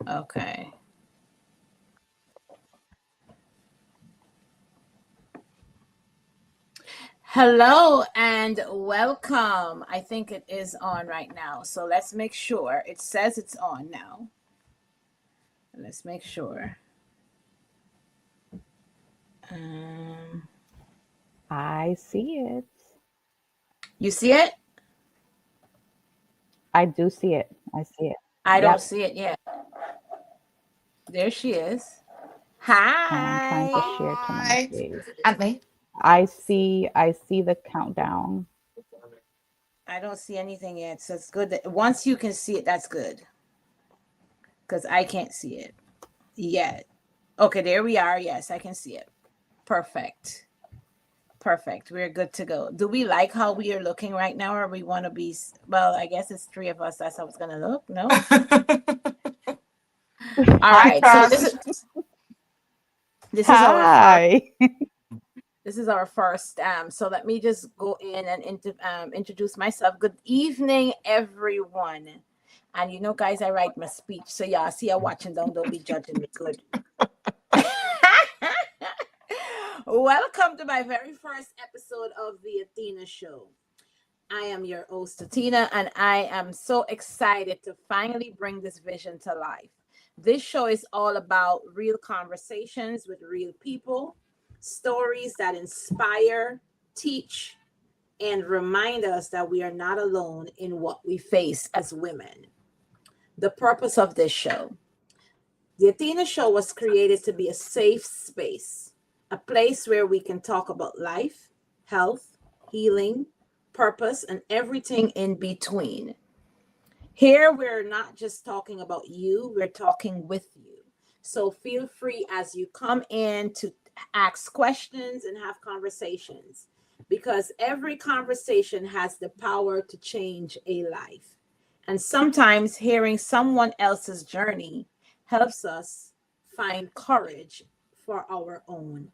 Okay. Hello and welcome. I think it is on right now. So let's make sure. It says it's on now. Let's make sure. Um, I see it. you see it? I do see it. I see it. I don't Yep. see it yet. There she is. And I'm trying to Hi. share to my Hi. page. And me. I see the countdown. I don't see anything yet. So it's good that once you can see it, that's good. Because I can't see it yet. Okay, there we are. Yes, I can see it. Perfect. Perfect. We're good to go. Do we like how we are looking right now, or we want to be? Well, I guess it's three of us. That's how it's gonna look. No. All Hi, right. So this Cass. is this is our first. Hi. This is our first. So let me just go in and introduce myself. Good evening, everyone. And you know, guys, I write my speech, so y'all see, you watching down. Don't be judging me. Good. Welcome to my very first episode of the Athena Show. I am your host, Athena, and I am so excited to finally bring this vision to life. This show is all about real conversations with real people, stories that inspire, teach, and remind us that we are not alone in what we face as women. The purpose of this show: the Athena Show was created to be a safe space, a place where we can talk about life, health, healing, purpose, and everything in between. Here, we're not just talking about you, we're talking with you. So feel free as you come in to ask questions and have conversations, because every conversation has the power to change a life. And sometimes hearing someone else's journey helps us find courage for our own.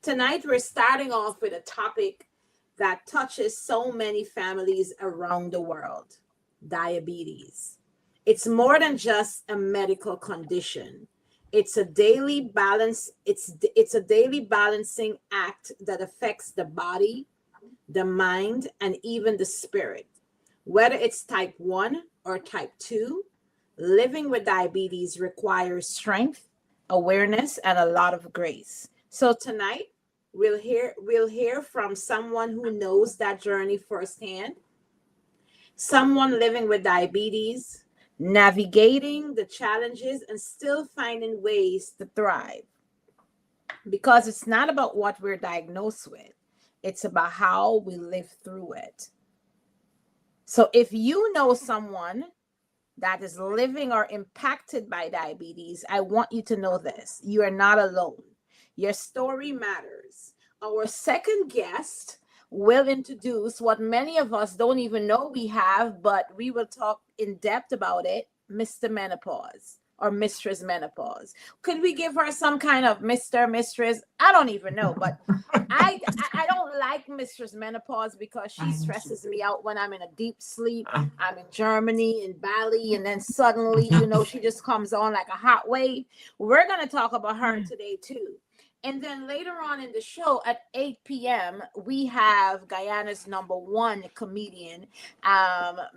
Tonight, we're starting off with a topic that touches so many families around the world: diabetes. It's more than just a medical condition. It's a daily balancing act that affects the body, the mind, and even the spirit. Whether it's type 1 or type 2, living with diabetes requires strength, awareness, and a lot of grace. So tonight, we'll hear from someone who knows that journey firsthand, someone living with diabetes, navigating the challenges and still finding ways to thrive. Because it's not about what we're diagnosed with, it's about how we live through it. So if you know someone that is living or impacted by diabetes, I want you to know this: you are not alone. Your story matters. Our second guest will introduce what many of us don't even know we have, but we will talk in depth about it: Mr. Menopause or Mistress Menopause. Could we give her some kind of Mr. Mistress? I don't even know, but I don't like Mistress Menopause because she stresses me out when I'm in a deep sleep. I'm in Germany, in Bali, and then suddenly, she just comes on like a hot wave. We're going to talk about her today, too. And then later on in the show at 8 p.m., we have Guyana's number one comedian,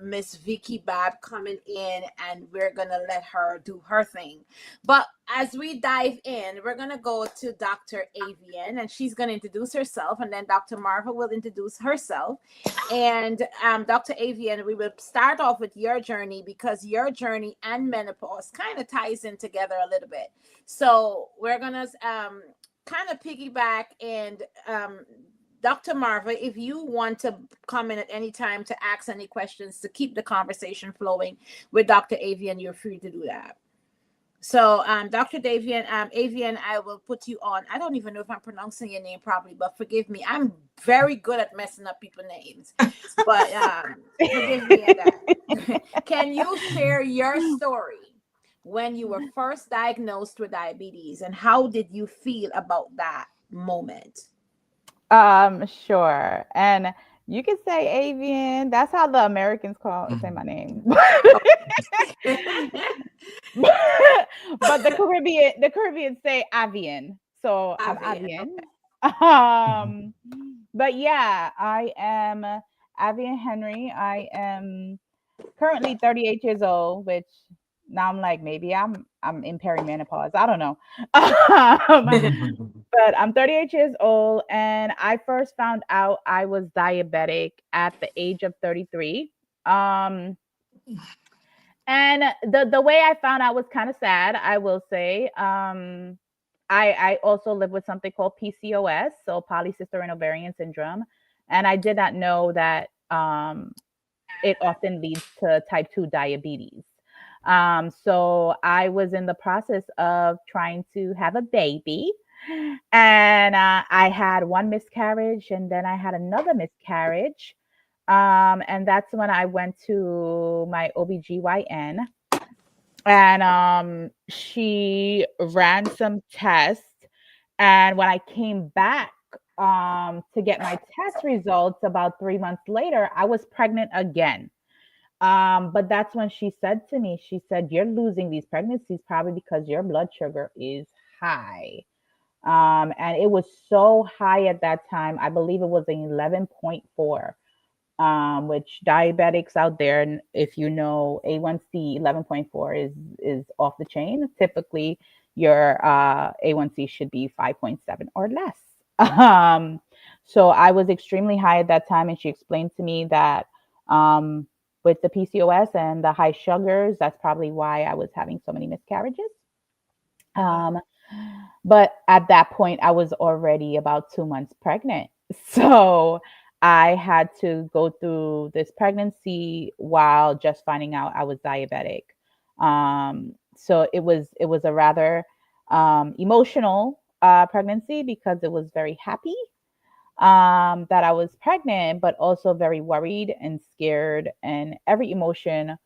Miss Vicky Bab, coming in, and we're going to let her do her thing. But as we dive in, we're going to go to Dr. Avian, and she's going to introduce herself, and then Dr. Marva will introduce herself. And Dr. Avian, we will start off with your journey, because your journey and menopause kind of ties in together a little bit. So we're going to kind of piggyback, and Dr. Marva, if you want to come in at any time to ask any questions to keep the conversation flowing with Dr. Avian, you're free to do that. So, Dr. Avian, I will put you on. I don't even know if I'm pronouncing your name properly, but forgive me. I'm very good at messing up people's names, but forgive me at that. Can you share your story when you were first diagnosed with diabetes, and how did you feel about that moment? Sure. And You can say avian. That's how the Americans call say my name. But the Caribbean say avian. So I'm Avian. avian. Okay. Um, but yeah, I am Avian Henry. I am currently 38 years old, which now I'm like maybe I'm in perimenopause. I don't know. But I'm 38 years old, and I first found out I was diabetic at the age of 33. Um, and the way I found out was kind of sad, I will say. I also live with something called PCOS, so polycystic ovarian syndrome, and I did not know that it often leads to type 2 diabetes. So I was in the process of trying to have a baby, and I had one miscarriage, and then I had another miscarriage. And that's when I went to my OBGYN, and she ran some tests, and when I came back to get my test results about 3 months later, I was pregnant again. But that's when she said to me, she said, "You're losing these pregnancies probably because your blood sugar is high." And it was so high at that time. I believe it was an 11.4, which diabetics out there, and if you know, A1C 11.4 is off the chain. Typically, your A1C should be 5.7 or less. Um, so I was extremely high at that time, and she explained to me that um, with the PCOS and the high sugars, that's probably why I was having so many miscarriages. Okay. Um, but at that point, I was already about 2 months pregnant. So I had to go through this pregnancy while just finding out I was diabetic. So it was a rather emotional pregnancy because it was very happy that I was pregnant, but also very worried and scared, and every emotion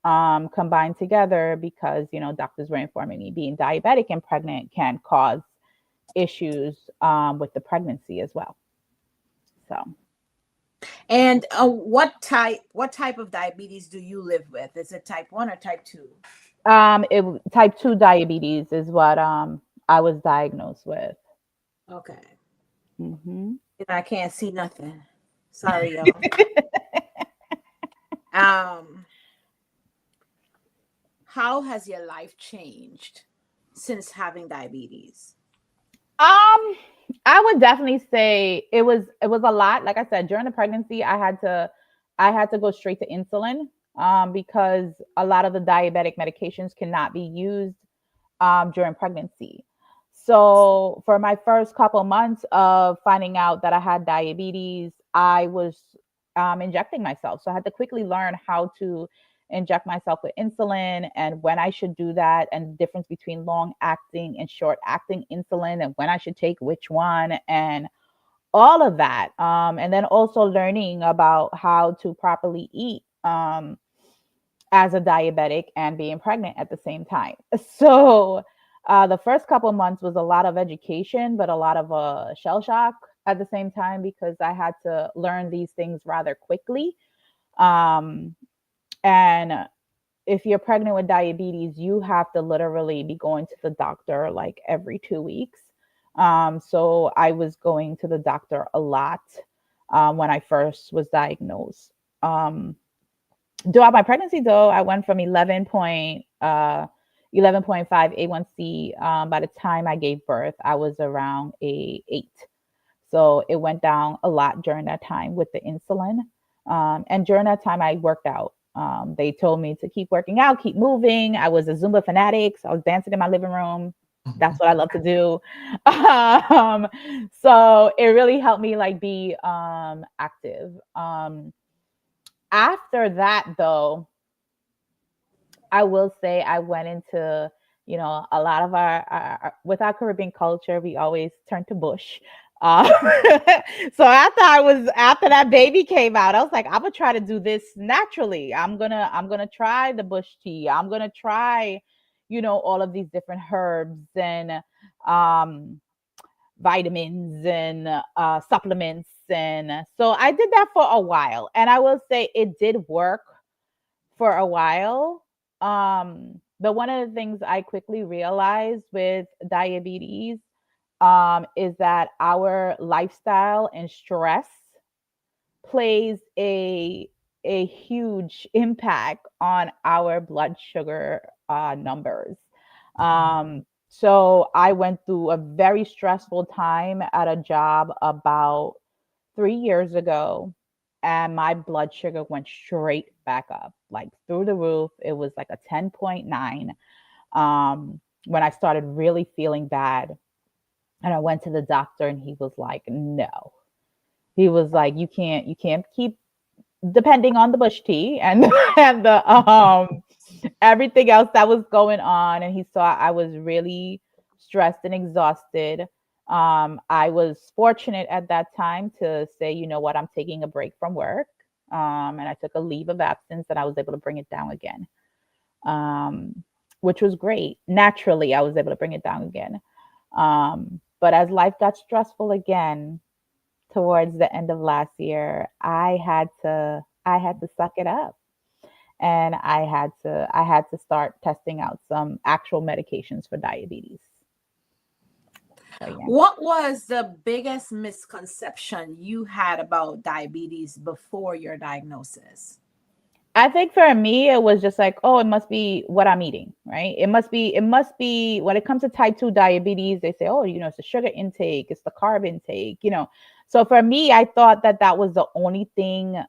combined together because doctors were informing me being diabetic and pregnant can cause issues with the pregnancy as well. So And what type of diabetes do you live with? Is it type 1 or type 2? type 2 diabetes is what I was diagnosed with. Okay. Hmm. I can't see nothing. Sorry, y'all. Um, how has your life changed since having diabetes? I would definitely say it was a lot. Like I said, during the pregnancy, I had to go straight to insulin because a lot of the diabetic medications cannot be used during pregnancy. So for my first couple months of finding out that I had diabetes, I was injecting myself. So I had to quickly learn how to inject myself with insulin and when I should do that, and the difference between long acting and short acting insulin, and when I should take which one, and all of that. And then also learning about how to properly eat. As a diabetic and being pregnant at the same time. So the first couple months was a lot of education, but a lot of shell shock at the same time because I had to learn these things rather quickly. Um, and if you're pregnant with diabetes, you have to literally be going to the doctor like every 2 weeks. So I was going to the doctor a lot when I first was diagnosed. Um, Throughout my pregnancy, though, I went from 11.5 A1C. By the time I gave birth, I was around a 8. So it went down a lot during that time with the insulin. And during that time, I worked out. They told me to keep working out, keep moving. I was a Zumba fanatic. So I was dancing in my living room. That's what I love to do. Um, so it really helped me like be active. After that, though, I will say I went into, a lot of with our Caribbean culture, we always turn to bush. Uh, so after that baby came out, I was like, I'm gonna try to do this naturally. I'm gonna try the bush tea. I'm gonna try, all of these different herbs and um, vitamins and supplements. And so I did that for a while. And I will say it did work for a while. But one of the things I quickly realized with diabetes is that our lifestyle and stress plays a huge impact on our blood sugar numbers. So I went through a very stressful time at a job about 3 years ago, and my blood sugar went straight back up, like through the roof. It was like a 10.9 when I started really feeling bad. And I went to the doctor, and he was like, no. He was like, you can't keep depending on the bush tea and and the everything else that was going on. And he saw I was really stressed and exhausted. I was fortunate at that time to say, you know what, I'm taking a break from work. And I took a leave of absence, and I was able to bring it down again, which was great. Naturally, I was able to bring it down again. But as life got stressful again towards the end of last year, I had to suck it up, and I had to start testing out some actual medications for diabetes. So yeah. What was the biggest misconception you had about diabetes before your diagnosis? I think for me, it was just like, oh, it must be what I'm eating, right? It must be when it comes to type 2 diabetes, they say, oh, it's the sugar intake, it's the carb intake. So for me, I thought that that was the only thing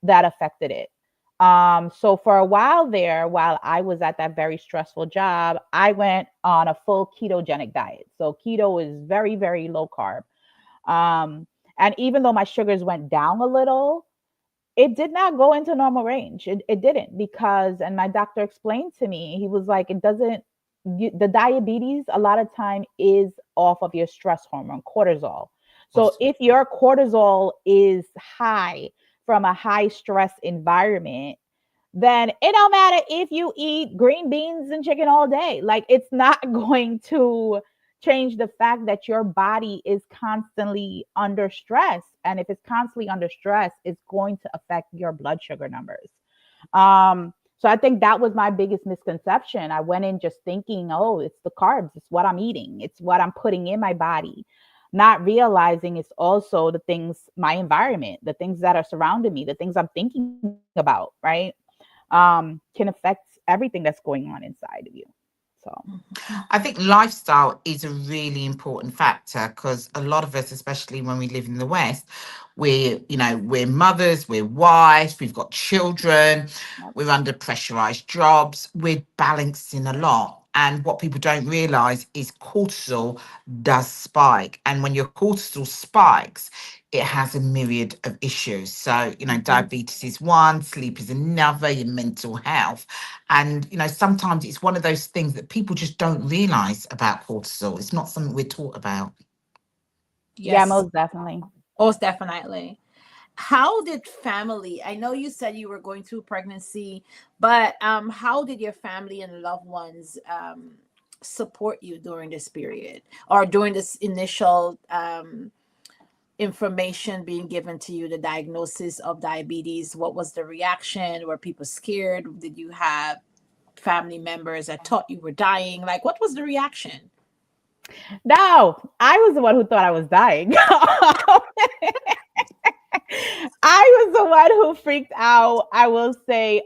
that affected it. So for a while there, while I was at that very stressful job, I went on a full ketogenic diet. So keto is very, very low carb. Um, and even though my sugars went down a little, it did not go into normal range. It didn't, because, and my doctor explained to me, he was like, it doesn't, the diabetes a lot of time is off of your stress hormone, cortisol. So if your cortisol is high from a high stress environment, then it don't matter if you eat green beans and chicken all day. Like, it's not going to change the fact that your body is constantly under stress. And if it's constantly under stress, it's going to affect your blood sugar numbers. So I think that was my biggest misconception. I went in just thinking, oh, it's the carbs, it's what I'm eating, it's what I'm putting in my body, not realizing it's also the things, my environment, the things that are surrounding me, the things I'm thinking about, right? Can affect everything that's going on inside of you. So I think lifestyle is a really important factor because a lot of us, especially when we live in the West, we're mothers, we're wives, we've got children, yep. we're under pressurized jobs, we're balancing a lot. And what people don't realize is cortisol does spike. And when your cortisol spikes, it has a myriad of issues. So, Mhm. diabetes is one, sleep is another, your mental health. And, sometimes it's one of those things that people just don't realize about cortisol. It's not something we're taught about. Yeah, Yes, most definitely. most definitely. How did family, I know you said you were going through pregnancy, but how did your family and loved ones support you during this period, or during this initial information being given to you, the diagnosis of diabetes? What was the reaction? Were people scared? Did you have family members that thought you were dying? Like, what was the reaction? No, I was the one who thought I was dying. I was the one who freaked out. I will say,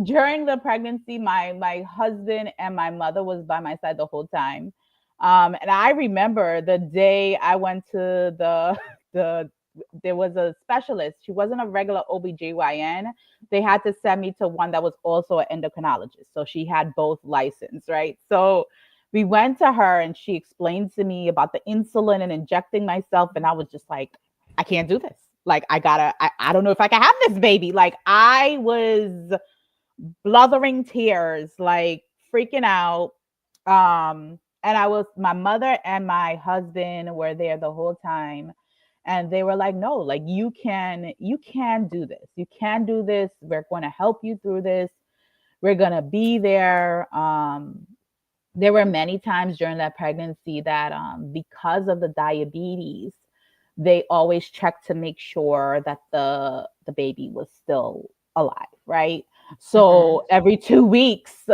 during the pregnancy, my husband and my mother was by my side the whole time. And I remember the day I went to the there was a specialist. She wasn't a regular OBGYN. They had to send me to one that was also an endocrinologist. So she had both license, right? So we went to her, and she explained to me about the insulin and injecting myself. And I was just like, I can't do this. Like, I don't know if I can have this baby. Like, I was bluthering tears, like freaking out. And my mother and my husband were there the whole time. And they were like, no, like, you can do this. You can do this. We're going to help you through this. We're going to be there. There were many times during that pregnancy that, because of the diabetes, they always checked to make sure that the baby was still alive, right? Mhm. So every 2 weeks,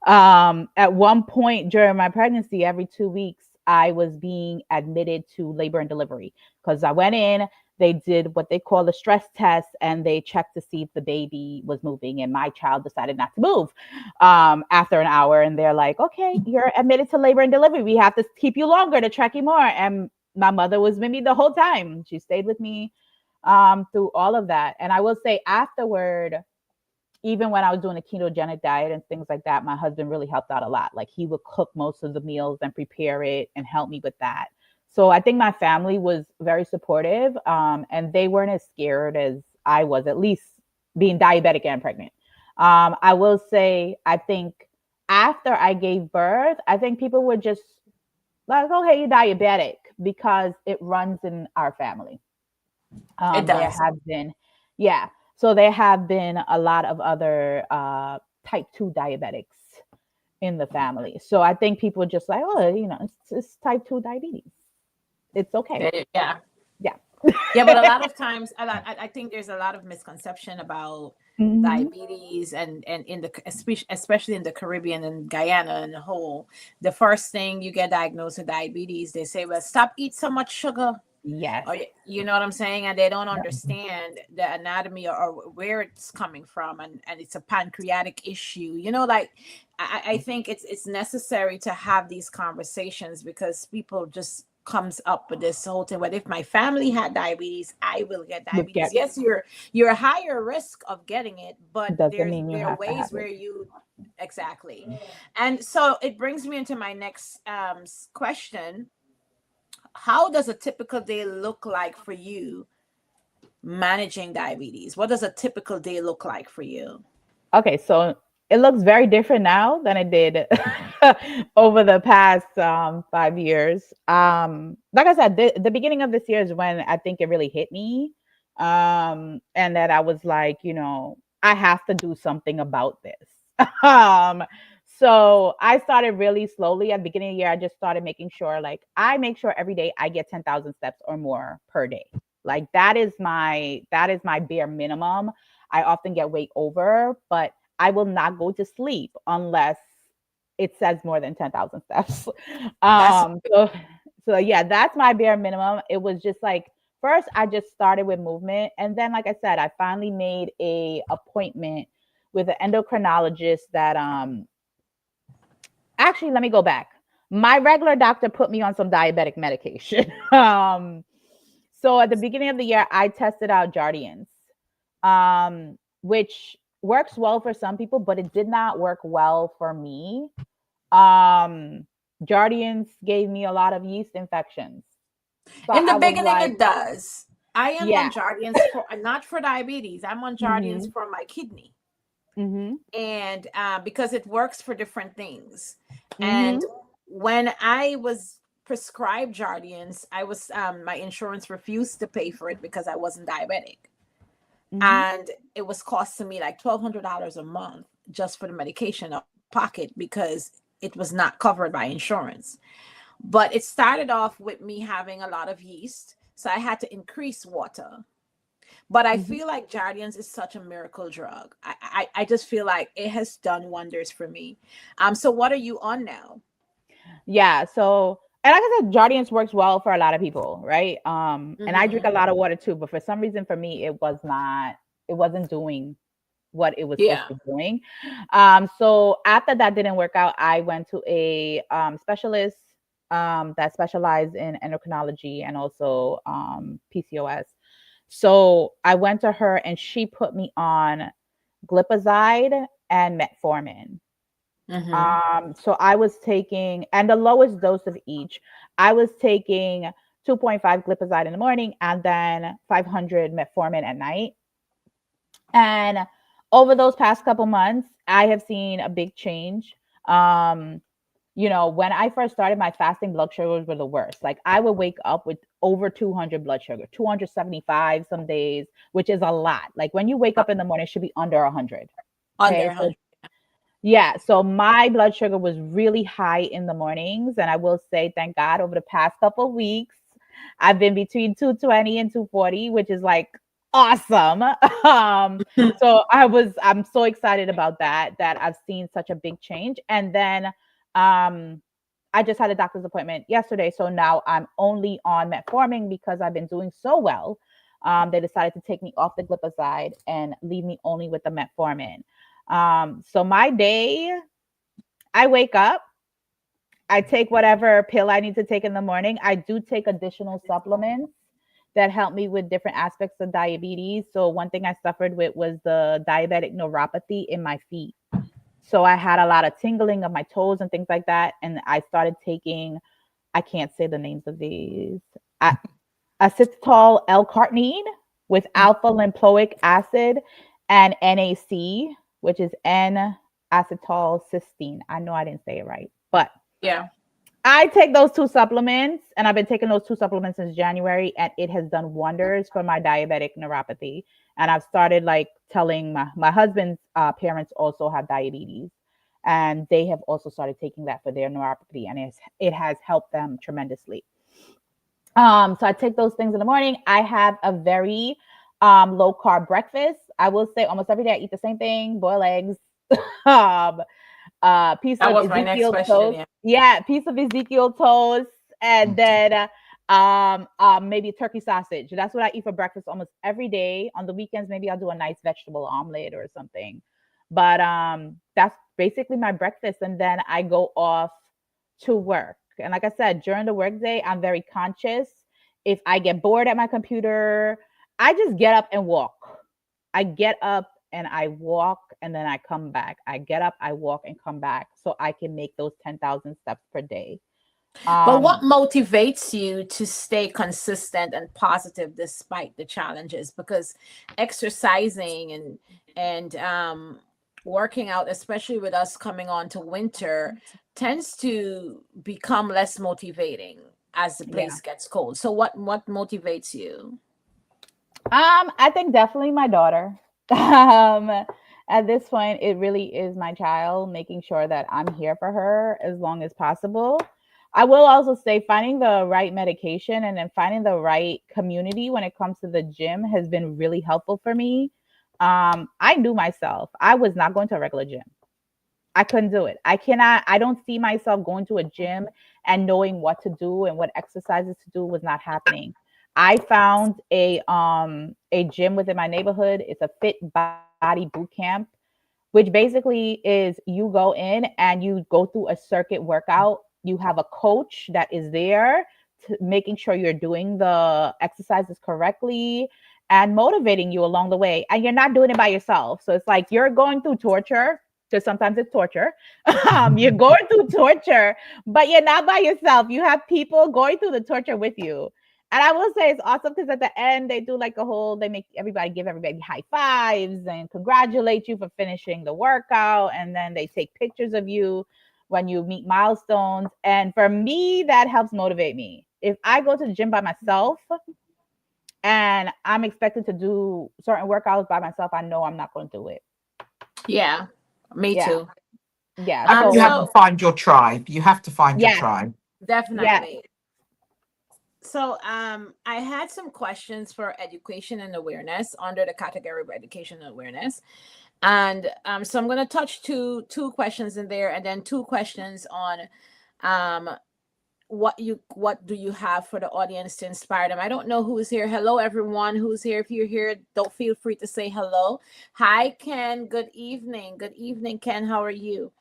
at one point during my pregnancy, every 2 weeks, I was being admitted to labor and delivery because I went in, they did what they call a stress test, and they checked to see if the baby was moving, and my child decided not to move after an hour, and they're like, okay, you're admitted to labor and delivery, we have to keep you longer to track you more. And my mother was with me the whole time. She stayed with me through all of that. And I will say afterward, even when I was doing a ketogenic diet and things like that, my husband really helped out a lot. Like he would cook most of the meals and prepare it and help me with that. So I think my family was very supportive, and they weren't as scared as I was, at least being diabetic and pregnant. I will say, I think after I gave birth, I think people were just like, okay, you're diabetic because it runs in our family. It There does. have been, yeah. So there have been a lot of other type 2 diabetics in the family. So I think people are just like, oh, it's type 2 diabetes. It's okay. Yeah. Yeah. Yeah, but a lot of times, I think there's a lot of misconception about Hmm. diabetes, and in the especially in the Caribbean and Guyana and the whole. The first thing you get diagnosed with diabetes, they say, "Well, stop eat so much sugar." Yes. Or you know what I'm saying, and they don't Yep. understand the anatomy, or where it's coming from, and it's a pancreatic issue. You know, like I think it's necessary to have these conversations, because people just comes up with this whole thing. But if my family had diabetes, I will get Would diabetes. get Yes, you're a higher risk of getting it, but doesn't mean you there are have to ways have where it. you exactly. And so it brings me into my next question. How does a typical day look like for you managing diabetes? What does a typical day look like for you? Okay, so it looks very different now than it did over the past 5 years. Like I said, the beginning of this year is when I think it really hit me, and that I was like, I have to do something about this. um, so I started really slowly at the beginning of the year. I just started making sure, like, I make sure every day I get 10,000 steps or more per day. Like that is my bare minimum. I often get way over, but I will not go to sleep unless it says more than 10,000 steps. That's So yeah, that's my bare minimum. It was just like, first I just started with movement, and then like I said, I finally made a appointment with an endocrinologist that actually, let me go back. My regular doctor put me on some diabetic medication. So at the beginning of the year, I tested out Jardians, which works well for some people, but it did not work well for me. Um, Jardians gave me a lot of yeast infections. So in the I was beginning, like, it does. I am yeah. on Jardians for not for diabetes. I'm on Jardians Hmm. for my kidney, Hmm. and because it works for different things. And Hmm. when I was prescribed Jardians, I was my insurance refused to pay for it because I wasn't diabetic, Hmm. and it was costing me like $1,200 a month just for the medication out of pocket, because it was not covered by insurance. But it started off with me having a lot of yeast, so I had to increase water. But I Hmm. feel like Jardians is such a miracle drug. I just feel like it has done wonders for me. So what are you on now? Yeah. So, and like I said, Jardiance works well for a lot of people, right? And I drink Mm-hmm. a lot of water too, but for some reason for me, it wasn't doing what it was supposed Yeah. to be doing. So after that didn't work out, I went to a specialist that specialized in endocrinology and also PCOS. So I went to her and she put me on glipizide and metformin. Mm-hmm. So I was taking, and the lowest dose of each, I was taking 2.5 glipizide in the morning and then 500 metformin at night. And over those past couple months, I have seen a big change. Um, when I first started, my fasting blood sugars were the worst. Like I would wake up with over 200 blood sugar, 275 some days, which is a lot. Like when you wake up in the morning, it should be under 100. Under Okay. So 100. yeah, so my blood sugar was really high in the mornings, and I will say, thank God, over the past couple of weeks, I've been between 220 and 240, which is like awesome. um, so I'm so excited about that I've seen such a big change. And then I just had a doctor's appointment yesterday. So now I'm only on metformin because I've been doing so well. They decided to take me off the glipizide and leave me only with the metformin. So my day, I wake up, I take whatever pill I need to take in the morning. I do take additional supplements that help me with different aspects of diabetes. So one thing I suffered with was the diabetic neuropathy in my feet. So I had a lot of tingling of my toes and things like that. And I started taking, I can't say the names of these, acetyl L-carnitine with alpha lipoic acid and NAC, which is N-acetyl cysteine. I know I didn't say it right, but Yeah. I take those two supplements, and I've been taking those two supplements since January, and it has done wonders for my diabetic neuropathy. And I've started like telling my husband's parents also have diabetes, and they have also started taking that for their neuropathy, and it has helped them tremendously. So I take those things in the morning. I have a very low carb breakfast. I will say almost every day I eat the same thing: boiled eggs, um, piece That of was my next Ezekiel question. toast. Yeah. Yeah, piece of Ezekiel toast, and then maybe turkey sausage. That's what I eat for breakfast almost every day. On the weekends, maybe I'll do a nice vegetable omelet or something. But that's basically my breakfast, and then I go off to work. And like I said, during the workday, I'm very conscious. If I get bored at my computer, I just get up and walk. I get up and I walk and then I come back. I get up, I walk and come back so I can make those 10,000 steps per day. But what Um, motivates you to stay consistent and positive despite the challenges? Because exercising and working out, especially with us coming on to winter, tends to become less motivating as the yeah. place gets cold. So what motivates you? I think definitely my daughter. Um, at this point, it really is my child, making sure that I'm here for her as long as possible. I will also say finding the right medication and then finding the right community when it comes to the gym has been really helpful for me. I knew myself. I was not going to a regular gym. I couldn't do it. I don't see myself going to a gym and knowing what to do and what exercises to do was not happening. I found a gym within my neighborhood. It's a fit body boot camp, which basically is you go in and you go through a circuit workout. You have a coach that is there making sure you're doing the exercises correctly and motivating you along the way. And you're not doing it by yourself. So it's like you're going through torture because sometimes it's torture. You're going through torture, but you're not by yourself. You have people going through the torture with you. And I will say it's awesome because at the end they do like a whole, they make everybody give everybody high fives and congratulate you for finishing the workout. And then they take pictures of you when you meet milestones. And for me, that helps motivate me. If I go to the gym by myself and I'm expected to do certain workouts by myself, I know I'm not going to do it. Yeah, me Yeah. too. Yeah. You have to So So, find your tribe. You have to find your yes. tribe. Yes. definitely. So I had some questions for education and awareness under the category of education and awareness. And so I'm going to touch two questions in there and then two questions on um what do you have for the audience to inspire them. I don't know who's here. Hello everyone who's here. If you're here, don't feel free to say hello. Hi Ken, good evening. Good evening Ken, how are you?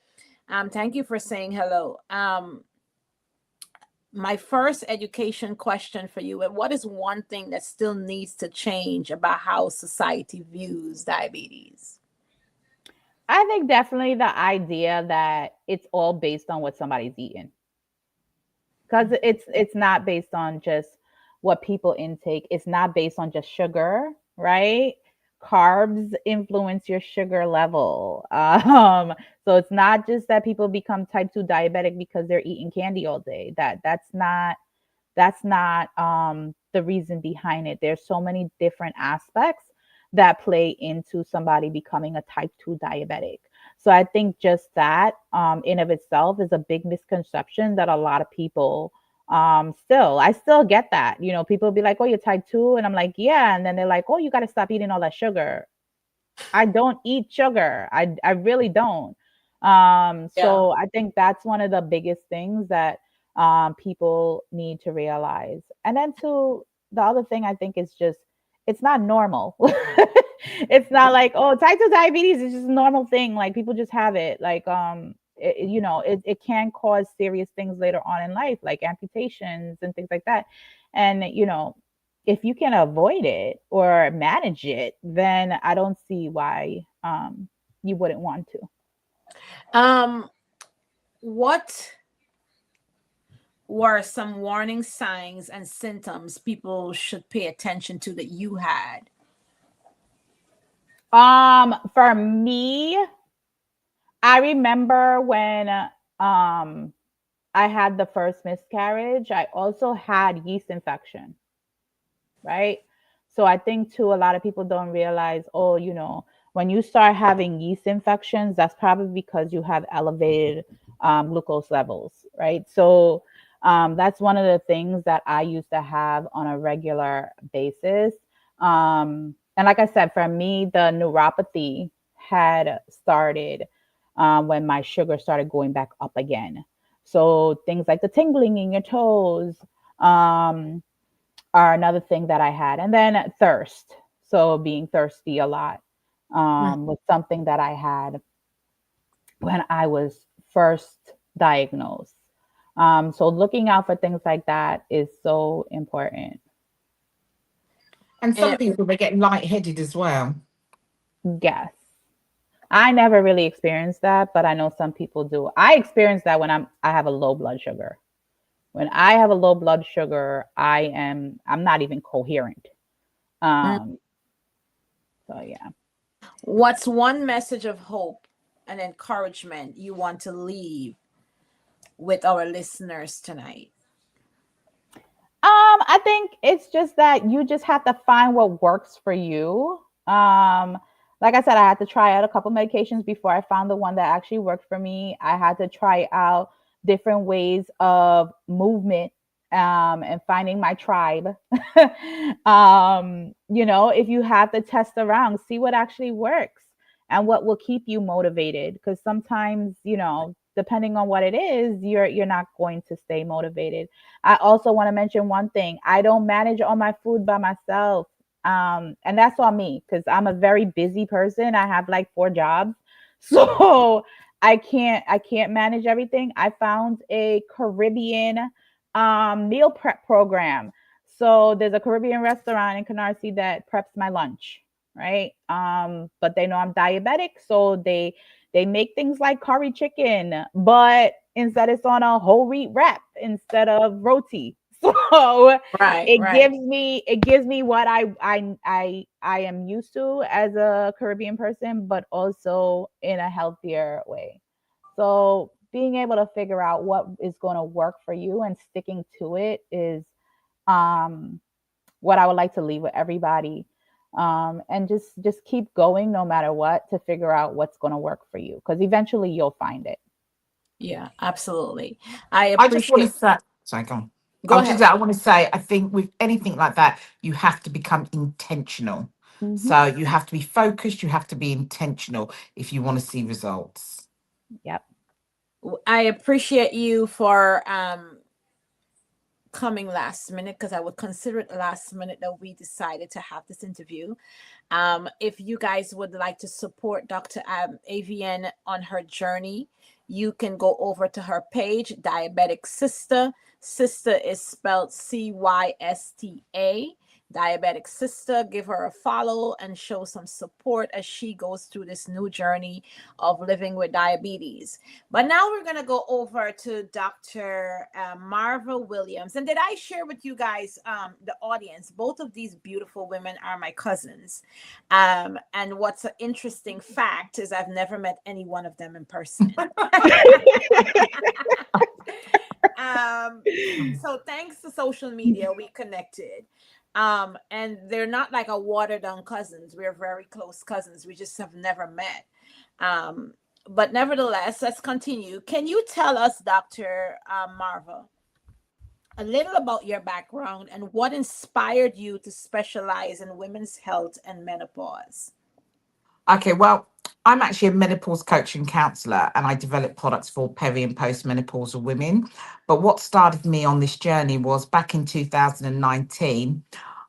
Thank you for saying hello. My first education question for you: what is one thing that still needs to change about how society views diabetes? I think definitely the idea that it's all based on what somebody's eating. Because it's not based on just what people intake. It's not based on just sugar, right? Carbs influence your sugar level. So it's not just that people become type 2 diabetic because they're eating candy all day. That's not the reason behind it. There's so many different aspects that play into somebody becoming a type 2 diabetic. So I think just that in of itself is a big misconception that a lot of people Still, I still get that. People be like, "Oh, you're type 2," and I'm like, "Yeah," and then they're like, "Oh, you got to stop eating all that sugar." I don't eat sugar. I really don't. Yeah. So I think that's one of the biggest things that people need to realize. And then the other thing I think is just it's not normal. It's not like, oh, type 2 diabetes is just a normal thing. Like people just have it. Like it can cause serious things later on in life, like amputations and things like that. And if you can avoid it or manage it, then I don't see why you wouldn't want to. Um, what were some warning signs and symptoms people should pay attention to that you had? For me, I remember when I had the first miscarriage, I also had yeast infection, right? So I think too, a lot of people don't realize, oh, when you start having yeast infections, that's probably because you have elevated glucose levels, right? So that's one of the things that I used to have on a regular basis. And like I said, for me, the neuropathy had started when my sugar started going back up again. So things like the tingling in your toes, are another thing that I had. And then thirst. So being thirsty a lot was something that I had when I was first diagnosed. So looking out for things like that is so important. And some And people, they get lightheaded as well. Yes. I never really experienced that, but I know some people do. I experience that when I have a low blood sugar. When I have a low blood sugar, I'm not even coherent. Um, so yeah. what's one message of hope and encouragement you want to leave with our listeners tonight? I think it's just that you just have to find what works for you. Like I said, I had to try out a couple medications before I found the one that actually worked for me. I had to try out different ways of movement and finding my tribe. If you have to test around, see what actually works and what will keep you motivated. Because sometimes, depending on what it is, you're not going to stay motivated. I also want to mention one thing. I don't manage all my food by myself. And that's on me because I'm a very busy person. I have like 4 jobs. So I can't manage everything. I found a Caribbean meal prep program. So there's a Caribbean restaurant in Canarsie that preps my lunch, right? But they know I'm diabetic, so they make things like curry chicken, but instead it's on a whole wheat wrap instead of roti. So Right, it right. gives me what I am used to as a Caribbean person, but also in a healthier way. So being able to figure out what is going to work for you and sticking to it is um what I would like to leave with everybody. And just keep going no matter what to figure out what's going to work for you because eventually you'll find it. Yeah, absolutely. I I just want to appreciate. say, sorry, go on. Go ahead. I want to say, I think with anything like that, you have to become intentional. Hmm. So you have to be focused, you have to be intentional if you want to see results. Yep. I appreciate you for coming last minute because I would consider it last minute that we decided to have this interview. If you guys would like to support Dr. Avian on her journey, you can go over to her page, Diabetic Sister. Sister is spelled Cysta. Diabetic Sister. Give her a follow and show some support as she goes through this new journey of living with diabetes. But now we're going to go over to Dr. Marva Williams. And did I share with you guys, the audience, both of these beautiful women are my cousins. And what's an interesting fact is I've never met any one of them in person. um, so thanks to social media, we connected. And they're not like a watered down cousins. We're very close cousins. We just have never met. Um, but nevertheless, let's continue. Can you tell us, Dr. Marva, a little about your background and what inspired you to specialize in women's health and menopause. Okay, well, I'm actually a menopause coach and counselor, and I develop products for peri and postmenopausal women. But what started me on this journey was back in 2019,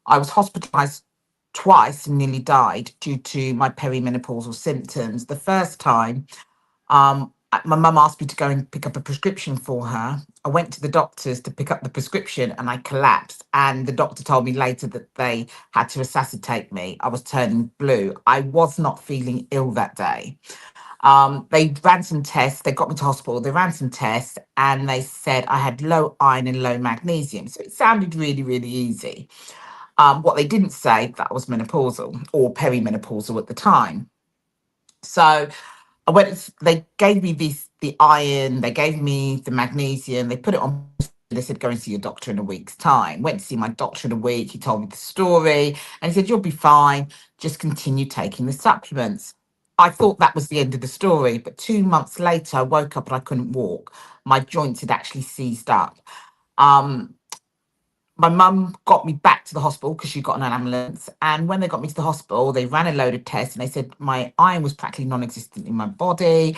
I was hospitalized twice and nearly died due to my perimenopausal symptoms. The first time, my mum asked me to go and pick up a prescription for her. I went to the doctors to pick up the prescription and I collapsed. And the doctor told me later that they had to resuscitate me. I was turning blue. I was not feeling ill that day. They ran some tests. They got me to hospital. They ran some tests and they said I had low iron and low magnesium. So it sounded really, really easy. What they didn't say that I was menopausal or perimenopausal at the time. So I went. They gave me the iron. They gave me the magnesium. They put it on. They said go and see your doctor in a week's time. Went to see my doctor in a week. He told me the story, and he said you'll be fine. Just continue taking the supplements. I thought that was the end of the story, but 2 months later, I woke up and I couldn't walk. My joints had actually seized up. Um, my mum got me back to the hospital because she got on an ambulance. And when they got me to the hospital, they ran a load of tests and they said my iron was practically non existent in my body.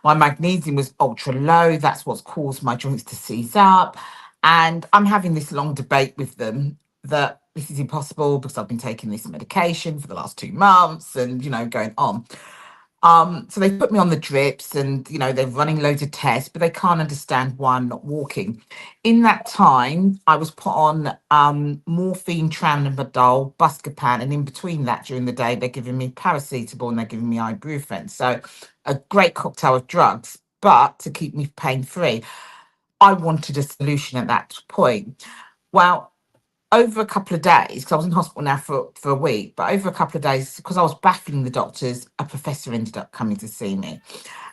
My magnesium was ultra low. That's what's caused my joints to seize up. And I'm having this long debate with them that this is impossible because I've been taking this medication for the last 2 months and, going on. So they put me on the drips and, they're running loads of tests, but they can't understand why I'm not walking. In that time, I was put on morphine, tramadol, buscopan, and in between that, during the day, they're giving me paracetamol and they're giving me ibuprofen. So a great cocktail of drugs, but to keep me pain free. I wanted a solution at that point. Well, over a couple of days, because I was in hospital now for a week, but over a couple of days, because I was baffling the doctors, a professor ended up coming to see me.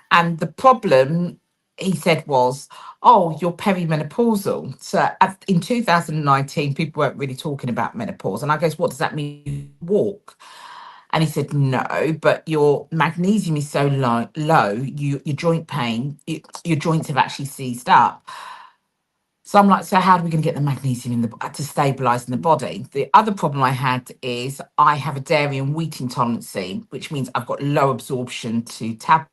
And the problem, he said, was, oh, you're perimenopausal. So in 2019, people weren't really talking about menopause. And I goes, what does that mean? Walk. And he said, no, but your magnesium is so low, your joint pain, your joints have actually seized up. So I'm like, so how are we going to get the magnesium in the to stabilize in the body? The other problem I had is I have a dairy and wheat intolerance, which means I've got low absorption to tablets.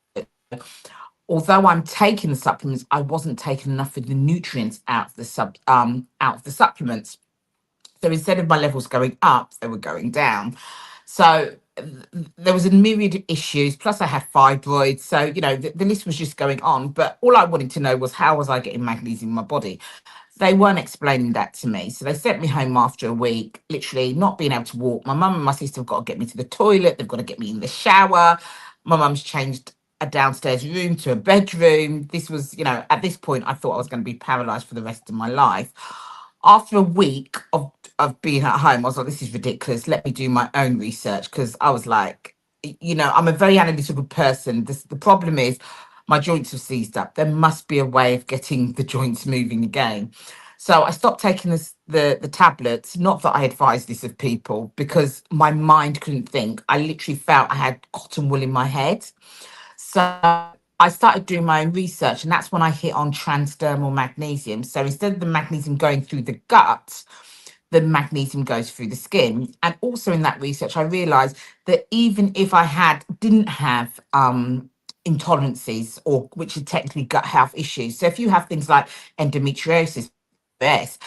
Although I'm taking the supplements, I wasn't taking enough of the nutrients out of the supplements. So instead of my levels going up, they were going down. So there was a myriad of issues. Plus, I had fibroids. So the list was just going on. But all I wanted to know was how was I getting magnesium in my body? They weren't explaining that to me. So they sent me home after a week, literally not being able to walk. My mum and my sister have got to get me to the toilet. They've got to get me in the shower. My mum's changed a downstairs room to a bedroom. This was, at this point, I thought I was going to be paralyzed for the rest of my life. After a week of being at home, I was like, this is ridiculous. Let me do my own research because I was like, I'm a very analytical person. The problem is my joints have seized up. There must be a way of getting the joints moving again. So I stopped taking the tablets. Not that I advise this of people because my mind couldn't think. I literally felt I had cotton wool in my head. So I started doing my own research, and that's when I hit on transdermal magnesium. So instead of the magnesium going through the gut, the magnesium goes through the skin. And also in that research, I realized that even if I didn't have intolerances, or which are technically gut health issues. So if you have things like endometriosis, yes,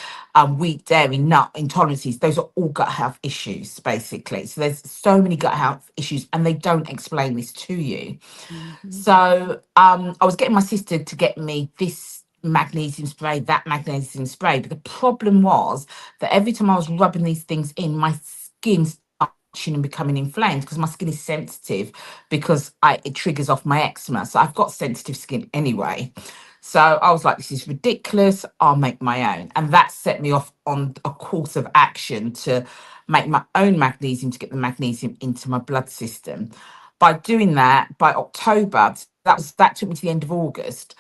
wheat, dairy, nut intolerances, those are all gut health issues, basically. So there's so many gut health issues, and they don't explain this to you. Mhm. So I was getting my sister to get me this magnesium spray, that magnesium spray. But the problem was that every time I was rubbing these things in, my skin started itching and becoming inflamed because my skin is sensitive because it triggers off my eczema. So I've got sensitive skin anyway. So I was like, this is ridiculous. I'll make my own. And that set me off on a course of action to make my own magnesium, to get the magnesium into my blood system. By doing that, by October, that took me to the end of August.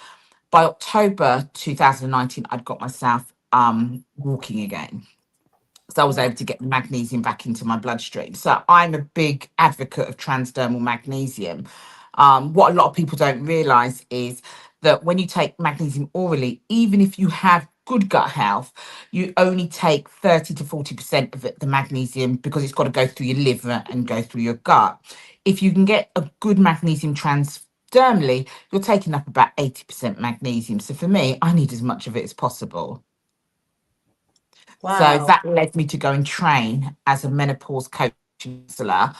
By October 2019, I'd got myself walking again. So I was Wow. able to get the magnesium back into my bloodstream. So I'm a big advocate of transdermal magnesium. What a lot of people don't realize is that when you take magnesium orally, even if you have good gut health, you only take 30 to 40% of it, the magnesium, because it's got to go through your liver and go through your gut. If you can get a good magnesium transdermally, you're taking up about 80% magnesium. So for me, I need as much of it as possible. So Wow. that led me to go and train as a menopause coach counselor.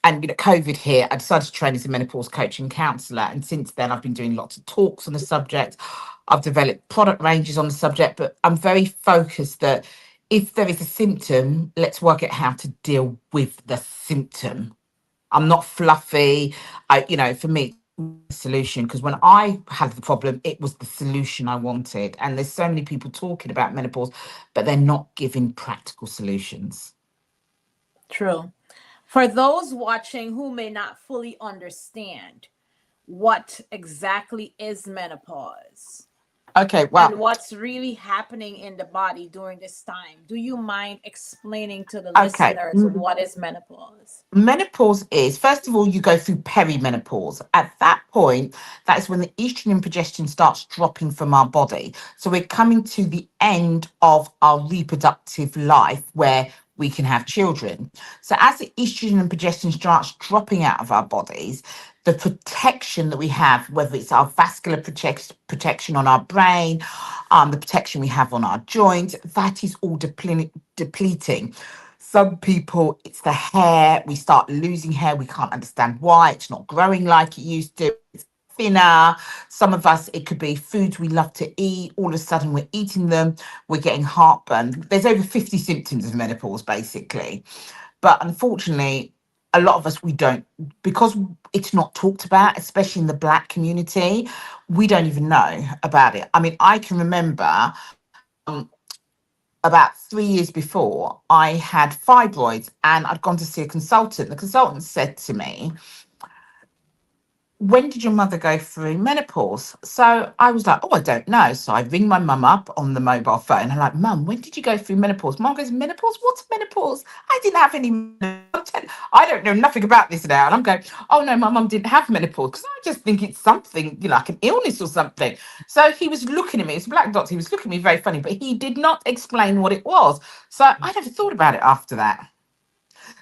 And COVID hit, I decided to train as a menopause coach and counselor. And since then, I've been doing lots of talks on the subject. I've developed product ranges on the subject, but I'm very focused that if there is a symptom, let's work out how to deal with the symptom. I'm not fluffy. For me, it's a solution, because when I had the problem, it was the solution I wanted. And there's so many people talking about menopause, but they're not giving practical solutions. True. For those watching who may not fully understand what exactly is menopause Okay, and well, what's really happening in the body during this time, do you mind explaining to the okay. listeners what is menopause? Menopause is, first of all, you go through perimenopause. At that point, that is when the estrogen and progesterone starts dropping from our body. So we're coming to the end of our reproductive life where we can have children. So as the estrogen and progesterone starts dropping out of our bodies, the protection that we have, whether it's our vascular protection on our brain, the protection we have on our joints, that is all depleting. Some people, it's the hair. We start losing hair. We can't understand why. It's not growing like it used to. It's thinner. Some of us, it could be foods we love to eat. All of a sudden, we're eating them. We're getting heartburn. There's over 50 symptoms of menopause, basically. But unfortunately, a lot of us, we don't, because it's not talked about, especially in the Black community, we don't even know about it. I mean, I can remember about 3 years before, I had fibroids and I'd gone to see a consultant. The consultant said to me, when did your mother go through menopause? So I was like, oh, I don't know. So I ring my mum up on the mobile phone. I'm like, Mum, when did you go through menopause? Mum goes, menopause? What's menopause? I didn't have any menopause. I don't know nothing about this now. And I'm going, oh, no, my mum didn't have menopause, because I just think it's something, like an illness or something. So he was looking at me. It's a black doctor. He was looking at me very funny, but he did not explain what it was. So I never thought about it after that.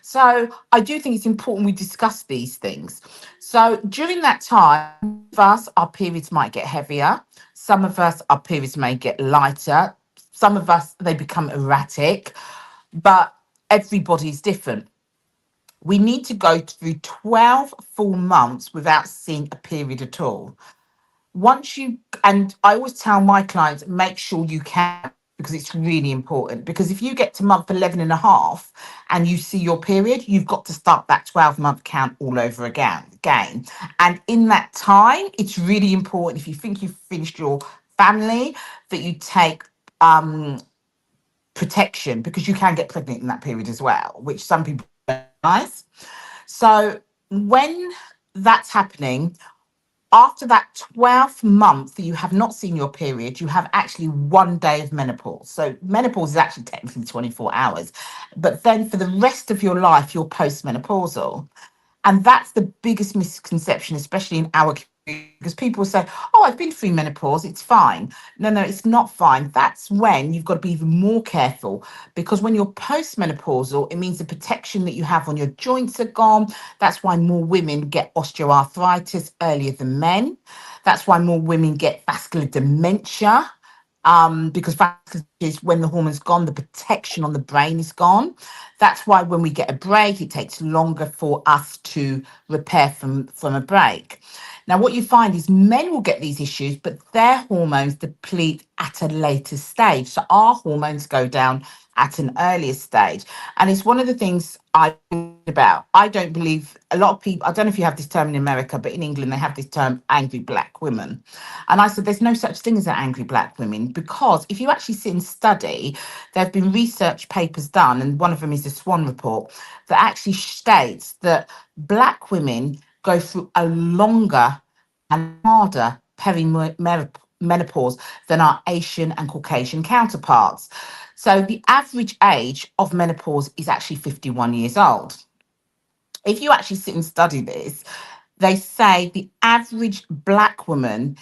So I do think it's important we discuss these things. So during that time, of us, our periods might get heavier. Some of us, our periods may get lighter. Some of us, they become erratic, but everybody's different. We need to go through 12 full months without seeing a period at all. Once you, and I always tell my clients, make sure you can, because it's really important. Because if you get to month 11 and a half and you see your period, you've got to start that 12-month count all over again. And in that time, it's really important, if you think you've finished your family, that you take protection, because you can get pregnant in that period as well, which some people don't realize. So when that's happening, after that 12th month that you have not seen your period, you have actually 1 day of menopause. So menopause is actually technically 24 hours. But then for the rest of your life, you're postmenopausal. And that's the biggest misconception, especially in our community, because people say, oh, I've been through menopause, it's fine. No, no, it's not fine. That's when you've got to be even more careful, because when you're postmenopausal, it means the protection that you have on your joints are gone. That's why more women get osteoarthritis earlier than men. That's why more women get vascular dementia. Because vascular is when the hormone's gone, the protection on the brain is gone. That's why when we get a break, it takes longer for us to repair from a break. Now, what you find is men will get these issues, but their hormones deplete at a later stage. So our hormones go down at an earlier stage. And it's one of the things I about. I don't believe, a lot of people, I don't know if you have this term in America, but in England, they have this term angry black women. And I said, there's no such thing as an angry black women, because if you actually sit and study, there have been research papers done, and one of them is the Swan report, that actually states that black women go through a longer and harder perimenopause than our Asian and Caucasian counterparts. So the average age of menopause is actually 51 years old. If you actually sit and study this, they say the average black woman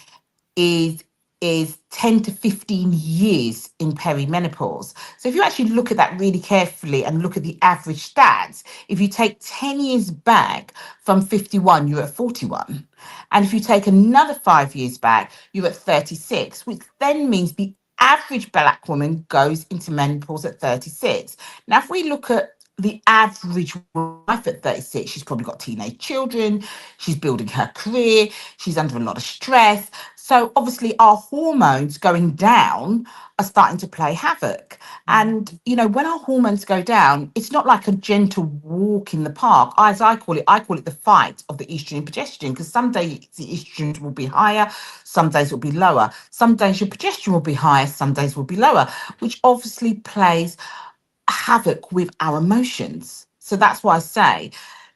is is 10 to 15 years in perimenopause. So if you actually look at that really carefully and look at the average stats, if you take 10 years back from 51, you're at 41. And if you take another 5 years back, you're at 36, which then means the average black woman goes into menopause at 36. Now, if we look at the average wife at 36, she's probably got teenage children, she's building her career, she's under a lot of stress. So obviously our hormones going down are starting to play havoc. And when our hormones go down, it's not like a gentle walk in the park. As I call it the fight of the estrogen and progesterone, because some days the estrogen will be higher, some days it will be lower. Some days your progesterone will be higher, some days will be lower, which obviously plays havoc with our emotions. So that's why I say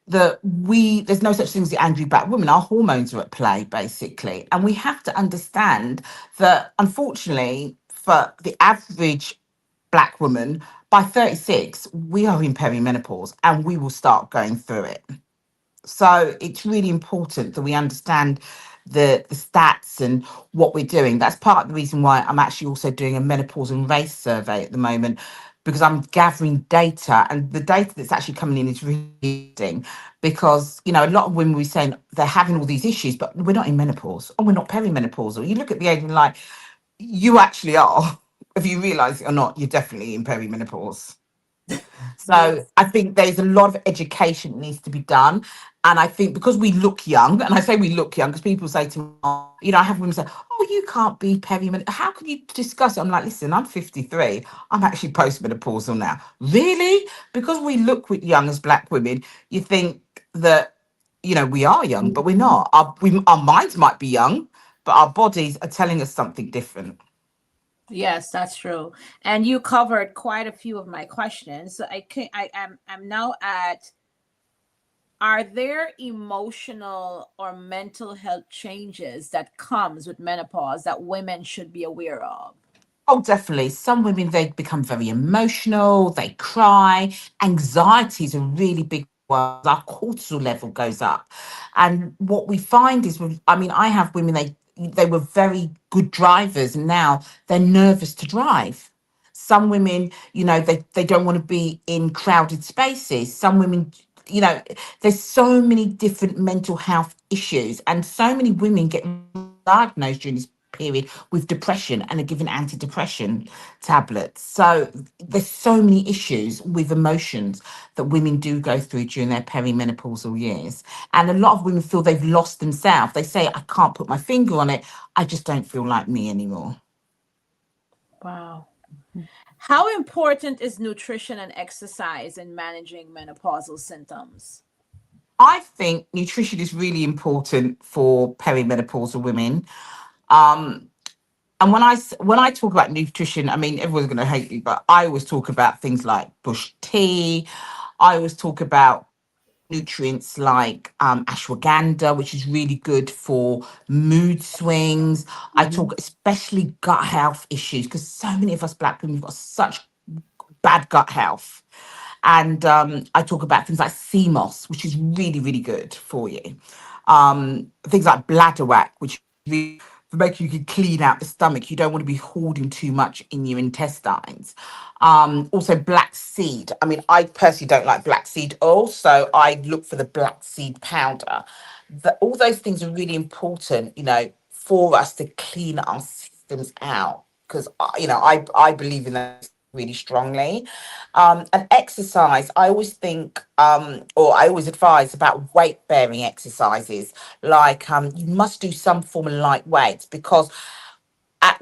that there's no such thing as the angry black woman. Our hormones are at play, basically. And we have to understand that, unfortunately, for the average black woman, by 36, we are in perimenopause and we will start going through it. So it's really important that we understand the stats and what we're doing. That's part of the reason why I'm actually also doing a menopause and race survey at the moment, because I'm gathering data, and the data that's actually coming in is really interesting, because a lot of women were saying they're having all these issues, but we're not in menopause or we're not perimenopausal. You look at the age and like, you actually are. If you realize it or not, you're definitely in perimenopause. So Yes. I think there's a lot of education that needs to be done. And I think because we look young, and I say we look young because people say to me, oh, I have women say, oh, you can't be perimenopause. How can you discuss it? I'm like, listen, I'm 53. I'm actually postmenopausal now. Really? Because we look with young as black women, you think that, we are young, but we're not. Our minds might be young, but our bodies are telling us something different. Yes, that's true. And you covered quite a few of my questions. So I'm now at, are there emotional or mental health changes that comes with menopause that women should be aware of? Oh, definitely. Some women, they become very emotional, they cry. Anxiety is a really big one. Our cortisol level goes up. And what we find is, I have women, they were very good drivers, and now they're nervous to drive. Some women, they don't want to be in crowded spaces. Some women, you know, there's so many different mental health issues, and so many women get diagnosed during this period with depression and are given antidepressant tablets. So there's so many issues with emotions that women do go through during their perimenopausal years. And a lot of women feel they've lost themselves. They say, I can't put my finger on it. I just don't feel like me anymore. Wow. How important is nutrition and exercise in managing menopausal symptoms? I think nutrition is really important for perimenopausal women. Um, and when I talk about nutrition, I mean everyone's going to hate me, but I always talk about things like bush tea. I always talk about nutrients like ashwagandha, which is really good for mood swings. I talk especially gut health issues, because so many of us black women have got such bad gut health. And I talk about things like sea moss, which is really, really good for you. Things like bladderwrack, which really for making you can clean out the stomach. You don't want to be hoarding too much in your intestines. Also black seed. I mean, I personally don't like black seed oil, so I look for the black seed powder. All those things are really important, for us to clean our systems out, because I believe in those really strongly. And exercise, I always think, or I always advise about weight bearing exercises. Like you must do some form of light weights, because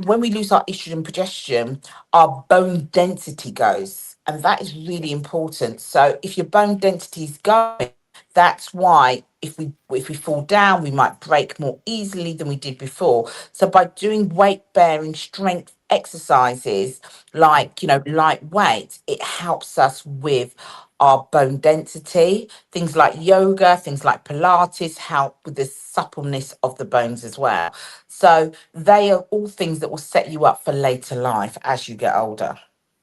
when we lose our estrogen and progesterone, our bone density goes, and that is really important. So if your bone density is going, that's why if we fall down, we might break more easily than we did before. So by doing weight bearing strength exercises, like lightweight, it helps us with our bone density. Things like yoga, things like Pilates help with the suppleness of the bones as well. So they are all things that will set you up for later life as you get older.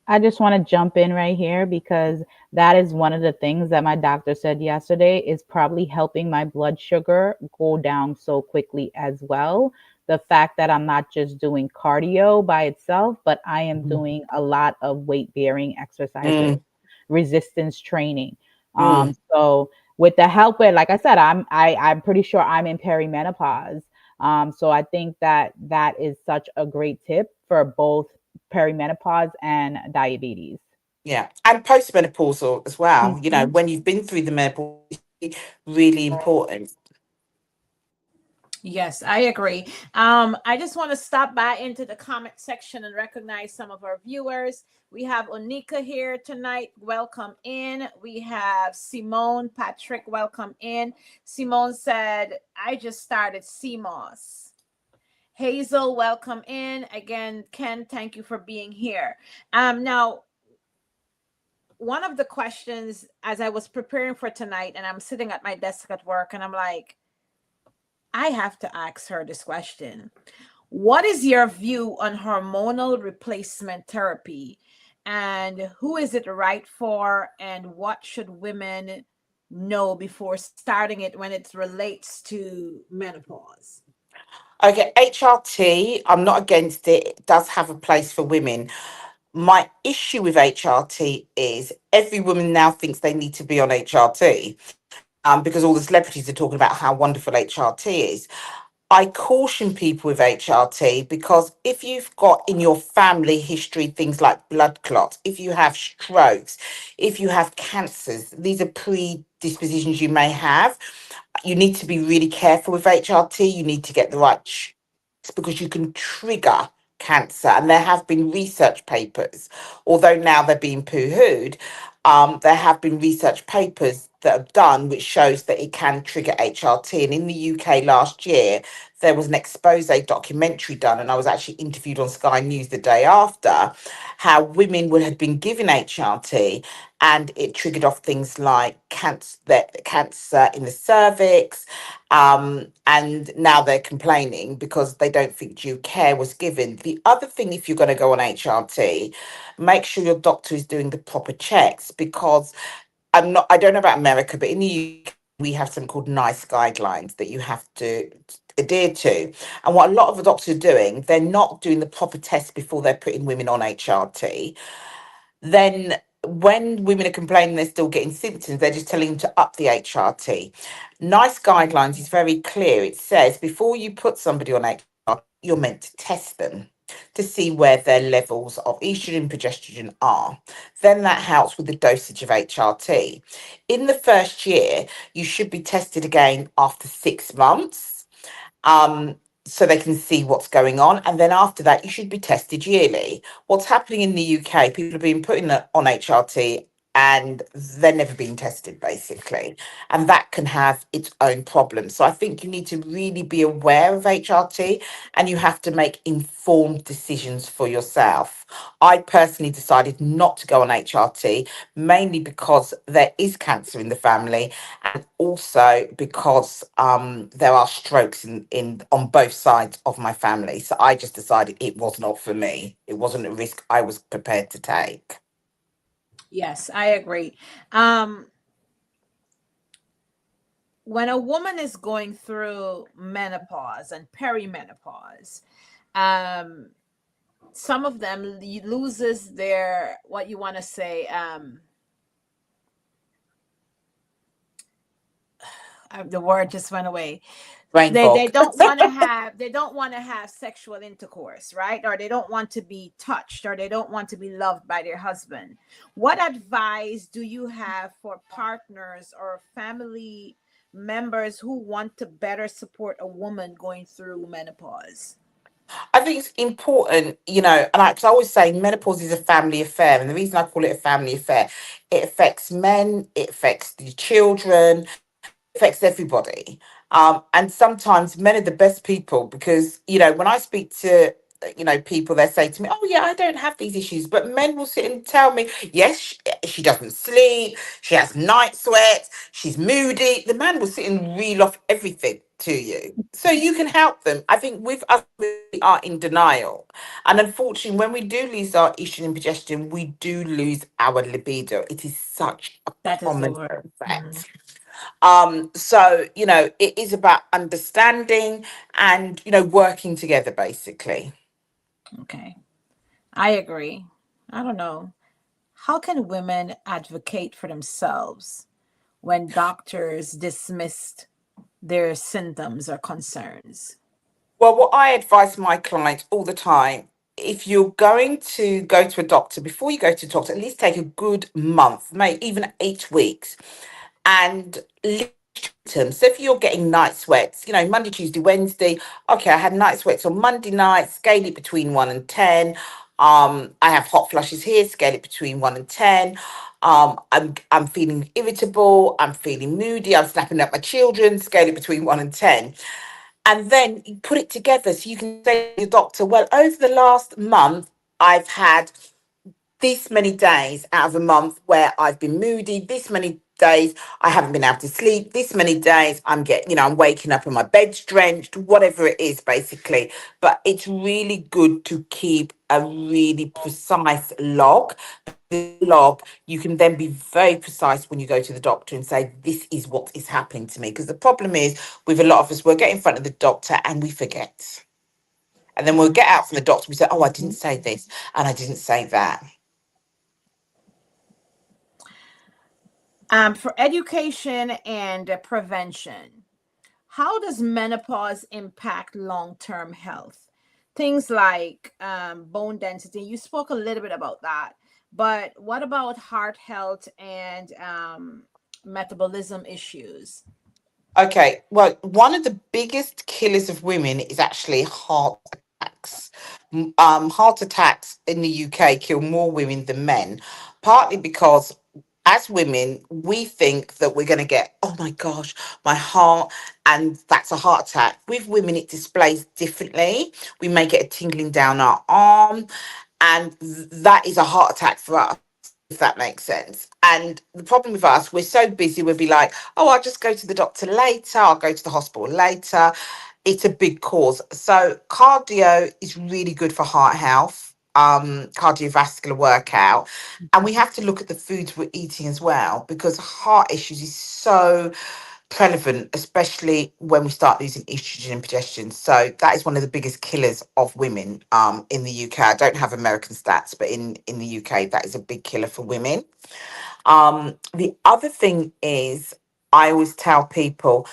I just want to jump in right here because that is one of the things that my doctor said yesterday is probably helping my blood sugar go down so quickly as well. the fact that I'm not just doing cardio by itself, but I am Mhm. doing a lot of weight bearing exercises, Mm, resistance training. mm. So with the help with, like I said, I'm pretty sure I'm in perimenopause. So I think that that is such a great tip for both perimenopause and diabetes. Yeah, and postmenopausal as well. You know, Mhm. when you've been through the menopause, it's really important. Yes, I agree. I just want to stop by into the comment section and recognize some of our viewers. We have Onika here tonight. Welcome in. We have Simone Patrick. Welcome in. Simone said, I just started CMOS. Hazel, welcome in. Again, Ken, thank you for being here. Now, one of the questions as I was preparing for tonight, and I'm sitting at my desk at work, and I'm like, I have to ask her this question. What is your view on hormonal replacement therapy? And who is it right for? And what should women know before starting it when it relates to menopause? Okay, HRT, I'm not against it. It does have a place for women. My issue with HRT is every woman now thinks they need to be on HRT, because all the celebrities are talking about how wonderful HRT is. I caution people with HRT because if you've got in your family history things like blood clots, if you have strokes, if you have cancers, these are predispositions you may have. You need to be really careful with HRT. You need to get the right because you can trigger cancer. And there have been research papers, although now they're being poo-hooed, there have been research papers that have done which shows that it can trigger HRT. And in the UK last year, there was an expose documentary done, and I was actually interviewed on Sky News the day after, how women would had been given HRT and it triggered off things like cancer in the cervix, and now they're complaining because they don't think due care was given. The other thing, if you're going to go on HRT, make sure your doctor is doing the proper checks, because I don't know about America, but in the UK, we have something called NICE guidelines that you have to adhere to. And what a lot of the doctors are doing, they're not doing the proper tests before they're putting women on HRT. Then when women are complaining they're still getting symptoms, they're just telling them to up the HRT. NICE guidelines is very clear. It says before you put somebody on HRT, you're meant to test them to see where their levels of estrogen and progesterone are. Then that helps with the dosage of HRT. In the first year, you should be tested again after 6 months, um, so they can see what's going on. And then after that, you should be tested yearly. What's happening in the UK, people are being put on HRT and they're never being tested, basically. And that can have its own problems. So I think you need to really be aware of HRT and you have to make informed decisions for yourself. I personally decided not to go on HRT, mainly because there is cancer in the family, and also because there are strokes in on both sides of my family. So I just decided it was not for me. It wasn't a risk I was prepared to take. Yes, I agree. Um, when a woman is going through menopause and perimenopause, um, some of them loses their, what you want to say, the word just went away. Brain They fog. don't want to have, they don't want to have sexual intercourse, right? Or they don't want to be touched, or they don't want to be loved by their husband. What advice do you have for partners or family members who want to better support a woman going through menopause? I think it's important, and 'cause I always say menopause is a family affair. And the reason I call it a family affair, it affects men, it affects the children, affects everybody. And sometimes men are the best people because, when I speak to, people, they say to me, oh, yeah, I don't have these issues. But men will sit and tell me, yes, she doesn't sleep, she has night sweats, she's moody. The man will sit and reel off everything to you. So you can help them. I think with us, we are in denial. And unfortunately, when we do lose our estrogen and progesterone, we do lose our libido. It is such a That is the common word. Mhm. effect. So, it is about understanding and, working together basically. Okay. I agree. I don't know. How can women advocate for themselves when doctors dismissed their symptoms or concerns? Well, what I advise my clients all the time, if you're going to go to a doctor, before you go to a doctor, at least take a good month, maybe even 8 weeks, and list symptoms. So if you're getting night sweats, Monday, Tuesday, Wednesday, okay, I had night sweats on Monday night, scale it between 1 and 10. I have hot flushes here, scale it between 1 and 10. I'm feeling irritable, I'm feeling moody, I'm snapping at my children, scale it between 1 and 10. And then you put it together so you can say to your doctor, well, over the last month, I've had this many days out of a month where I've been moody, this many days I haven't been able to sleep, this many days I'm waking up and my bed's drenched, whatever it is, basically. But it's really good to keep a really precise log. The log, you can then be very precise when you go to the doctor and say, this is what is happening to me. Because the problem is with a lot of us, we'll get in front of the doctor and we forget. And then we'll Mhm. get out from the doctor, we say, oh, I didn't say this and I didn't say that. For education and prevention, how does menopause impact long term health? Things like bone density. You spoke a little bit about that, but what about heart health and metabolism issues? Okay, well, one of the biggest killers of women is actually heart attacks. Heart attacks in the UK kill more women than men, partly because as women, we think that we're going to get, oh my gosh, my heart, and that's a heart attack. With women, it displays differently. We may get a tingling down our arm, and that is a heart attack for us, if that makes sense. And the problem with us, we're so busy, we'll be like, oh, I'll just go to the doctor later, I'll go to the hospital later. It's a big cause. So cardio is really good for heart health, cardiovascular workout. And we have to look at the foods we're eating as well, because heart issues is so prevalent, especially when we start losing estrogen and progesterone. So that is one of the biggest killers of women in the UK. I don't have American stats, but in the UK, that is a big killer for women. The other thing is, I always tell people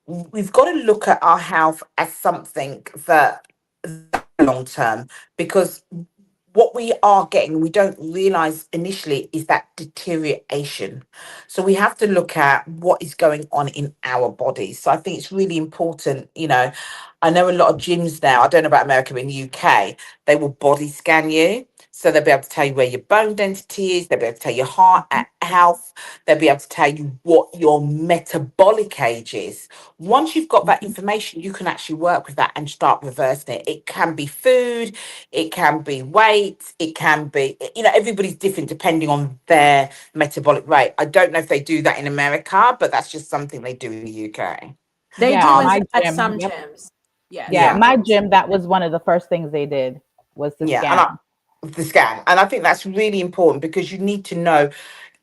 we've got to look at our health as something that long term, because what we are getting, we don't realize initially, is that deterioration. So we have to look at what is going on in our bodies. So I think it's really important. I know a lot of gyms now, I don't know about America, but in the UK, they will body scan you. So they'll be able to tell you where your bone density is, they'll be able to tell your heart health, they'll be able to tell you what your metabolic age is. Once you've got that information, you can actually work with that and start reversing it. It can be food, it can be weight, it can be, everybody's different depending on their metabolic rate. I don't know if they do that in America, but that's just something they do in the UK. They Yeah, do Um, my at gym. some Yep. gyms. Yeah, Yeah, some yeah, my gyms. gym, that was one of the first things they did was the yeah, and scan. the scan, and I think that's really important because you need to know,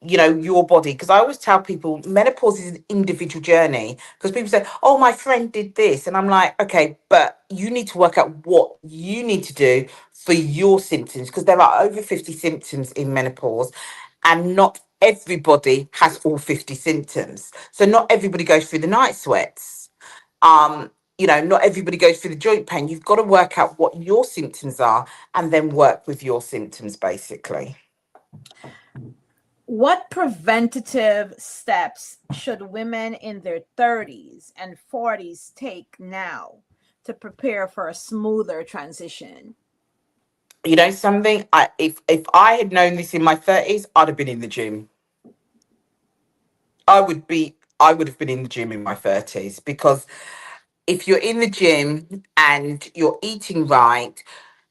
your body. Because I always tell people menopause is an individual journey. Because people say, oh, my friend did this, and I'm like, okay, but you need to work out what you need to do for your symptoms, because there are over 50 symptoms in menopause, and not everybody has all 50 symptoms. So not everybody goes through the night sweats. um Not everybody goes through the joint pain. You've got to work out what your symptoms are and then work with your symptoms, basically. What preventative steps should women in their 30s and 40s take now to prepare for a smoother transition? Something, if I had known this in my 30s, I'd have been in the gym. I would have been in the gym in my 30s, because if you're in the gym and you're eating right,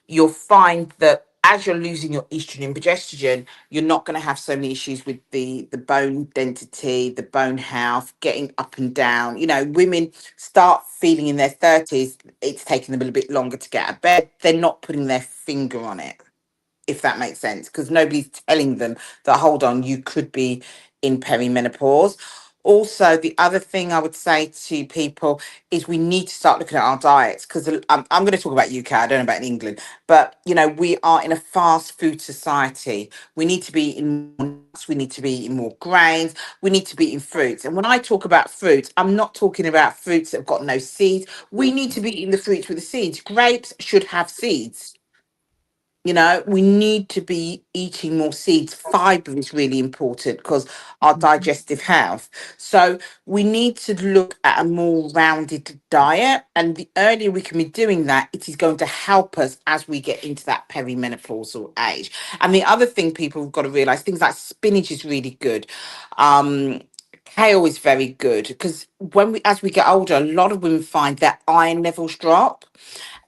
you'll find that as you're losing your estrogen and progesterone, you're not going to have so many issues with the bone density, the bone health, getting up and down. Women start feeling in their 30s, it's taking them a little bit longer to get out of bed. They're not putting their finger on it, if that makes sense, because nobody's telling them that, hold on, you could be in perimenopause. Also, the other thing I would say to people is we need to start looking at our diets, because I'm going to talk about UK. I don't know about England, but we are in a fast food society. We need to be eating more nuts. We need to be eating more grains. We need to be eating fruits. And when I talk about fruits, I'm not talking about fruits that have got no seeds. We need to be eating the fruits with the seeds. Grapes should have seeds. We need to be eating more seeds. Fiber is really important because our Mhm. digestive health. So we need to look at a more rounded diet. And the earlier we can be doing that, it is going to help us as we get into that perimenopausal age. And the other thing people have got to realize, things like spinach is really good. Um, Kale is very good because as we get older, a lot of women find their iron levels drop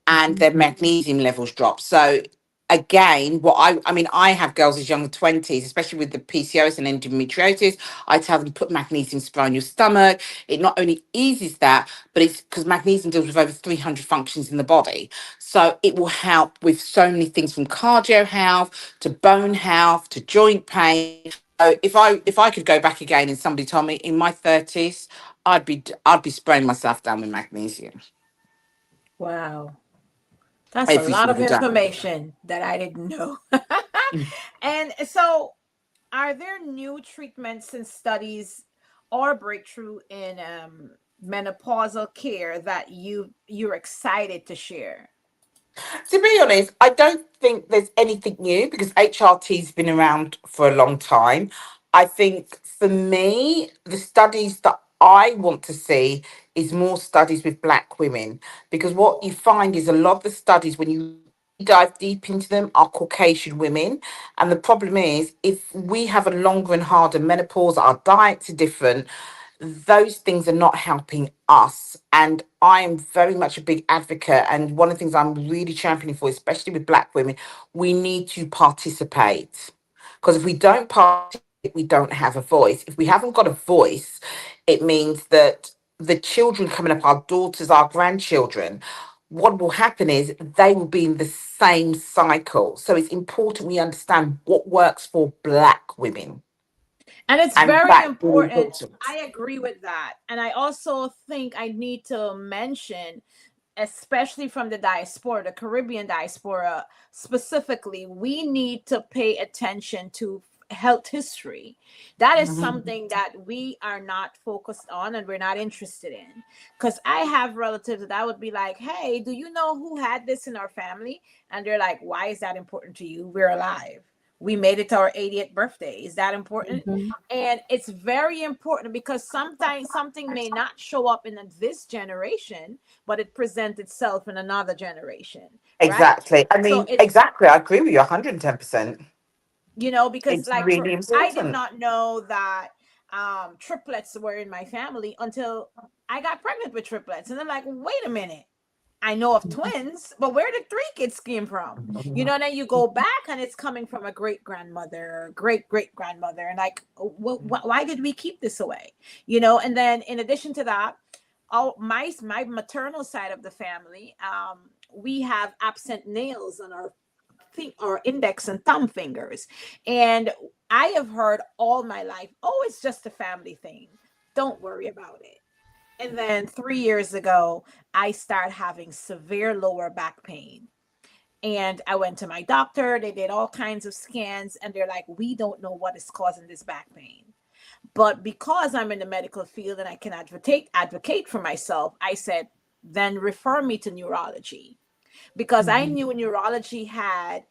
and Mhm. their magnesium levels drop. So again, what I mean, I have girls as young as 20s, especially with the PCOS and endometriosis. I tell them put magnesium spray on your stomach. It not only eases that, but it's because magnesium deals with over 300 functions in the body. So it will help with so many things, from cardio health to bone health to joint pain. So if I could go back again and somebody told me in my 30s, I'd be spraying myself down with magnesium Wow. That's a every lot of single day. information that I didn't know. And so, are there new treatments and studies or breakthrough in menopausal care that you're excited to share? To be honest, I don't think there's anything new because HRT's been around for a long time. I think for me, the studies that I want to see is more studies with black women, because what you find is a lot of the studies, when you dive deep into them, are Caucasian women. And the problem is, if we have a longer and harder menopause, our diets are different, those things are not helping us. And I am very much a big advocate. And one of the things I'm really championing for, especially with black women, we need to participate. Because if we don't participate, we don't have a voice. If we haven't got a voice, it means that the children coming up, our daughters, our grandchildren, what will happen is they will be in the same cycle. So it's important we understand what works for black women. And it's And very that's really important. important. I agree with that. And I also think I need to mention, especially from the diaspora, the Caribbean diaspora specifically, we need to pay attention to health history. That is Mhm. something that we are not focused on and we're not interested in. Because I have relatives that I would be like, hey, do you know who had this in our family? And they're like, why is that important to you? We're alive. We made it to our 80th birthday. Is that important? Mhm. And it's very important because sometimes something may not show up in this generation, but it presents itself in another generation, right? Exactly. I So mean, it's, exactly. I agree with you 110%. because It's like really for I did important. not know that triplets were in my family until I got pregnant with triplets. And I'm like, wait a minute. I know of twins, but where did three kids came from? And then you go back and it's coming from a great grandmother, great great grandmother, and like, why did we keep this away? And then in addition to that, my maternal side of the family, we have absent nails on our index and thumb fingers, and I have heard all my life, oh, it's just a family thing. Don't worry about it. And then 3 years ago, I started having severe lower back pain. And I went to my doctor. They did all kinds of scans, and they're like, we don't know what is causing this back pain. But because I'm in the medical field and I can advocate for myself, I said, then refer me to neurology, because I Mhm. knew neurology had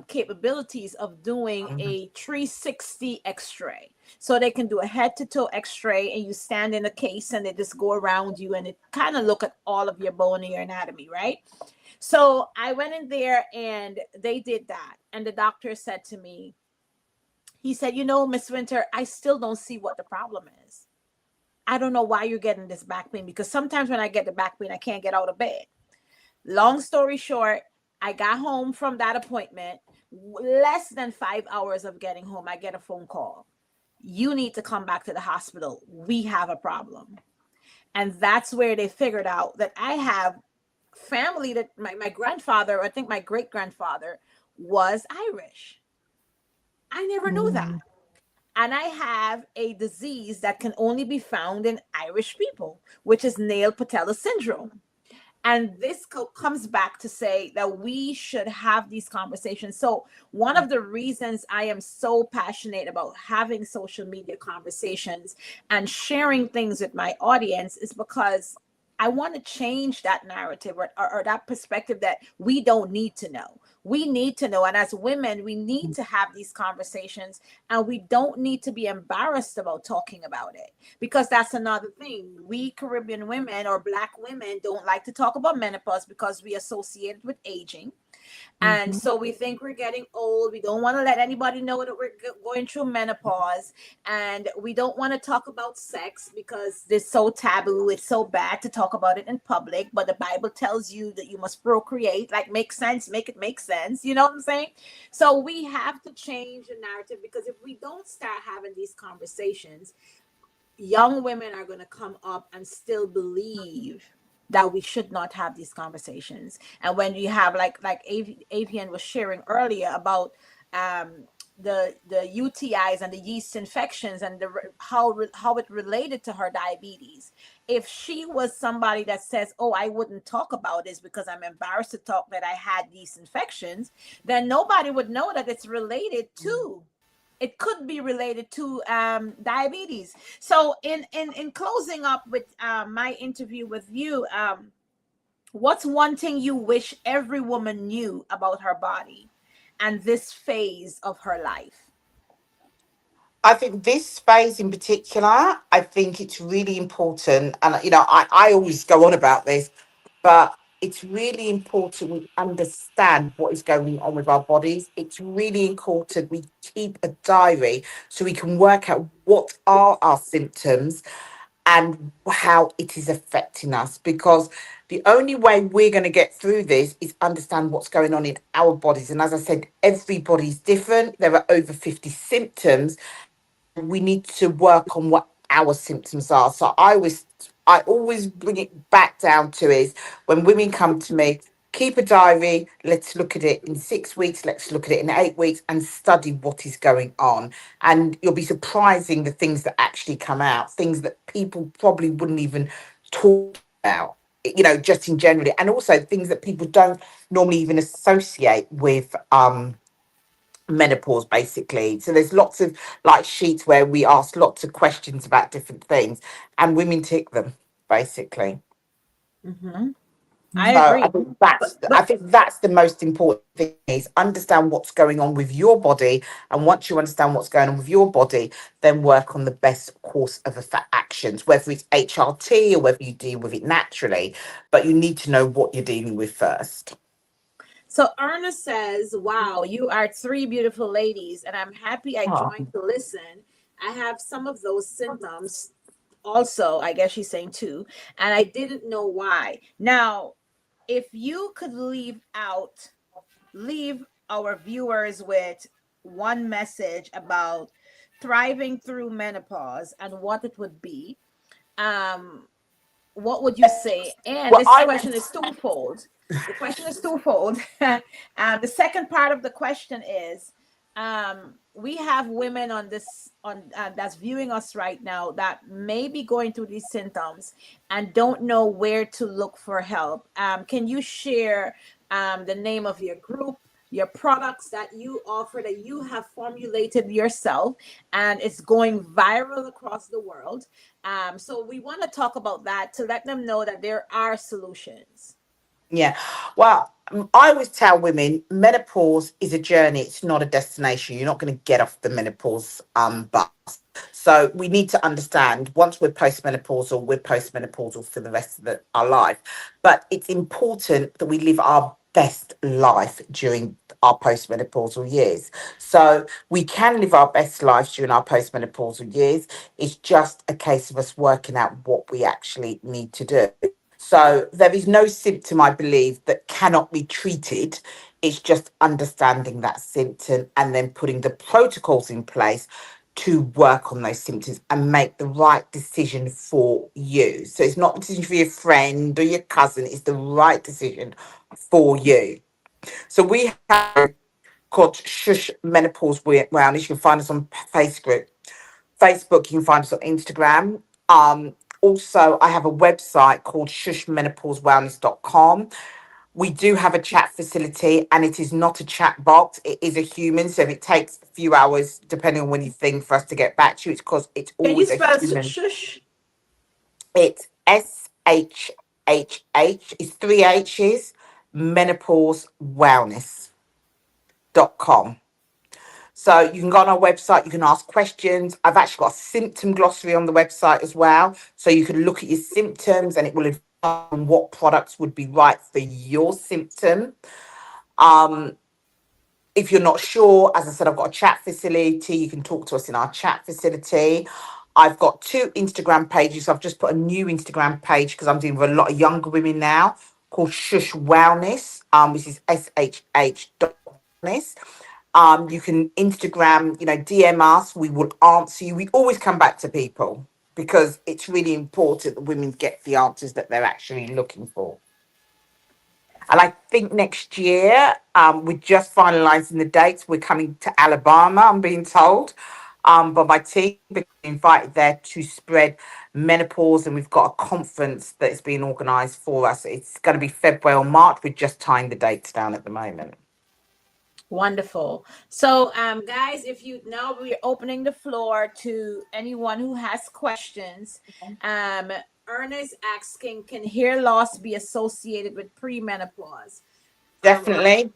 capabilities of doing a 360 x-ray. So they can do a head to toe x-ray, and you stand in a case and they just go around you and it kind of look at all of your bone and your anatomy, right? So I went in there and they did that. And the doctor said to me, he said, Miss Winter, I still don't see what the problem is. I don't know why you're getting this back pain, because sometimes when I get the back pain, I can't get out of bed. Long story short, I got home from that appointment. Less than 5 hours of getting home, I get a phone call. You need to come back to the hospital. We have a problem. And that's where they figured out that I have family, that my grandfather, I think my great grandfather, was Irish. I never knew that. Mhm. And I have a disease that can only be found in Irish people, which is nail patella syndrome. And this comes back to say that we should have these conversations. So one of the reasons I am so passionate about having social media conversations and sharing things with my audience is because I want to change that narrative, or that perspective that we don't need to know. We need to know. And as women, we need to have these conversations, and we don't need to be embarrassed about talking about it, because that's another thing. We Caribbean women or Black women don't like to talk about menopause because we associate it with aging. And Mhm. so we think we're getting old. We don't want to let anybody know that we're going through menopause. And we don't want to talk about sex because it's so taboo. It's so bad to talk about it in public. But the Bible tells you that you must procreate. Like, make sense, make it make sense. You know what I'm saying? So we have to change the narrative, because if we don't start having these conversations, young women are going to come up and still believe that we should not have these conversations. And when you have, like Avian was sharing earlier about um the UTIs and the yeast infections, and how it related to her diabetes. If she was somebody that says, "Oh, I wouldn't talk about this because I'm embarrassed to talk that I had these infections," then nobody would know that it's related to, it could be related to diabetes. So in closing up with my interview with you, what's one thing you wish every woman knew about her body and this phase of her life? I think this phase in particular, I think it's really important. And, I always go on about this, but it's really important we understand what is going on with our bodies. It's really important we keep a diary so we can work out what are our symptoms and how it is affecting us. Because the only way we're going to get through this is understand what's going on in our bodies. And as I said, everybody's different. There are over 50 symptoms, we need to work on what our symptoms are. So I always bring it back down to is when women come to me, keep a diary, let's look at it in 6 weeks, let's look at it in 8 weeks and study what is going on. And you'll be surprising the things that actually come out, things that people probably wouldn't even talk about. Just in generally, and also things that people don't normally even associate with menopause, basically. So there's lots of like sheets where we ask lots of questions about different things and women tick them, basically. Hmm. I So Mhm. I agree. think but that's I but think that's the most important thing, is understand what's going on with your body. And once you understand what's going on with your body, then work on the best course of actions, whether it's HRT or whether you deal with it naturally. But you need to know what you're dealing with first. So Erna says, "Wow, you are three beautiful ladies, and I'm happy I Oh. joined to listen. I have some of those symptoms also." I guess she's saying too, and I didn't know why. Now, if you could leave our viewers with one message about thriving through menopause and what it would be, um, what would you say? And Well, this I would. question is twofold. The question is twofold. The second part of the question is, we have women on this on that's viewing us right now that may be going through these symptoms and don't know where to look for help. Can you share the name of your group, your products that you offer, that you have formulated yourself, and it's going viral across the world? So we want to talk about that to let them know that there are solutions. Yeah. Well, I always tell women menopause is a journey, it's not a destination. You're not going to get off the menopause bus. So we need to understand once we're postmenopausal for the rest of our life. But it's important that we live our best life during our postmenopausal years. So we can live our best lives during our postmenopausal years. It's just a case of us working out what we actually need to do. So there is no symptom, I believe, that cannot be treated. It's just understanding that symptom and then putting the protocols in place to work on those symptoms and make the right decision for you. So it's not a decision for your friend or your cousin, it's the right decision for you. So we have called Shush Menopause Wellness. You can find us on Facebook. Facebook, you can find us on Instagram. Also, I have a website called shushmenopausewellness.com. We do have a chat facility, and it is not a chat box. It is a human. So if it takes a few hours, depending on when you think, for us to get back to you, it's because it's Can you always a spell human. shush? It's SHHH. It's three H's. Menopausewellness.com. So you can go on our website, you can ask questions. I've actually got a symptom glossary on the website as well. So you can look at your symptoms and it will advise on what products would be right for your symptom. Um, if you're not sure, as I said, I've got a chat facility. You can talk to us in our chat facility. I've got two Instagram pages. I've just put a new Instagram page because I'm dealing with a lot of younger women now called Shush Wellness, which is SHH wellness. You can Instagram, DM us. We will answer you. We always come back to people because it's really important that women get the answers that they're actually looking for. And I think next year, we're just finalising the dates. We're coming to Alabama, I'm being told, by my team, being invited there to spread menopause. And we've got a conference that is being organised for us. It's going to be February or March. We're just tying the dates down at the moment. Wonderful. So, guys, if you now we're opening the floor to anyone who has questions. Um, Ernest asking, can hair loss be associated with premenopause? Ernest, Definitely,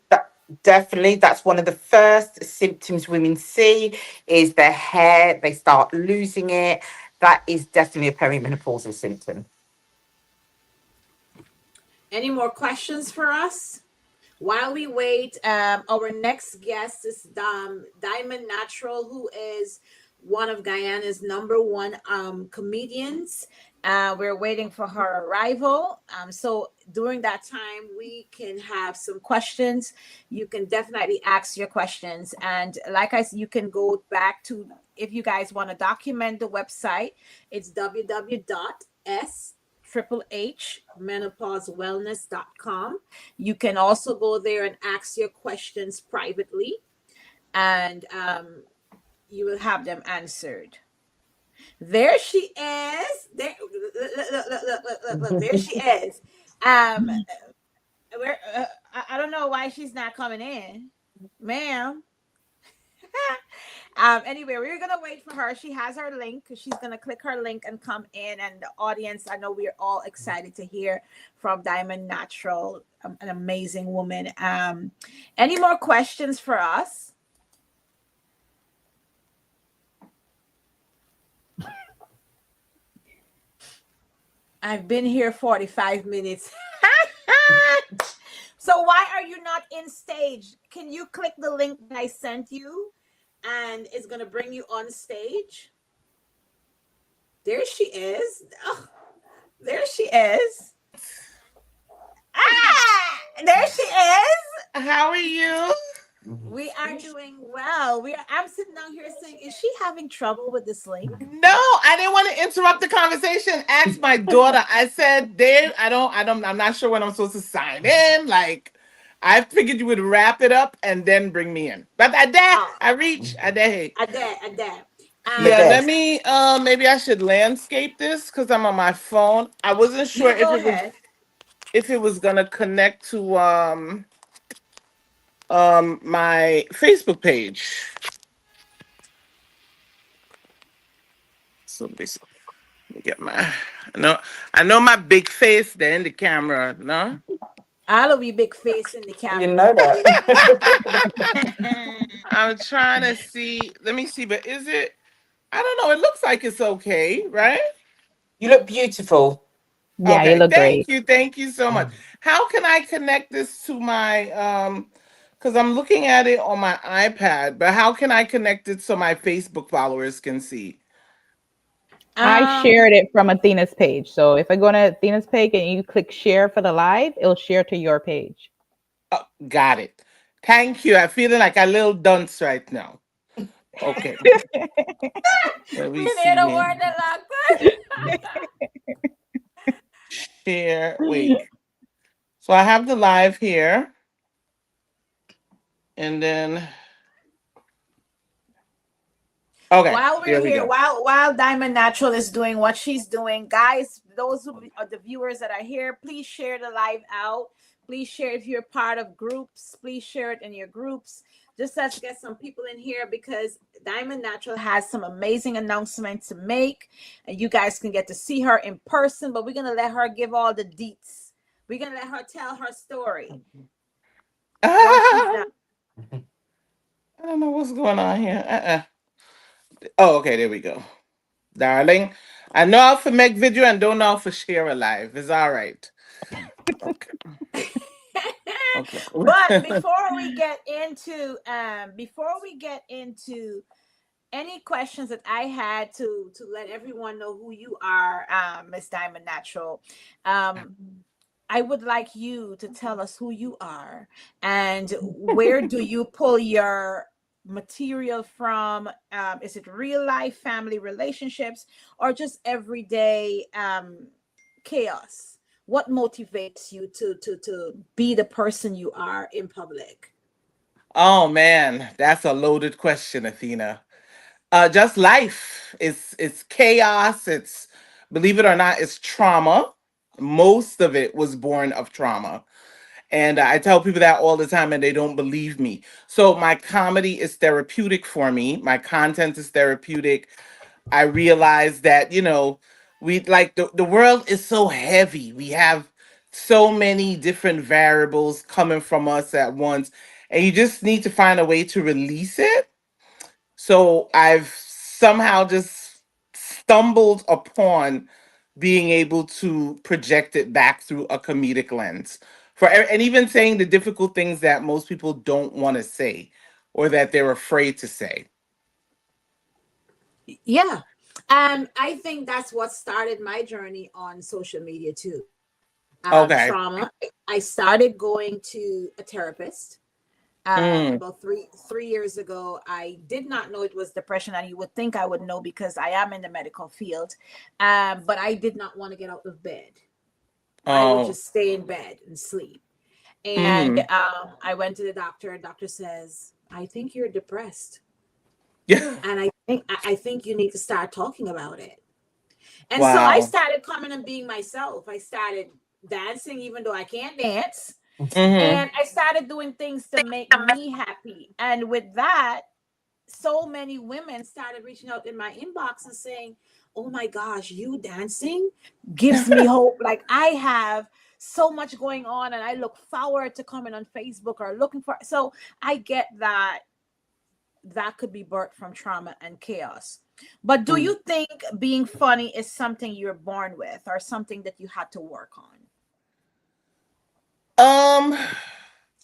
definitely. That's one of the first symptoms women see is their hair. They start losing it. That is definitely a perimenopausal symptom. any more questions for us? While we wait, our next guest is Diamond Natural, who is one of Guyana's number one comedians. We're waiting for her arrival. So during that time, we can have some questions. You can definitely ask your questions. And like I said, you can go back to, if you guys want to document the website, it's www.s triple H menopausewellness.com. You can also go there and ask your questions privately, and you will have them answered. There she is. There, look, there she is. Um, where I don't know why she's not coming in, ma'am. Anyway, we're gonna wait for her. She has her link. She's gonna click her link and come in. And the audience, I know we're all excited to hear from Diamond Natural, an amazing woman. Any more questions for us? I've been here 45 minutes. So why are you not in stage? Can you click the link that I sent you and it's gonna bring you on stage? There she is. Oh, there she is. Ah, there she is. How are you? We are doing well. I'm sitting down here saying, is she having trouble with this link? No, I didn't want to interrupt the conversation. Ask my daughter. I said, Dave, I'm not sure when I'm supposed to sign in. Like, I figured you would wrap it up and then bring me in. But Oh, I reach, I dare. Hey. I dare. The Yeah, Um, let desk. me, maybe I should landscape this because I'm on my phone. I wasn't sure you go ahead. if it was gonna connect to, my Facebook page. So let me get my, I know my big face there in the camera, no? I'll be big face in the You camera. know that. I'm trying to see. Let me see, but is it? I don't know. It looks like it's okay, right? You look beautiful. Yeah, you Okay. look great. Thank you so much. How can I connect this to my because I'm looking at it on my iPad, but how can I connect it so my Facebook followers can see? I um, shared it from Athena's page. So if I go to Athena's page and you click share for the live, it'll share to your page. Oh, got it. Thank you. I'm feeling like a little dunce right now. Okay. Let we me need see a here. word that like Share. Wait. So I have the live here, and then Okay, While we're here we here, go. while Diamond Natural is doing what she's doing, guys, those who are the viewers that are here, please share the live out. Please share if you're part of groups. Please share it in your groups. Just let's get some people in here because Diamond Natural has some amazing announcements to make, and you guys can get to see her in person. But we're gonna let her give all the deets. We're gonna let her tell her story once she's done. I don't know what's going on here. Oh, okay, there we go. Darling, I know how to make video and don't know how to share a live. It's all right. Okay. Okay. But before we get into any questions that I had to let everyone know who you are, Miss Diamond Natural, um, I would like you to tell us who you are and where do you pull your material from? Is it real life family relationships or just everyday chaos? What motivates you to be the person you are in public? Oh man, that's a loaded question, Athena. Just life. It's chaos. It's, believe it or not, it's trauma. Most of it was born of trauma. And I tell people that all the time and they don't believe me. So my comedy is therapeutic for me. My content is therapeutic. I realize that, we like the world is so heavy. We have so many different variables coming from us at once. And you just need to find a way to release it. So I've somehow just stumbled upon being able to project it back through a comedic lens and even saying the difficult things that most people don't want to say or that they're afraid to say. Yeah. And I think that's what started my journey on social media too. Okay. Trauma. I started going to a therapist Mm. about three years ago. I did not know it was depression, and you would think I would know because I am in the medical field. But I did not want to get out of bed. I would Oh. just stay in bed and sleep. And Mm. I went to the doctor. Doctor says, "I think you're depressed, Yeah. and I think you need to start talking about it." And so I Wow. started coming and being myself. I started dancing, even though I can't dance. Mm-hmm. And I started doing things to make me happy. And with that, so many women started reaching out in my inbox and saying, "Oh my gosh, you dancing gives me hope. Like I have so much going on and I look forward to coming on Facebook or looking for." So I get that that could be birthed from trauma and chaos. But do you think being funny is something you're born with or something that you had to work on? Um,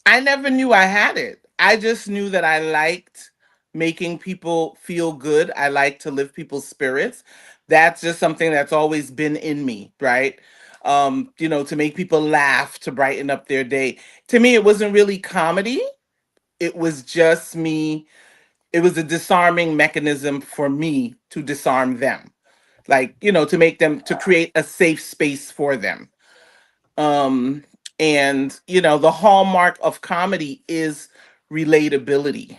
I never knew I had it. I just knew that I liked making people feel good. I like to lift people's spirits. That's just something that's always been in me, right? To make people laugh, to brighten up their day. To me, it wasn't really comedy. It was just me. It was a disarming mechanism for me to disarm them. Like, to make them, to create a safe space for them. um and the hallmark of comedy is relatability.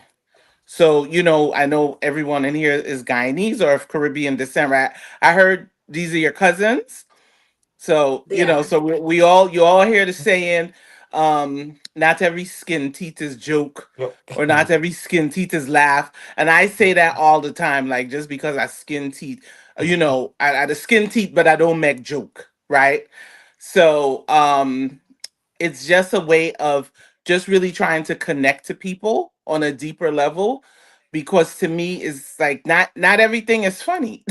So I know everyone in here is Guyanese or of Caribbean descent, right? I heard these are your cousins. So, They are. so we all, you all hear the saying, not every skin teeth is joke, or not every skin teeth is laugh. And I say that all the time, like just because I skin teeth, I the skin teeth, but I don't make joke, right? So, it's just a way of just really trying to connect to people on a deeper level, because to me is like not everything is funny.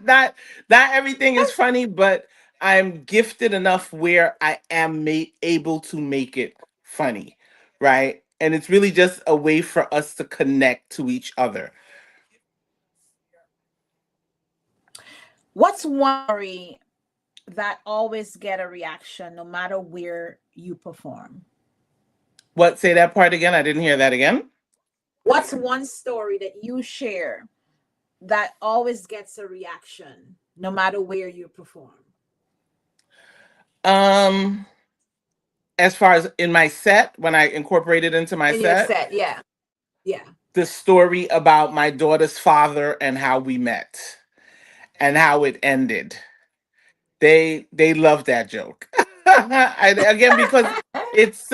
not not everything is funny, but I'm gifted enough where I am able to make it funny, right? And it's really just a way for us to connect to each other. What's one story that always get a reaction no matter where you perform? What, say that part again? I didn't hear that again. What's one story that you share that always gets a reaction no matter where you perform? um as far as in my set, when I incorporate it into my In your set. set, yeah. Yeah. the story about my daughter's father and how we met and how it ended. They love that joke. Again, because it's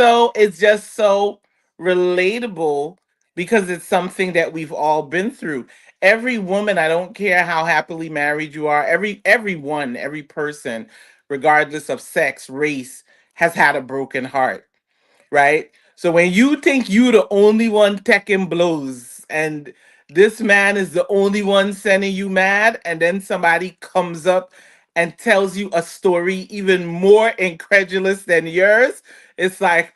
just so relatable, because it's something that we've all been through. Every woman, I don't care how happily married you are, everyone, every person, regardless of sex, race, has had a broken heart, right? So when you think you the only one taking blows and this man is the only one sending you mad, and then somebody comes up and tells you a story even more incredulous than yours, it's like,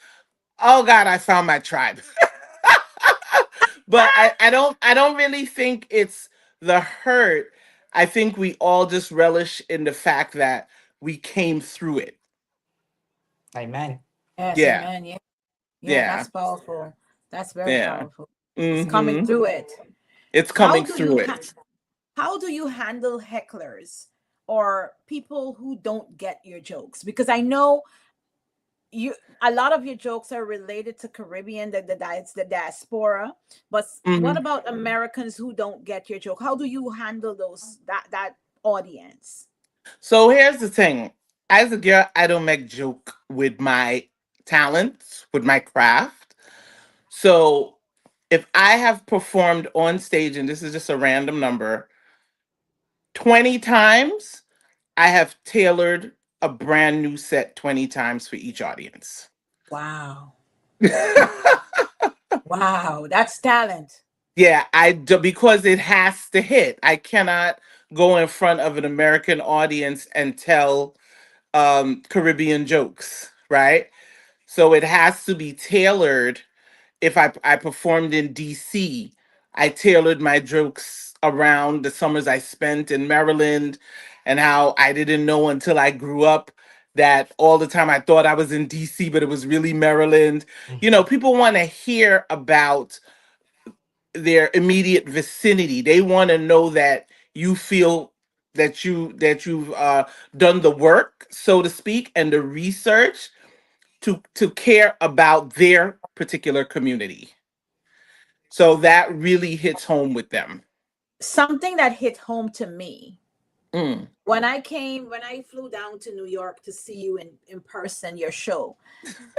oh God, I found my tribe. But I don't really think it's the hurt. I think we all just relish in the fact that we came through it. Amen. Yes, Yeah. amen. Yeah, yeah, Yeah. that's powerful. That's very Yeah. powerful. It's coming Hmm. through it. It's How coming do you through it. how do you handle hecklers or people who don't get your jokes? Because I know you a lot of your jokes are related to Caribbean, it's the diaspora. But what Mhm. about Americans who don't get your joke? How do you handle that audience? So here's the thing. As a girl, I don't make joke with my talents, with my craft. So if I have performed on stage, and this is just a random number, 20 times, I have tailored a brand new set 20 times for each audience. Wow. Wow, that's talent. Yeah, I do, because it has to hit. I cannot go in front of an American audience and tell Caribbean jokes, right? So it has to be tailored. If I performed in DC, I tailored my jokes around the summers I spent in Maryland, and how I didn't know until I grew up that all the time I thought I was in DC, but it was really Maryland. People want to hear about their immediate vicinity. They want to know that you feel that you've done the work, so to speak, and the research to care about their particular community. So that really hits home with them. Something that hit home to me Mm. when I flew down to New York to see you in person, your show,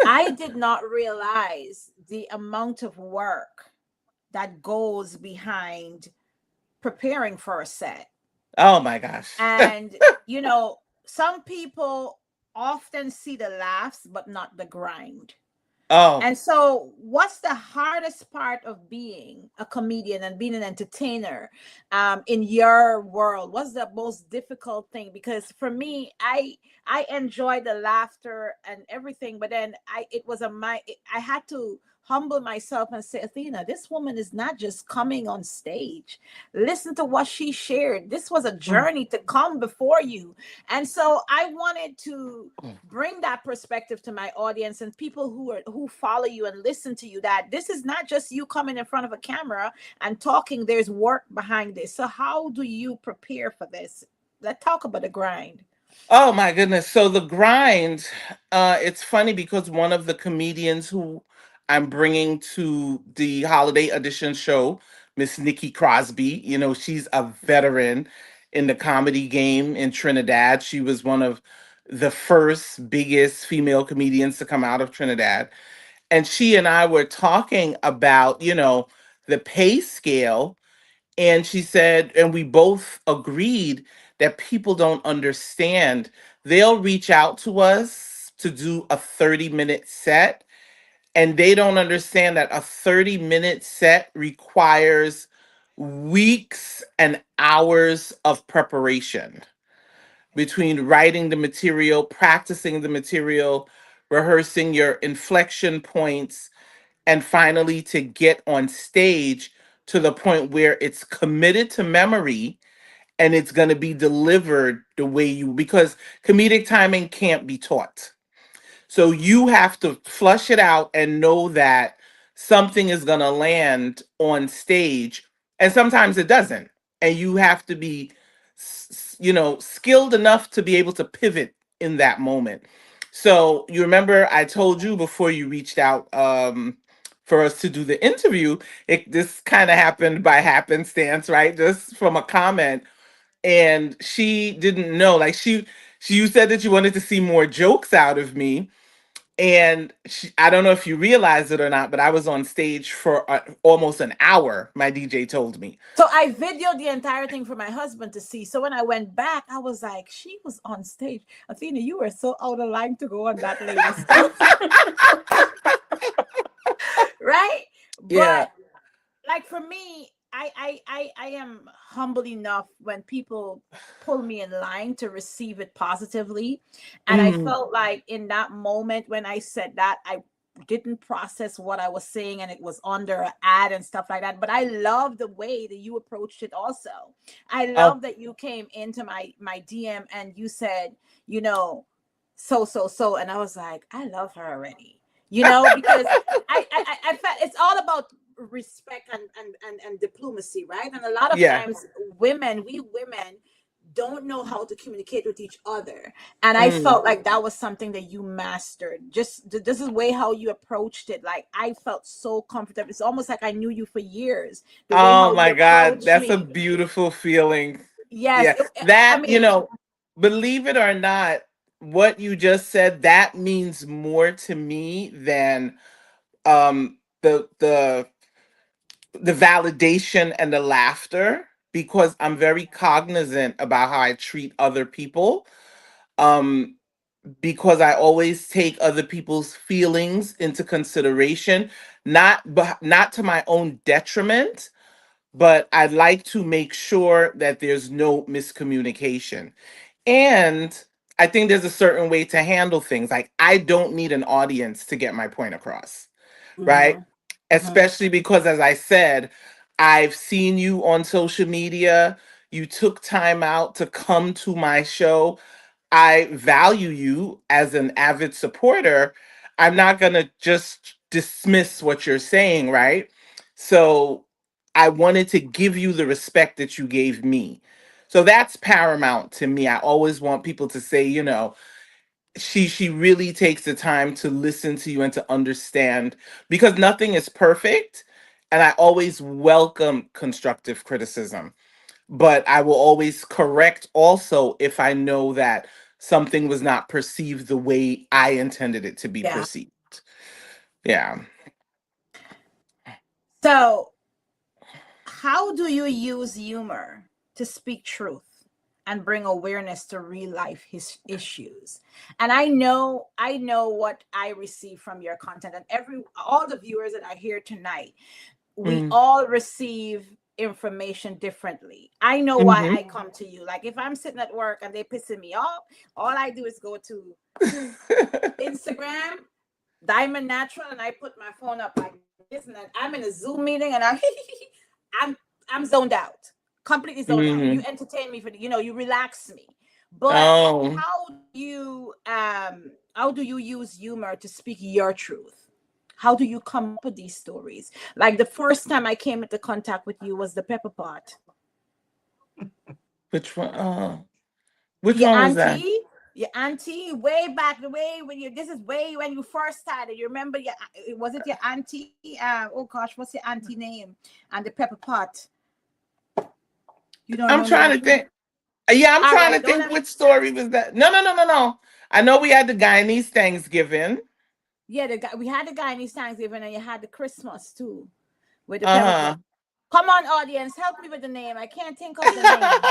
I did not realize the amount of work that goes behind preparing for a set. Oh my gosh. And, some people often see the laughs, but not the grind. Oh. And so, what's the hardest part of being a comedian and being an entertainer in your world? What's the most difficult thing? Because for me, I enjoy the laughter and everything, but then I had to humble myself and say, Athena, this woman is not just coming on stage. Listen to what she shared. This was a Mm. journey to come before you, and so I wanted to bring that perspective to my audience and people who follow you and listen to you, that this is not just you coming in front of a camera and talking. There's work behind this. So how do you prepare for this? Let's talk about the grind. Oh my goodness. So the grind, it's funny because one of the comedians who I'm bringing to the holiday edition show, Miss Nikki Crosby, she's a veteran in the comedy game in Trinidad. She was one of the first biggest female comedians to come out of Trinidad. And she and I were talking about, the pay scale, and she said, and we both agreed that people don't understand. They'll reach out to us to do a 30-minute set, and they don't understand that a 30-minute set requires weeks and hours of preparation between writing the material, practicing the material, rehearsing your inflection points, and finally to get on stage to the point where it's committed to memory and it's going to be delivered the way because comedic timing can't be taught. So you have to flush it out and know that something is going to land on stage, and sometimes it doesn't. And you have to be skilled enough to be able to pivot in that moment. So you remember I told you before you reached out for us to do the interview. This kind of happened by happenstance, right? Just from a comment, and she didn't know. Like she you said that you wanted to see more jokes out of me, and I don't know if you realized it or not, but I was on stage for almost an hour. My DJ told me. So I videoed the entire thing for my husband to see. So when I went back, I was like, she was on stage. Athena, you were so out of line to go on that lady's stage. Right? Yeah. But like for me, I am humble enough when people pull me in line to receive it positively. And I Mm. felt like in that moment when I said that, I didn't process what I was saying, and it was under an ad and stuff like that. But I love the way that you approached it also. I Oh, love that you came into my DM and you said, you know, so, and I was like, I love her already, because I felt it's all about respect and diplomacy, right? And a lot of yeah. times we women don't know how to communicate with each other, and I Mm. felt like that was something that you mastered. Just this is way how you approached it. Like I felt so comfortable. It's almost like I knew you for years, the way Oh how you my God, approached that's a me. beautiful feeling. Yes, Yeah, that, I mean, believe it or not, what you just said, that means more to me than um the the the validation and the laughter, because I'm very cognizant about how I treat other people. Um because I always take other people's feelings into consideration, not to my own detriment, but I'd like to make sure that there's no miscommunication. And I think there's a certain way to handle things. Like, I don't need an audience to get my point across, right? mhm, mhm. Especially because, as I said, I've seen you on social media. You took time out to come to my show. I value you as an avid supporter. I'm not going to just dismiss what you're saying, right? So I wanted to give you the respect that you gave me. So that's paramount to me. I always want people to say, she really takes the time to listen to you and to understand, because nothing is perfect, and I always welcome constructive criticism, but I will always correct also if I know that something was not perceived the way I intended it to be Yeah. perceived. Yeah. So how do you use humor to speak truth and bring awareness to real life his issues? And I know what I receive from your content, and all the viewers that are here tonight, we Mm. all receive information differently. I know why Hmm. I come to you. Like if I'm sitting at work and they pissing me off, all I do is go to Instagram, Diamond Natural, and I put my phone up like this, and I'm in a Zoom meeting, and I'm I'm zoned out, completely zoned out. You Hmm. entertain me you relax me. But Oh, how do you use humor to speak your truth? How do you come up with these stories? Like the first time I came into contact with you was the pepper pot. which one? Which Your one was that? auntie, your auntie, way back the way when you. This is way when you first started. You remember was it your auntie? Oh gosh, what's your auntie name? And the pepper pot. You don't I'm know the trying to auntie? think. Yeah, I'm All trying right, to don't think let me. which story was that. No, no, no, no, no. I know we had the Guyanese Thanksgiving. Yeah, the guy we had the guy in East Thanksgiving, and you had the Christmas too with the pepper pot. Uh Come on, audience, help me with the name. I can't think of the name.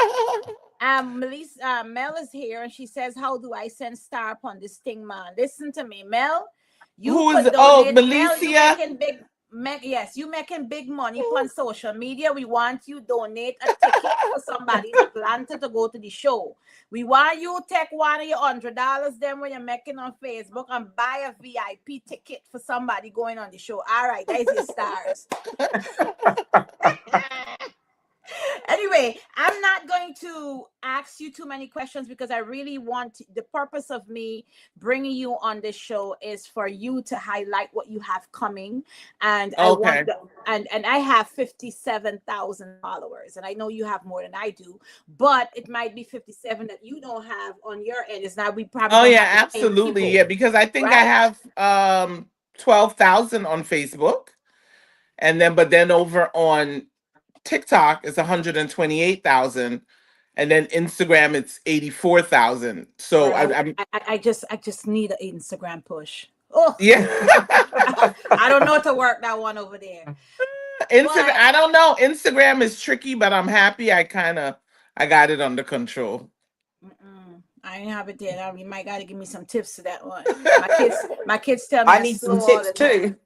huh. Melissa, Mel is here, and she says, "How do I send star upon this thing, man? Listen to me, Mel. You Who is could it? Oh, donate. Mel, you Malicia. making yes, you making big money on social media. We want you donate a ticket for somebody in Atlanta to go to the show. We want you take one of your $100 then when you're making on Facebook and buy a VIP ticket for somebody going on the show. All right, there's your stars." Anyway, I'm not going to ask you too many questions because I really the purpose of me bringing you on this show is for you to highlight what you have coming. And I want Okay. and I have 57,000 followers, and I know you have more than I do, but it might be 57 that you don't have on your end. It's not, we probably Oh don't yeah, have the same absolutely. people, Yeah, because I think I right? have 12,000 on Facebook. And then, but then over on TikTok, it's 128,000. And then Instagram, it's 84,000. So Girl, I'm, I just need an Instagram push. Oh, yeah. I don't know how to work that one over there. Instagram, But I don't know. Instagram is tricky, but I'm happy I got it under control. I ain't have it there. Now you might gotta give me some tips to that one. My kids tell me I I'm need some slow all tips the time. too.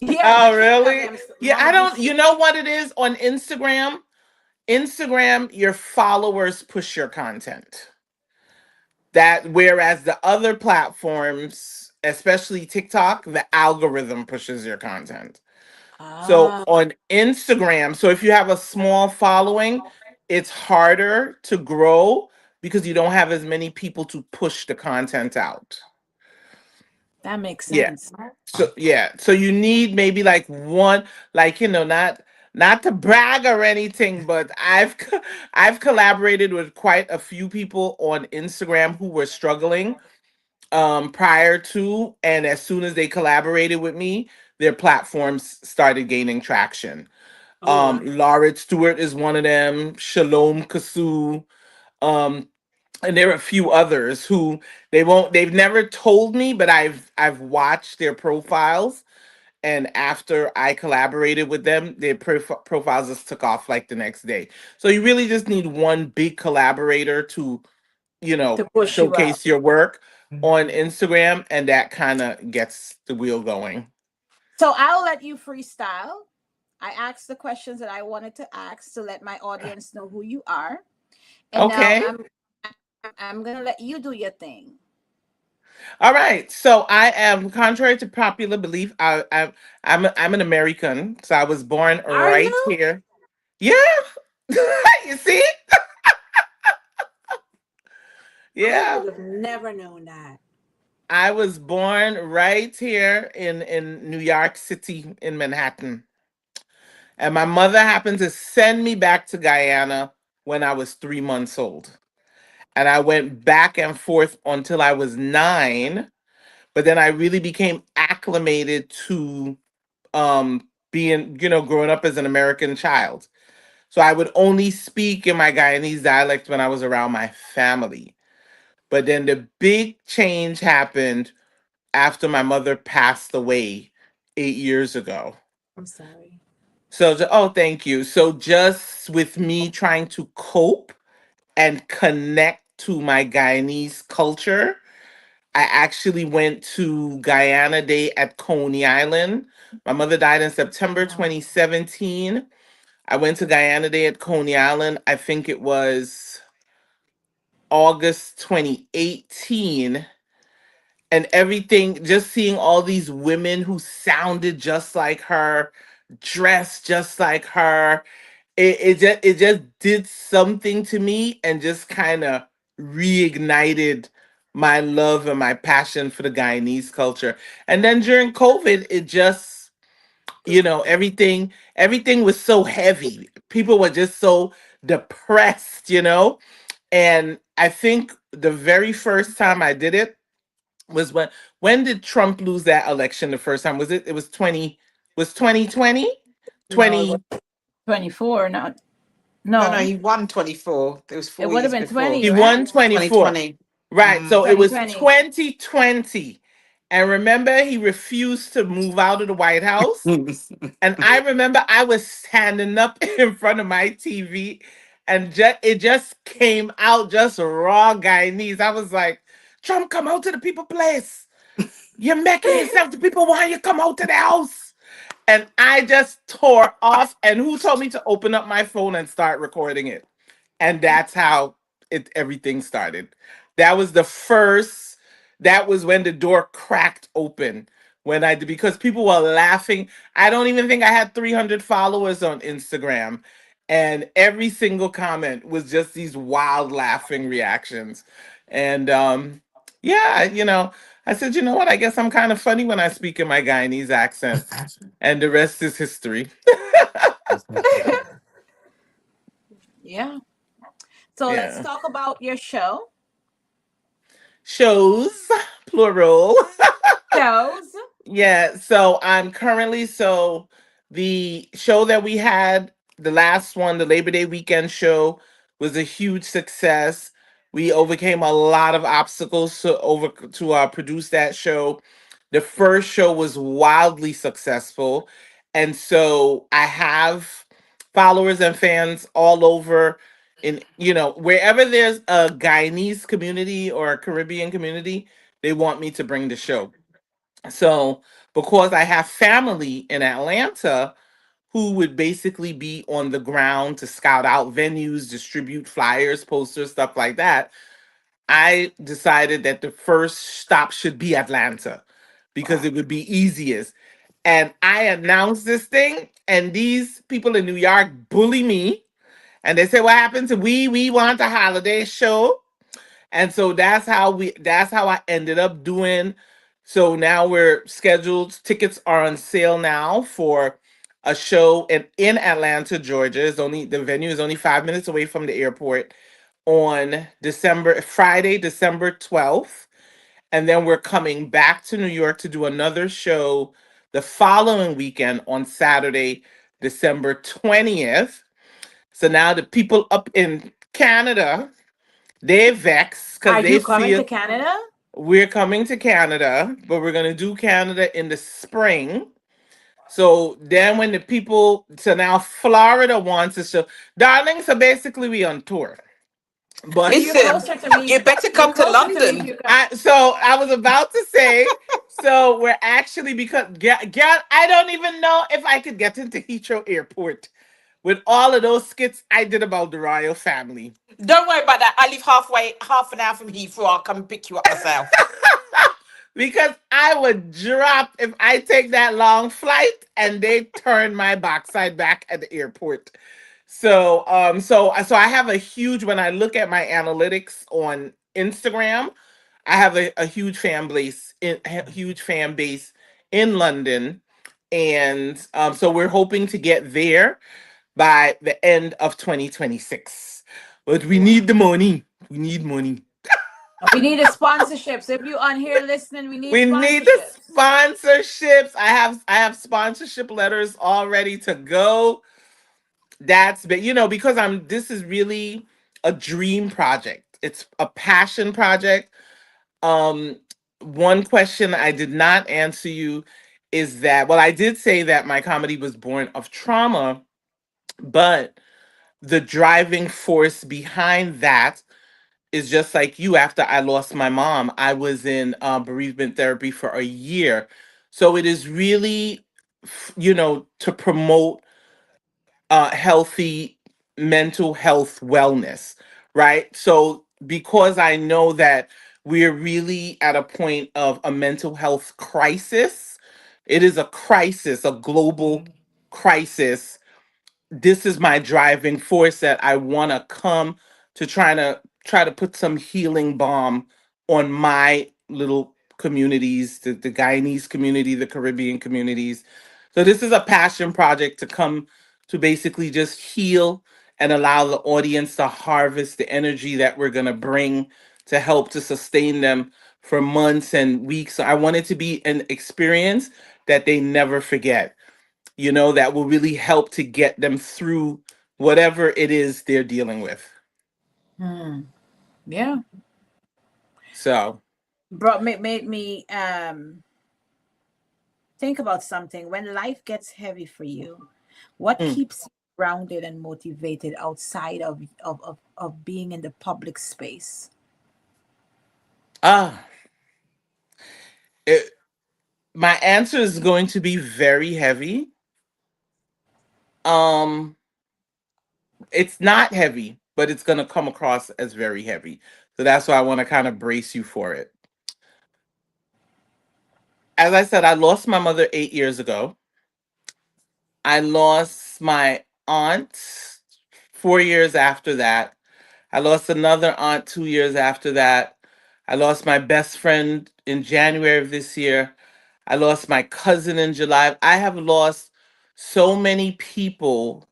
Yeah, my Oh, kids tell me really? Yeah, I Mama, you don't, you know what it is on Instagram? Instagram, your followers push your content. That whereas the other platforms, especially TikTok, the algorithm pushes your content. So ah, on Instagram, so if you have a small following, it's harder to grow because you don't have as many people to push the content out. that makes Yeah. sense. So yeah, so you need maybe like one, like not to brag or anything, but I've collaborated with quite a few people on Instagram who were struggling prior to, and as soon as they collaborated with me, their platforms started gaining traction. Oh wow. Lauren Stewart is one of them, Shalom Kasu, um and there are a few others who they've never told me, but I've watched their profiles, and after I collaborated with them, their profiles just took off like the next day. So you really just need one big collaborator to, To push you out. showcase your work on Instagram, and that kind of gets the wheel going. So I'll let you freestyle. I asked the questions that I wanted to ask to let my audience know who you are. And now Okay. I'm gonna let you do your thing. All right. So I am, contrary to popular belief, I'm an American. So I was born Are right you? here. Yeah. You see? I Yeah. would have never known that. I was born right here in New York City in Manhattan. And my mother happened to send me back to Guyana when I was 3 months old. And I went back and forth until I was 9. But then I really became acclimated to being, growing up as an American child. So I would only speak in my Guyanese dialect when I was around my family. But then the big change happened after my mother passed away 8 years ago. I'm sorry. Oh, thank you. So just with me trying to cope and connect to my Guyanese culture, I actually went to Guyana Day at Coney Island. My mother died in September Oh, 2017. I went to Guyana Day at Coney Island. I think it was August 2018. And everything, just seeing all these women who sounded just like her, dressed just like her, it just did something to me and just kind of reignited my love and my passion for the Guyanese culture. And then during COVID, it just, everything was so heavy. People were just so depressed. And I think the very first time I did it was when did Trump lose that election the first time? It was 2020? no, it was 20 24. Not No, no. he won 24. It was It four would have years been 20, before. He right? won 24. 2020. Right. Mm. So it was 2020. 2020. And remember, he refused to move out of the White House. And I remember I was standing up in front of my TV, and it just came out just raw Guyanese. I was like, Trump, come out to the people place. You're making yourself, the people want you come out to the house. And I just tore off. And who told me to open up my phone and start recording it? And that's how everything started. That was the first. That was when the door cracked open when I did, because people were laughing. I don't even think I had 300 followers on Instagram, and every single comment was just these wild laughing reactions. And yeah, I said, you know what? I guess I'm kind of funny when I speak in my Guyanese accent, and the rest is history. Yeah. So let's Yeah. talk about your show. Shows, plural. Shows. Yeah, so I'm currently, The show that we had, the last one, the Labor Day weekend show, was a huge success. We overcame a lot of obstacles to produce that show. The first show was wildly successful, and so I have followers and fans all over. In wherever there's a Guyanese community or a Caribbean community, they want me to bring the show. So because I have family in Atlanta who would basically be on the ground to scout out venues, distribute flyers, posters, stuff like that, I decided that the first stop should be Atlanta because Wow. it would be easiest. And I announced this thing, and these people in New York bully me, and they say, "What happened to we want a holiday show?" And so that's how I ended up doing. So now we're scheduled. Tickets are on sale now for a show in Atlanta, Georgia. The venue is only 5 minutes away from the airport on Friday, December 12th. And then we're coming back to New York to do another show the following weekend on Saturday, December 20th. So now the people up in Canada, they're vexed Are because they you coming to feel Canada? we're coming to Canada, but we're gonna do Canada in the spring. So then when the people so now Florida wants us to darling, so basically we on tour. So But you're Listen, closer to me. you better You're come to closer to me if London. you come. I was about to say, so we're actually because I don't even know if I could get into Heathrow Airport with all of those skits I did about the royal family. Don't worry about that. I live half an hour from Heathrow. I'll come pick you up myself. Because I would drop if I take that long flight and they turn my backside back at the airport. So I have a huge when I look at my analytics on Instagram, I have a huge fan base in London. And so we're hoping to get there by the end of 2026. But we Wow. need the money. We need money. We need a sponsorship. So if you on here listening, we need We need the sponsorships. sponsorships. I have sponsorship letters all ready to go. But because I'm this is really a dream project. It's a passion project. Um One question I did not answer you is that well I did say that my comedy was born of trauma, but the driving force behind that is just like you. After I lost my mom, I was in bereavement therapy for a year. So it is really, to promote healthy mental health wellness, right? So because I know that we're really at a point of a mental health crisis, it is a crisis, a global crisis. This is my driving force that I want to come to try to put some healing balm on my little communities, the Guyanese community, the Caribbean communities. So this is a passion project to come to basically just heal and allow the audience to harvest the energy that we're going to bring to help to sustain them for months and weeks. So I want it to be an experience that they never forget, that will really help to get them through whatever it is they're dealing with. Hmm. Yeah. So, Made me think about something. When life gets heavy for you, what mm, keeps you grounded and motivated outside of being in the public space? ah, it, my answer is going to be very heavy. Um, it's not heavy, but it's going to come across as very heavy. So that's why I want to kind of brace you for it. As I said, I lost my mother 8 years ago. I lost my aunt 4 years after that. I lost another aunt 2 years after that. I lost my best friend in January of this year. I lost my cousin in July. I have lost so many people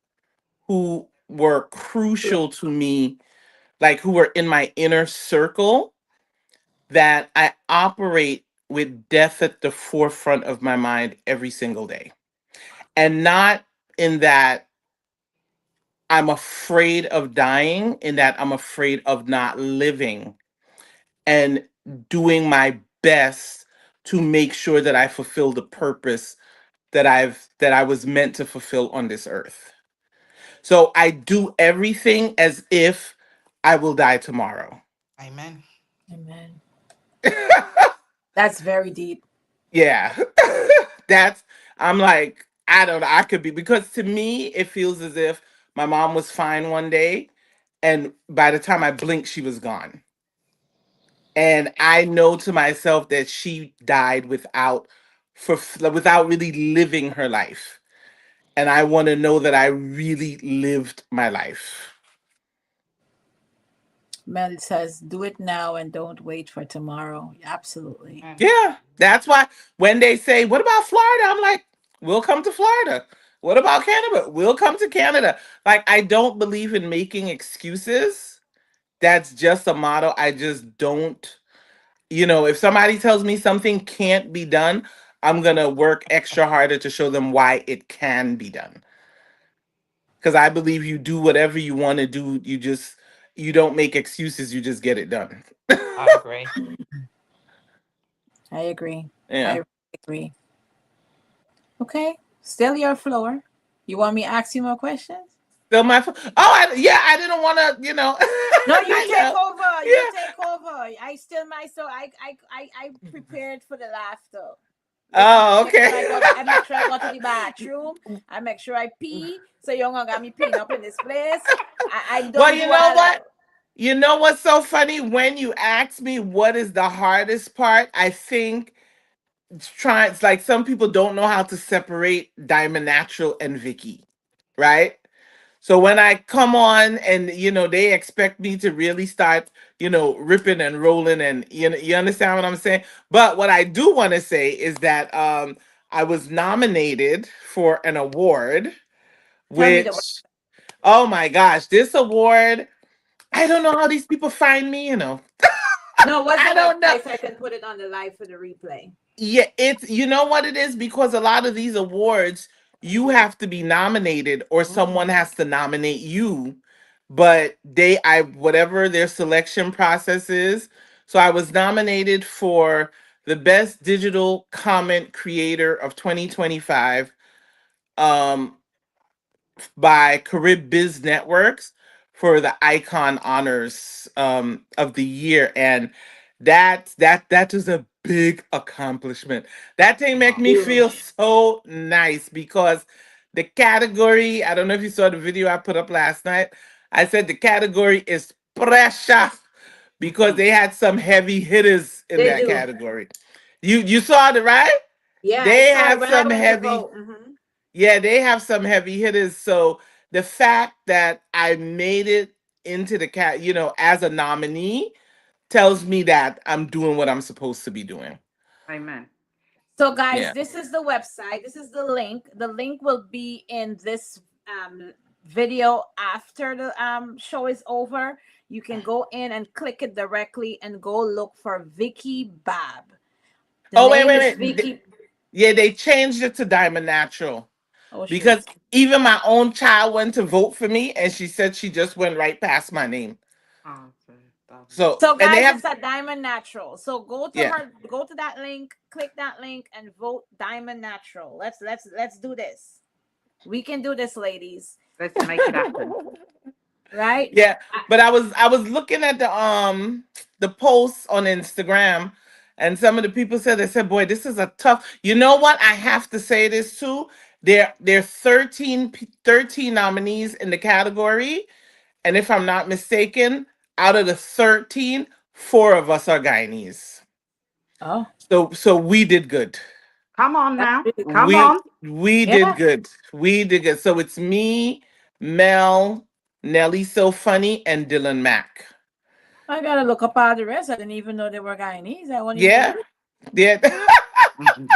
who were crucial to me, like who were in my inner circle, that I operate with death at the forefront of my mind every single day. And not in that I'm afraid of dying, in that I'm afraid of not living and doing my best to make sure that I fulfill the purpose that I was meant to fulfill on this earth. So I do everything as if I will die tomorrow. Amen. Amen. That's very deep. Yeah. That's I'm like, I don't know, I could be, because to me it feels as if my mom was fine one day and by the time I blinked she was gone. And I know to myself that she died without really living her life. And I want to know that I really lived my life. Mel says, do it now and don't wait for tomorrow. Absolutely. Amen. Yeah, that's why when they say, "What about Florida?" I'm like, "We'll come to Florida." What about Canada? We'll come to Canada. Like, I don't believe in making excuses. That's just a motto. I just don't. If somebody tells me something can't be done, I'm going to work extra harder to show them why it can be done. Because I believe you do whatever you want to do. You don't make excuses, you just get it done. I agree. I agree. Yeah. I agree. Okay. Still your floor. You want me to ask you more questions? Still my yeah, I didn't want to. No, you I take know. over. You Yeah. take over. I still myself. I prepared for the laughter. Listen, Oh, okay. I make sure I go to the bathroom. I make sure I pee. So you don't got me peeing up in this place. I Well, don't do you know all what? that. You know what's so funny? When you ask me what is the hardest part, I think it's like some people don't know how to separate Diamond Natural and Vicky, right? So when I come on and they expect me to really start, ripping and rolling, and you understand what I'm saying? But what I do want to say is that I was nominated for an award, Tell me the which, oh my gosh, this award, I don't know how these people find me, no. What's the I don't know. website so I can put it on the live for the replay? Yeah, it's, you know what it is, because a lot of these awards you have to be nominated or someone Oh, has to nominate you, but I whatever their selection process is. So I was nominated for the best digital comment creator of 2025. Um by Carib Biz Networks for the Icon Honors of the year, and that was a big accomplishment. That thing make wow. me feel so nice because the category. I don't know if you saw the video I put up last night. I said the category is pressure because they had some heavy hitters in They that do. category. You saw it, right? Yeah, I They saw it have when I some went to heavy vote. yeah, they have some heavy hitters. So the fact that I made it into the as a nominee tells me that I'm doing what I'm supposed to be doing. Amen. So, guys, Yeah. this is the website. This is the link. The link will be in this video after the show is over. You can go in and click it directly and go look for Vicky Bab. The Oh, wait, name wait, is wait. Vicky. Yeah, they changed it to Diamond Natural Oh, shoot. because even my own child went to vote for me, and she said she just went right past my name. Oh, okay. Lovely. So, So, and they guys, have, it's a Diamond Natural. So yeah. go to that link, click that link, and vote Diamond Natural. Let's do this. We can do this, ladies. Let's make it happen. Right? Yeah, but I was looking at the posts on Instagram, and some of the people said, they said, "Boy, this is a tough." You know what? I have to say this too. There are 13 nominees in the category, and if I'm not mistaken, out of the 13, four of us are Guyanese. Oh, So we did good. Come on that's now. really Come cool. We on. we did Yeah. good. We did good. So it's me, Mel, Nelly So Funny, and Dylan Mack. I gotta look up all the rest. I didn't even know they were Guyanese. I won't even Yeah, look. yeah, Mhm.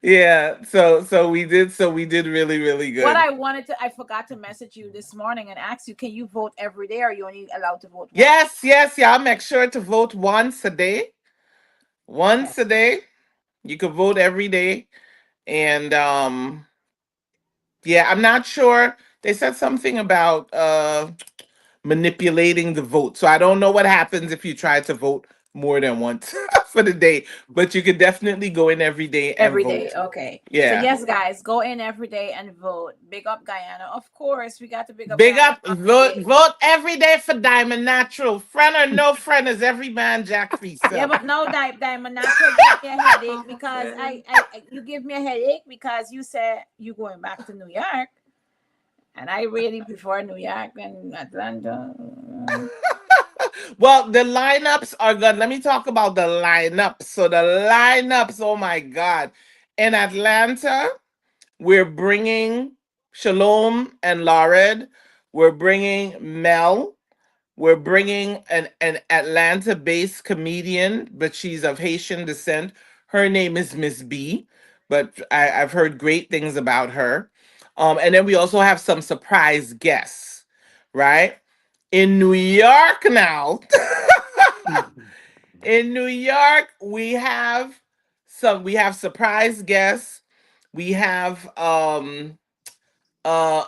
yeah. So we did really, really What good. I wanted to, I forgot to message you this morning and ask you, can you vote every day or are you only allowed to vote once? Yes, yes, yeah. Make sure to vote once a day. Okay. Once a day. You can vote every day, and Yeah, I'm not sure. They said something about manipulating the vote. So I don't know what happens if you try to vote more than once for the day, but you could definitely go in every day and Every day. vote. Okay. So Yeah. yes, guys, go in every day and vote. Big up Guyana. Of course, we got to big up Big Guyana up, every vote, day. vote every day for Diamond Natural. Friend or no friend is every man Jack for Yeah, himself. but now Diamond Natural give me a headache because you give me a headache because you said you going back to New York, and I really prefer New York and Atlanta. Well, the lineups are good. Let me talk about the lineups. So the lineups, oh my God. In Atlanta, we're bringing Shalom and Lared. We're bringing Mel. We're bringing an Atlanta based comedian, but she's of Haitian descent. Her name is Miss B, but I've heard great things about her. And then we also have some surprise guests, right? In New York now, in New York, we have surprise guests. We have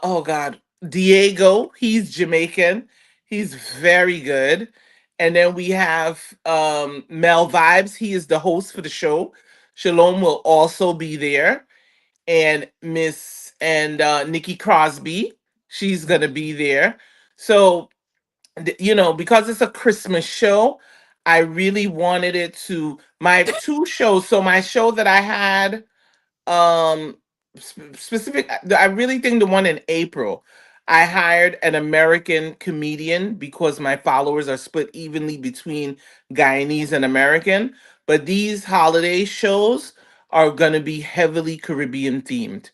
oh God, Diego, he's Jamaican. He's very good. And then we have Mel Vibes, he is the host for the show. Shalom will also be there. And Miss and Nikki Crosby, she's gonna be there. So because it's a Christmas show, I really wanted it to my two shows. So my show that I had um specific, I really think the one in April, I hired an American comedian because my followers are split evenly between Guyanese and American, but these holiday shows are going to be heavily Caribbean themed.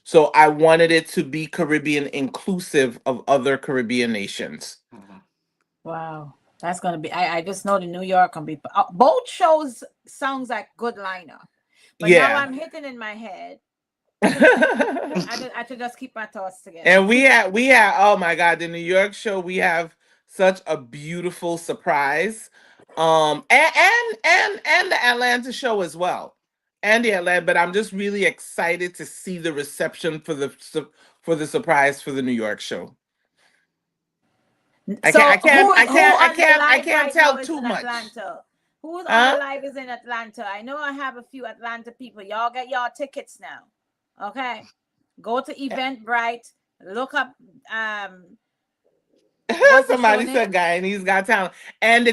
So I wanted it to be Caribbean inclusive of other Caribbean nations. Wow, that's gonna be. I just know the New York can be. Both shows sounds like good lineup, but now Yeah. I'm hitting in my head. I should just keep my thoughts together. And we have oh my God, the New York show, we have such a beautiful surprise. And the Atlanta show as well. And the Atlanta, but I'm just really excited to see the reception for the surprise for the New York show. I can't So I can't I who can't I on the can't I live can't right now tell is too in much. Atlanta? Who's on the Huh? live is in Atlanta? I know I have a few Atlanta people. Y'all get y'all tickets now. Okay. Go to Eventbrite. Look up what's the show Somebody name? said guy and he's got talent. And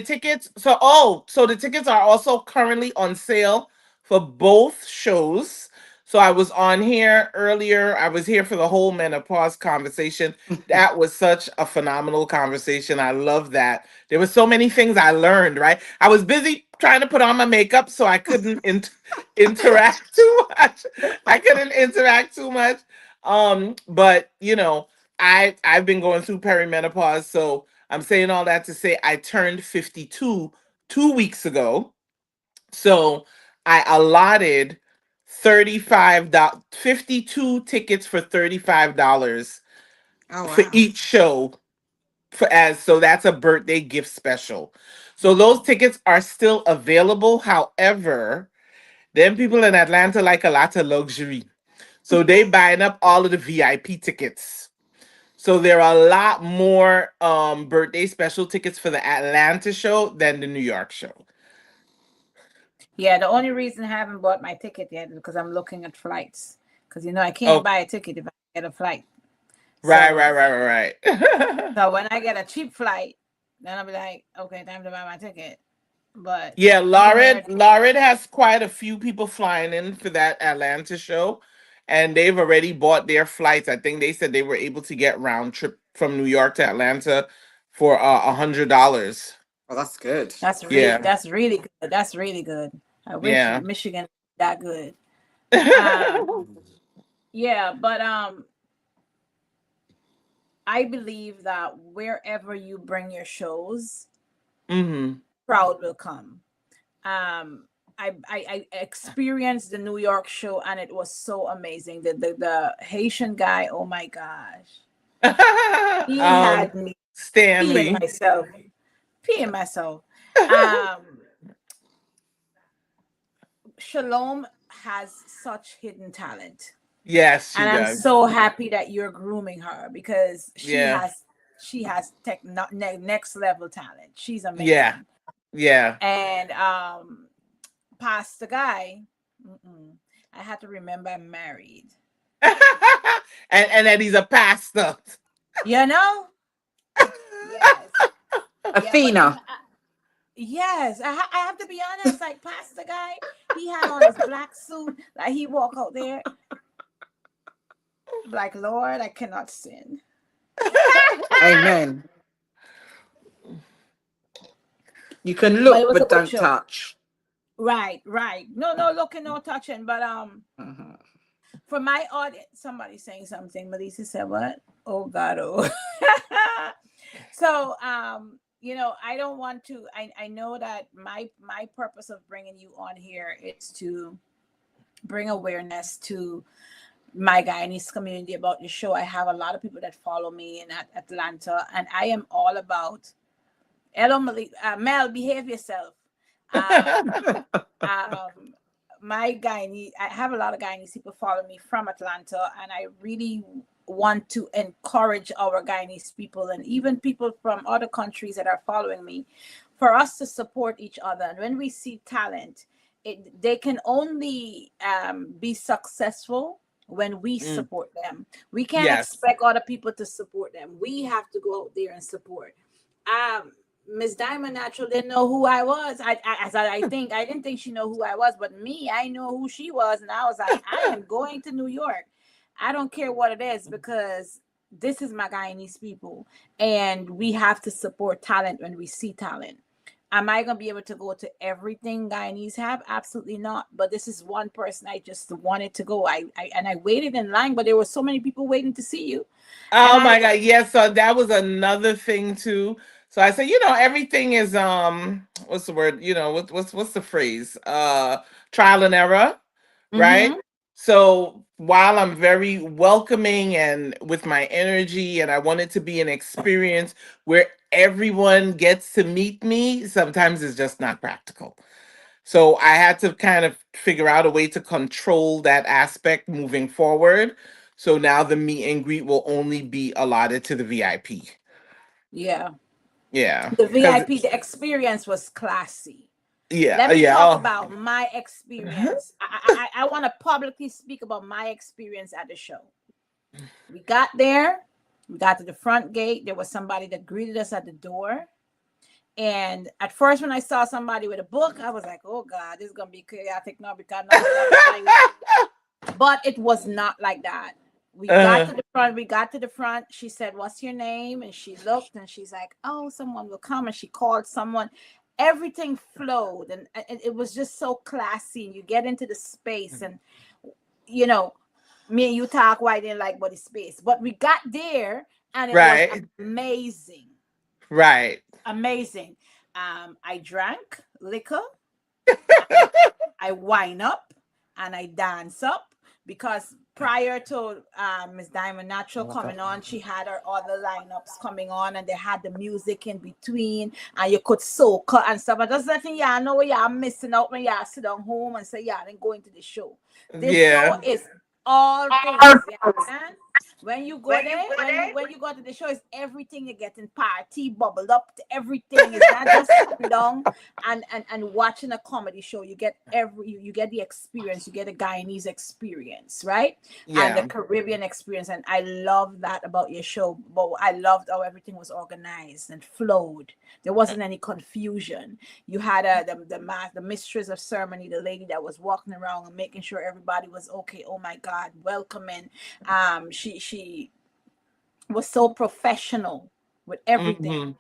so the tickets are also currently on sale for both shows. So I was on here earlier. I was here for the whole menopause conversation. That was such a phenomenal conversation. I love that. There were so many things I learned, right? I was busy trying to put on my makeup, so I couldn't interact too much. I couldn't interact too much. But I've been going through perimenopause, so I'm saying all that to say I turned 52 2 weeks ago. So I allotted 52 tickets for $35 Oh for wow. each show, so that's a birthday gift special. So those tickets are still available. However, then people in Atlanta like a lot of luxury. So they buying up all of the VIP tickets. So there are a lot more birthday special tickets for the Atlanta show than the New York show. Yeah, the only reason I haven't bought my ticket yet is because I'm looking at flights. Because I can't Oh, buy a ticket if I get a flight. right, So right, right, right, right. so when I get a cheap flight, then I'll be like, okay, time to buy my ticket. But Yeah, even when I Lauren has quite a few people flying in for that Atlanta show, and they've already bought their flights. I think they said they were able to get round trip from New York to Atlanta for $100. Oh, that's good. Yeah, that's really good. That's really good. I wish yeah. Michigan that good. Um, yeah, but I believe that wherever you bring your shows, Hmm. crowd will come. I experienced the New York show and it was so amazing. The Haitian guy, oh my gosh, he had me peeing Stanley. myself, peeing myself. Um, Shalom has such hidden talent. Yes, And she I'm does. so happy that you're grooming her because Yeah. she has next level talent. She's Yeah. amazing. Yeah. And past the guy, mm-mm, I had to remember I'm married. And that he's a pastor. You know? Yes. Yeah, but Athena. yes, I have to be honest. Like past the guy, he had on his black suit. Like he walk out there, like Lord, I cannot sin. Amen. You can But it look was a but good don't show. touch. Right, right. No, no looking, no touching. But Mhm. for my audience, somebody saying something. Melissa said, "What? Oh God, oh." So, I don't want to. I know that my purpose of bringing you on here is to bring awareness to my Guyanese community about the show. I have a lot of people that follow me in Atlanta, and I am all about. Hello, Mel, behave yourself. Um, um my Guyanese, I have a lot of Guyanese people follow me from Atlanta, and I really want to encourage our Guyanese people and even people from other countries that are following me for us to support each other. And when we see talent, they can only be successful when we Mm, support them. We can't yes. expect other people to support them. We have to go out there and support. um Miss Diamond Natural didn't know who I was. I didn't think she know who I was, but me, I knew who she was, and I was like, I am going to New York. I don't care what it is because this is my Guyanese people, and we have to support talent when we see talent. Am I gonna be able to go to everything Guyanese have? Absolutely not. But this is one person I just wanted to go. I waited in line, but there were so many people waiting to see you, and Oh I my God. Yes. So that was another thing too. So I said, everything is what's the word? What's the phrase? Trial and error, right? mm-hmm. So while I'm very welcoming and with my energy and I want it to be an experience where everyone gets to meet me, sometimes it's just not practical. So I had to kind of figure out a way to control that aspect moving forward. So now the meet and greet will only be allotted to the VIP. Yeah. Yeah. The Cause VIP, the experience was classy. yeah, Let me yeah. talk Oh. about my Uh-huh. experience. I want to publicly speak about my experience at the show. We got there, we got to the front gate. There was somebody that greeted us at the door. And at first, when I saw somebody with a book, I was like, oh God, this is going to be chaotic now because now we got to find. But it was not like that. We got Uh, to the front. We got to the front. She said, "What's your name?" And she looked, and she's like, "Oh, someone will come." And she called someone. Everything flowed, and it was just so classy. And you get into the space, and you know, me and you talk. Why I didn't like body space, but we got there, and it was right, amazing, right. amazing. I drank liquor. I I wind up and I dance up because prior to Miss Diamond Natural coming on, she had her other lineups coming on, and they had the music in between, and you could soak her and stuff. I just letting y'all know y'all missing out when y'all sit down home and say y'all didn't go into the show. This show Yeah. is all things. You understand? When you go there, when you go to the show, it's everything. You're getting party, bubble up to everything. It's not just sitting down and watching a comedy show. You get you get the experience. You get a Guyanese experience, right? And the Yeah. Caribbean experience. And I love that about your show. But I loved how everything was organized and flowed. There wasn't any confusion. You had the mistress of ceremony, the lady that was walking around and making sure everybody was okay. Oh my God, welcoming. She was so professional with everything. Hmm.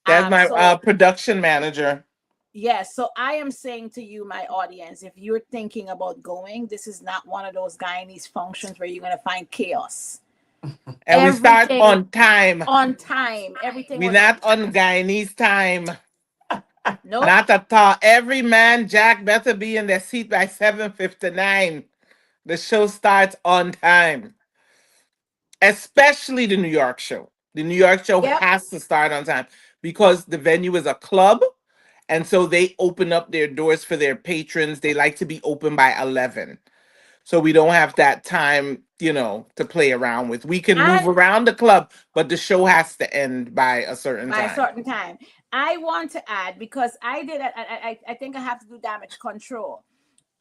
That's my So production manager. yes, so I am saying to you, my audience, if you're thinking about going, this is not one of those Guyanese functions where you're gonna find chaos. And we start Everything on time. on time. Everything We was on not time. on Guyanese time. Nope. Not at all. Every man Jack better be in their seat by 7:59. The show starts on time. Especially the New York show. The New York show Yep. has to start on time because the venue is a club. And so they open up their doors for their patrons. They like to be open by 11. so we don't have that time, to play around with. We can move I around the club, but the show has to end by a certain by a time. certain time. I want to add because I did. I think I have to do damage control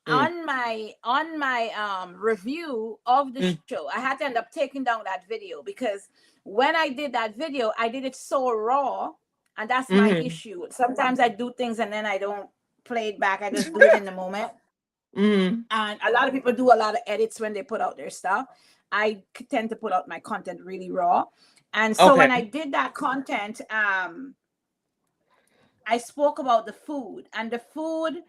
Mm, on my review of the mm, show. I had to end up taking down that video because when I did that video, I did it so raw, and that's my mm, issue. Sometimes I do things and then I don't play it back. I just do it in the moment. mm. And a lot of people do a lot of edits when they put out their stuff. I tend to put out my content really raw. And so when I Okay. did that content, I spoke about the food, and the food,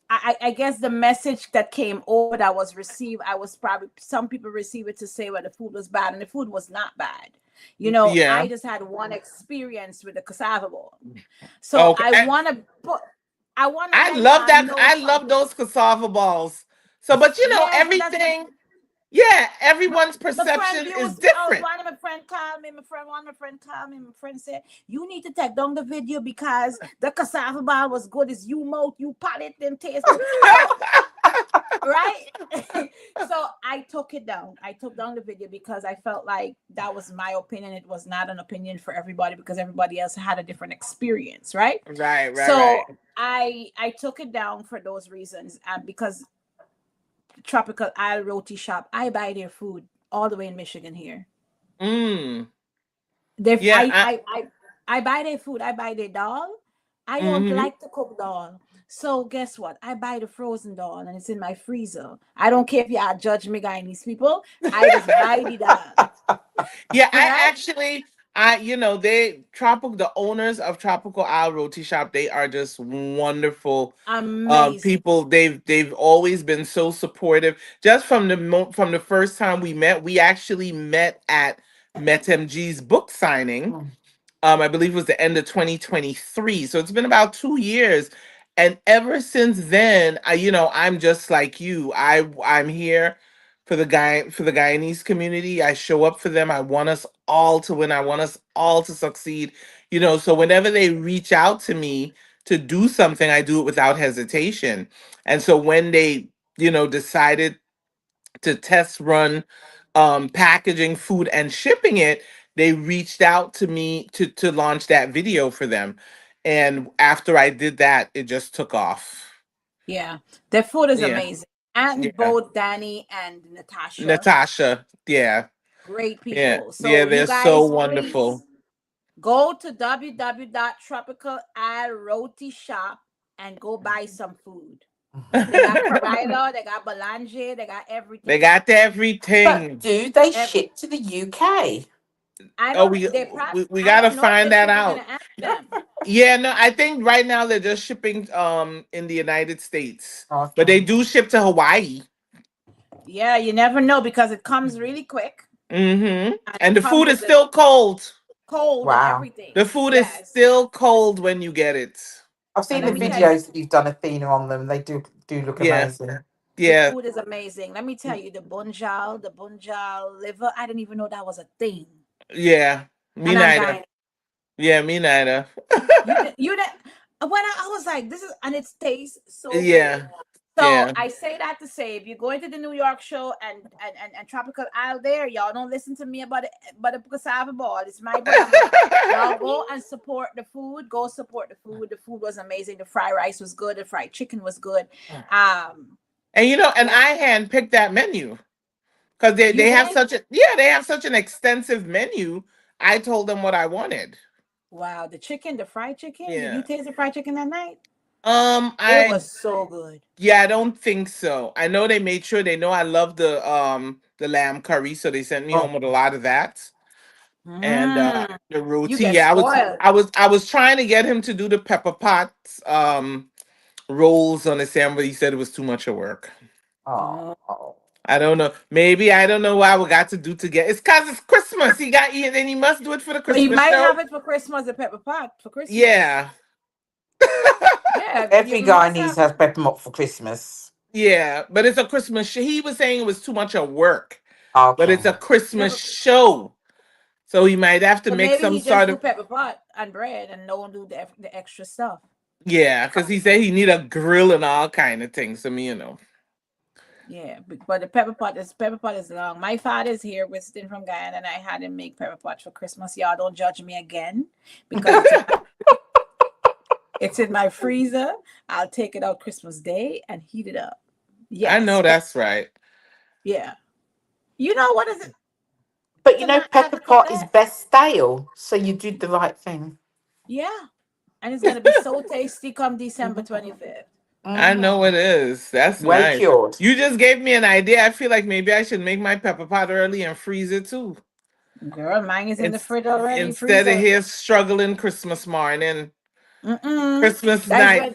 I guess the message that came over that was received, I was probably, some people receive it to say, well, the food was bad, and the food was not bad. I Yeah. just had one experience with the cassava ball. So Okay. I want to I let love y'all that. know I love something. those cassava balls. So, but Yes, and that's everything. Yeah, my, everyone's my friend perception is used, different. one of my friend called me, one of my friend called me, my friend said, you need to take down the video because the cassava bar was good as you mouth, you palate and taste good. So, right? So I took it down. I took down the video because I felt like that was my opinion. It was not an opinion for everybody because everybody else had a different experience, right? Right, right, So right. I took it down for those reasons, and because Tropical Isle Roti Shop, I buy their food all the way in Michigan here. Mm. They, Yeah. I buy their food. I buy their dal. I don't Hmm. like to cook dal. So guess what? I buy the frozen dal and it's in my freezer. I don't care if y'all judge me, Guyanese people. I just buy the dal. Yeah, I Right? actually, the owners of Tropical Isle Roti Shop, they are just wonderful Amazing. people. They've always been so supportive. Just from the first time we met, we actually met at MetMG's book signing. I believe it was the end of 2023. So it's been about 2 years. And ever since then, I'm just like you. I'm here for the Guyanese community. I show up for them. I want us all to win. I want us all to succeed. So whenever they reach out to me to do something, I do it without hesitation. And so when they, decided to test run packaging food and shipping it, they reached out to me to launch that video for them. And after I did that, it just took off. Yeah. Their food is Yeah. amazing. And Yeah. both Danny and Natasha, Natasha. Yeah. great Yeah. people. Yeah. So you They're so guys, please wonderful. go to www.tropicalrotishop and go buy some food. They got Carrila, they got Belanger, they got They everything. got But everything. do they Every ship to the UK? I Oh, don't they we I gotta don't know if find they're that shipping. You're out. gonna ask them. Yeah, no, I think right now they're just shipping in the United States. But they Okay. do ship to Hawaii. Yeah, you never know because it comes really quick Mm-hmm. and And it the comes food with is the still cold. cold and Wow. everything. The food is Yes. still cold when you get it. I've And seen the let me tell Mm-hmm. you, videos that you've done, Athena, on them. They do look Yeah, amazing. the yeah, food is amazing. Let me tell you, the bunjal liver, I didn't even know that was a thing. yeah. Me And I'm neither. dying. Yeah, me neither. You didn't when I was like, this is, and it tastes so good. Yeah, So yeah. I say that to say, if you're going to the New York show and Tropical Isle there, y'all don't listen to me about the cassava ball. It's my brand. Y'all go and support the food. Go support the food. The food was amazing. The fried rice was good. The fried chicken was good. Um, And and what I handpicked that menu because they you they have did? such an extensive menu. I told them what I wanted. Wow, the chicken, the fried chicken. Did you Yeah. taste the fried chicken that night? It I was so good. Yeah, I don't think so. I know they made sure they know I love the lamb curry, so they sent me Oh, home with a lot of that. And Mm, the you roti, get yeah, spoiled. I was trying to get him to do the pepper pots rolls on the salmon, but he said it was too much of work. Oh. oh. I don't know. Maybe I don't know why we got to do together. It's cause it's Christmas. He got and then he must do it for the But you Christmas might show. have it for Christmas, the pepper pot for Christmas. Yeah. Yeah, you Every guy must needs have. to have peppermint for Christmas. Yeah, but it's a Christmas show. He was saying it was too much of work, but Okay. it's a Yeah, Christmas show. So he might have to so make maybe some he just sort do of pepper pot and bread and don't do the extra stuff. yeah, because he said he need a grill and all kind of things. So me. Yeah, but the pepper pot is long. My father's here visiting from Guyana, and I had him make pepper pot for Christmas. Y'all don't judge me again because it's in my freezer. I'll take it out Christmas Day and heat it up. I Yes, know that's right. yeah. You know what is it? But you know, Samantha, pepper you know pot is that? best stale, so you did the right thing. Yeah, and it's gonna be so tasty come December Mhm. 25th. I know Mhm. it is. That's Well nice. cured. You just gave me an idea. I feel like maybe I should make my pepper pot early and freeze it too. Girl, mine is in the It's fridge already, instead of freezer. here struggling Christmas morning, Mm-mm. Christmas That's night, when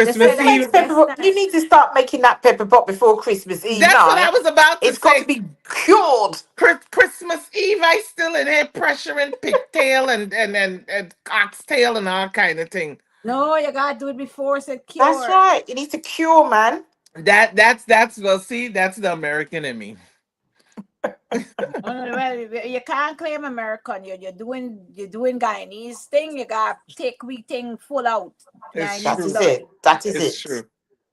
they say Who Christmas that's the makes Eve. pepper best pot? time. You need to start making that pepper pot before Christmas Eve That's what I night. was about to It's got to say. be cured. Christmas Eve, I still in here pressuring pigtail and oxtail and all kind of thing. No, you gotta do it before it's That's cured. right. It needs to cure, man. That's well, see, that's the American in me. No, no, well, you can't claim American. You're doing Guyanese thing. You gotta take we thing full out. It's That Guyanese is true. blood, it. That is It's it. true.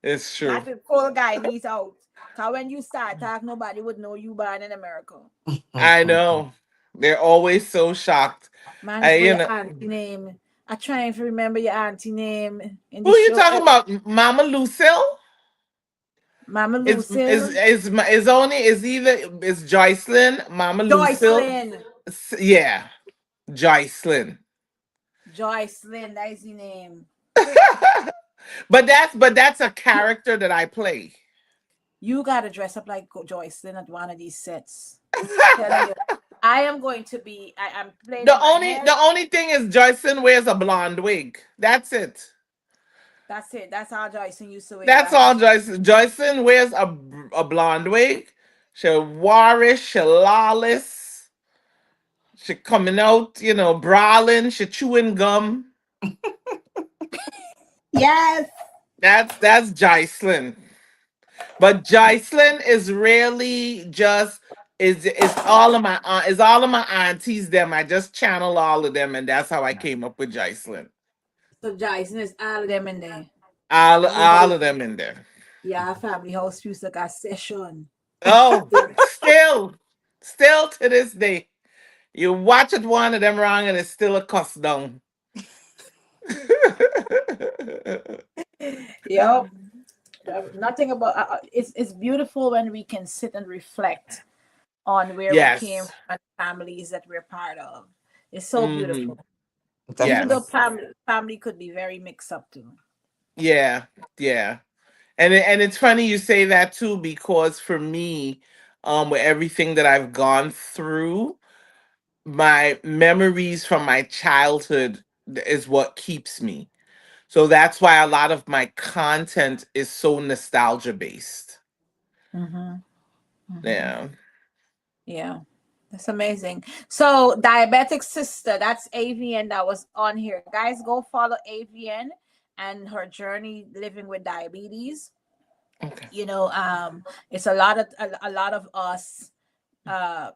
It's not true. the full Guyanese out. Cause when you start talk, nobody would know you born in America. I know. They're always so shocked. Man, I for you your know auntie name. I trying to remember your auntie name in who the you show. talking about? Mama Lucille? Mama Is Lucille, only is either is Joycelyn, Mama Lucille. Joycelyn, Yeah, Joycelyn. Joycelyn. That's the name. But that's a character that I play. You gotta dress up like Joycelyn at one of these sets. Telling you, I am going to be. I'm the plaiting my only hair. the only thing is Joycelyn wears a blonde wig. That's it. That's it. That's how Joycelyn used to wear That's back in. all Joycelyn. Joycelyn wears a blonde wig. She warish, she lawless. She coming out, brawling. She chewing gum. Yes. That's Joycelyn. But Joycelyn is really just is all of my aunties them. I just channel all of them, and that's how I came up with Joycelyn. So Joycelyn is all of them in there. All Everybody, of them in there. yeah, family house used like a session. Oh, still to this day, you watch it one of them wrong, and it's still a cuss down. Yep. Nothing about it's beautiful when we can sit and reflect on where we came Yes. from and families that we're part of. It's so Hmm. beautiful. Even though Definitely. Yes. family could be very mixed up too. Yeah. Yeah. And it's funny you say that too, because for me, with everything that I've gone through, my memories from my childhood is what keeps me. So that's why a lot of my content is so nostalgia based. Mm-hmm. Mm-hmm. Yeah. Yeah. That's amazing. So, diabetic sister, that's AVN that was on here. Guys, go follow AVN and her journey living with diabetes. Okay. It's a lot of us uh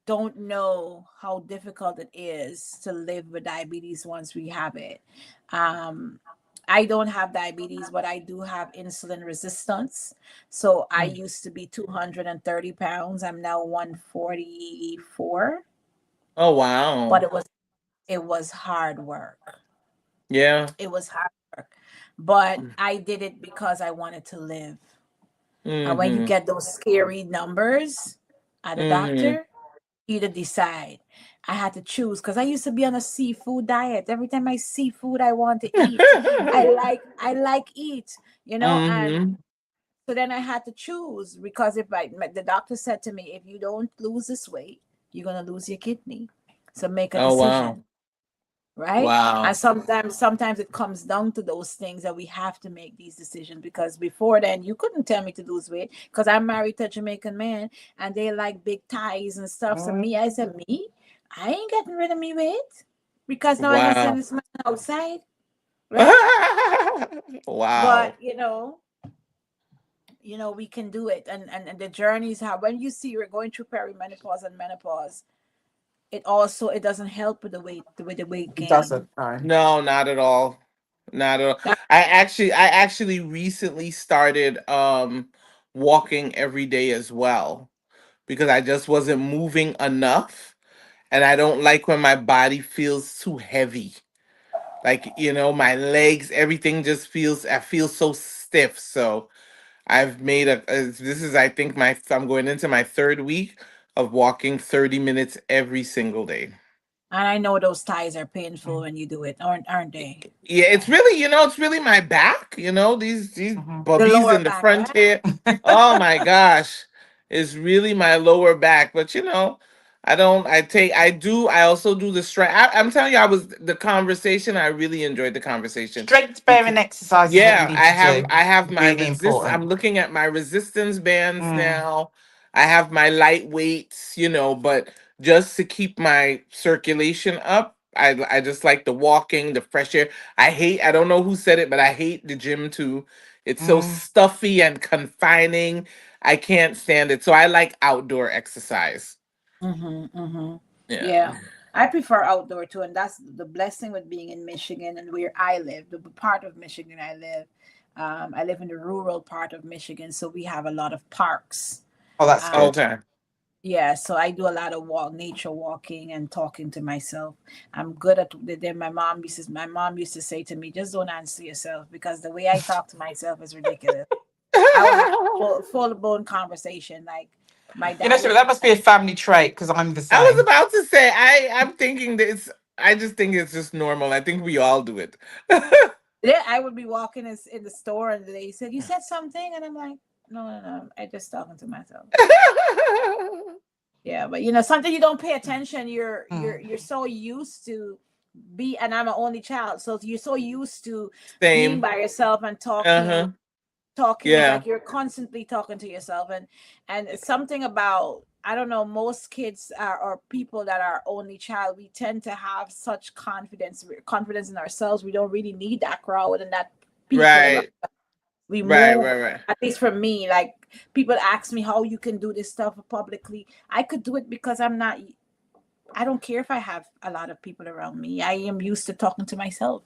don't know how difficult it is to live with diabetes once we have it. Um, I don't have diabetes, but I do have insulin resistance. So I Mm. used to be 230 pounds. I'm now 144. Oh But wow. it was hard work. Yeah. It was hard work. But I did it because I wanted to live. And when you Mm-hmm. get those scary numbers at the Mm-hmm. doctor, you to decide. I had to choose because I used to be on a seafood diet. Every time I see food, I want to eat. I like eat, and Mm-hmm. so then I had to choose because if the doctor said to me, if you don't lose this weight, you're gonna lose your kidney. So make a Oh wow. decision, right? And Wow. sometimes it comes down to those things that we have to make these decisions because before then you couldn't tell me to lose weight because I'm married to a Jamaican man and they like big thighs and stuff. So Mm. me, I said, me, I ain't getting rid of me weight because now I must send Wow. this man outside, right? Wow. But we can do it, and the journeys how when you see you're going through perimenopause and menopause, it doesn't help with the weight It gain. doesn't. No. No, not at all. Not at all. That I actually recently started walking every day as well because I just wasn't moving enough. And I don't like when my body feels too heavy. Like, my legs, everything just I feel so stiff. So I've made this is, I think, I'm going into my third week of walking 30 minutes every single day. And I know those thighs are painful when you do it, aren't they? Yeah, it's really my back, these Mhm. The bubbies lower in the back, front right? here. Oh my gosh. It's really my lower back. But I don't I also do the strength. I'm telling you, I really enjoyed the conversation. Strength Because bearing exercise is what you yeah, need I to have do. I have my Really resist I'm important. looking at my resistance bands Mm. now. I have my light weights, but just to keep my circulation up, I just like the walking, the fresh air. I don't know who said it, but I hate the gym too. It's so Mm. stuffy and confining. I can't stand it. So I like outdoor exercise. Mm-hmm, mm-hmm. Yeah. Yeah, I prefer outdoor too, and that's the blessing with being in Michigan and where I live. The part of Michigan I live in the rural part of Michigan, so we have a lot of parks. Oh, that's Um, good. Okay. yeah, so I do a lot of nature walking and talking to myself. I'm good at. Then my mom used to say to me, "Just don't answer yourself," because the way I talk to myself is ridiculous. I will have full blown conversation. Like my dad Shirley, would that must be a family trait because I'm the I was same. about to say, I'm thinking this. I just think it's just normal. I think we all do it. Yeah, I would be walking in the store and they said, "You said something," and I'm like, "No, no, no, I just talking to myself." Yeah, but something you don't pay attention. Mm. You're so used to and I'm an only child, so you're so used to being Same. by yourself and Uh talking huh. talking Yeah. like you're constantly talking to yourself, and it's something about, I don't know, most kids are, or people that are only child, we tend to have such confidence in ourselves. We don't really need that crowd and that people around. Right. We Right. move, Right. Right. at least for me, like people ask me how you can do this stuff publicly. I could do it because I don't care if I have a lot of people around me. I am used to talking to myself,